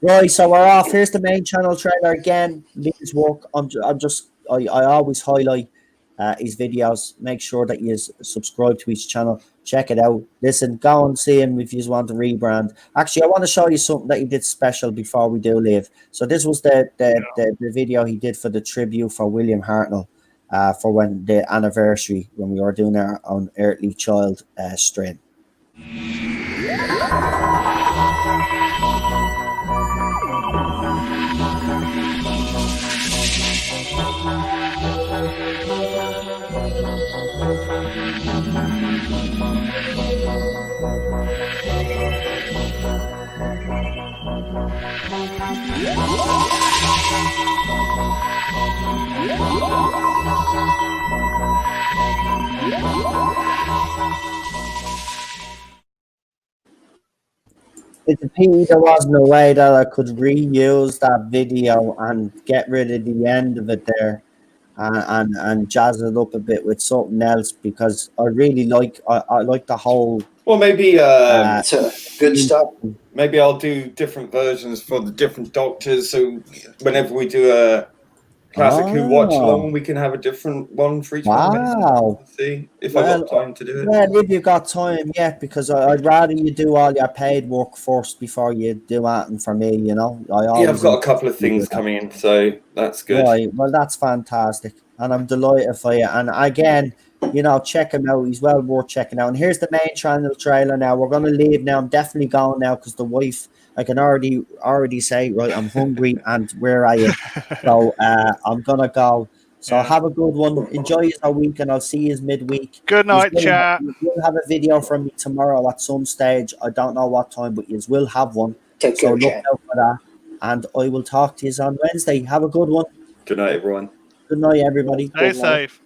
Right, so we're off. Here's the main channel trailer again. Lee's work. I always highlight his videos. Make sure that you subscribe to his channel. Check it out. Listen, go and see him if you want to rebrand. Actually, I want to show you something that he did special before we do leave. So this was the video he did for the tribute for William Hartnell. For when the anniversary when we were doing our own Earthly Child stream. It's a pity there wasn't a way that I could reuse that video and get rid of the end of it there and jazz it up a bit with something else, because I really like I like the whole. Well, maybe it's good stuff. Maybe I'll do different versions for the different doctors. So whenever we do a classic Who watch along, we can have a different one for each one. Wow. See if I've got time to do it. Yeah, if you've got time, yeah, because I'd rather you do all your paid work first before you do anything for me, you know. I've got a couple of things coming in, so that's good. Right, well, that's fantastic. And I'm delighted for you. And again, you know, check him out. He's well worth checking out. And here's the main channel trailer now. We're going to leave now. I'm definitely going now because the wife, I can already say, right, I'm hungry and where are you? So I'm going to go. So have a good one. Enjoy your week and I'll see you midweek. Good night, chat. We'll have a video from me tomorrow at some stage. I don't know what time, but you will have one. Take care, so look out for that. And I will talk to you on Wednesday. Have a good one. Good night, everyone. Good night, everybody. Stay safe.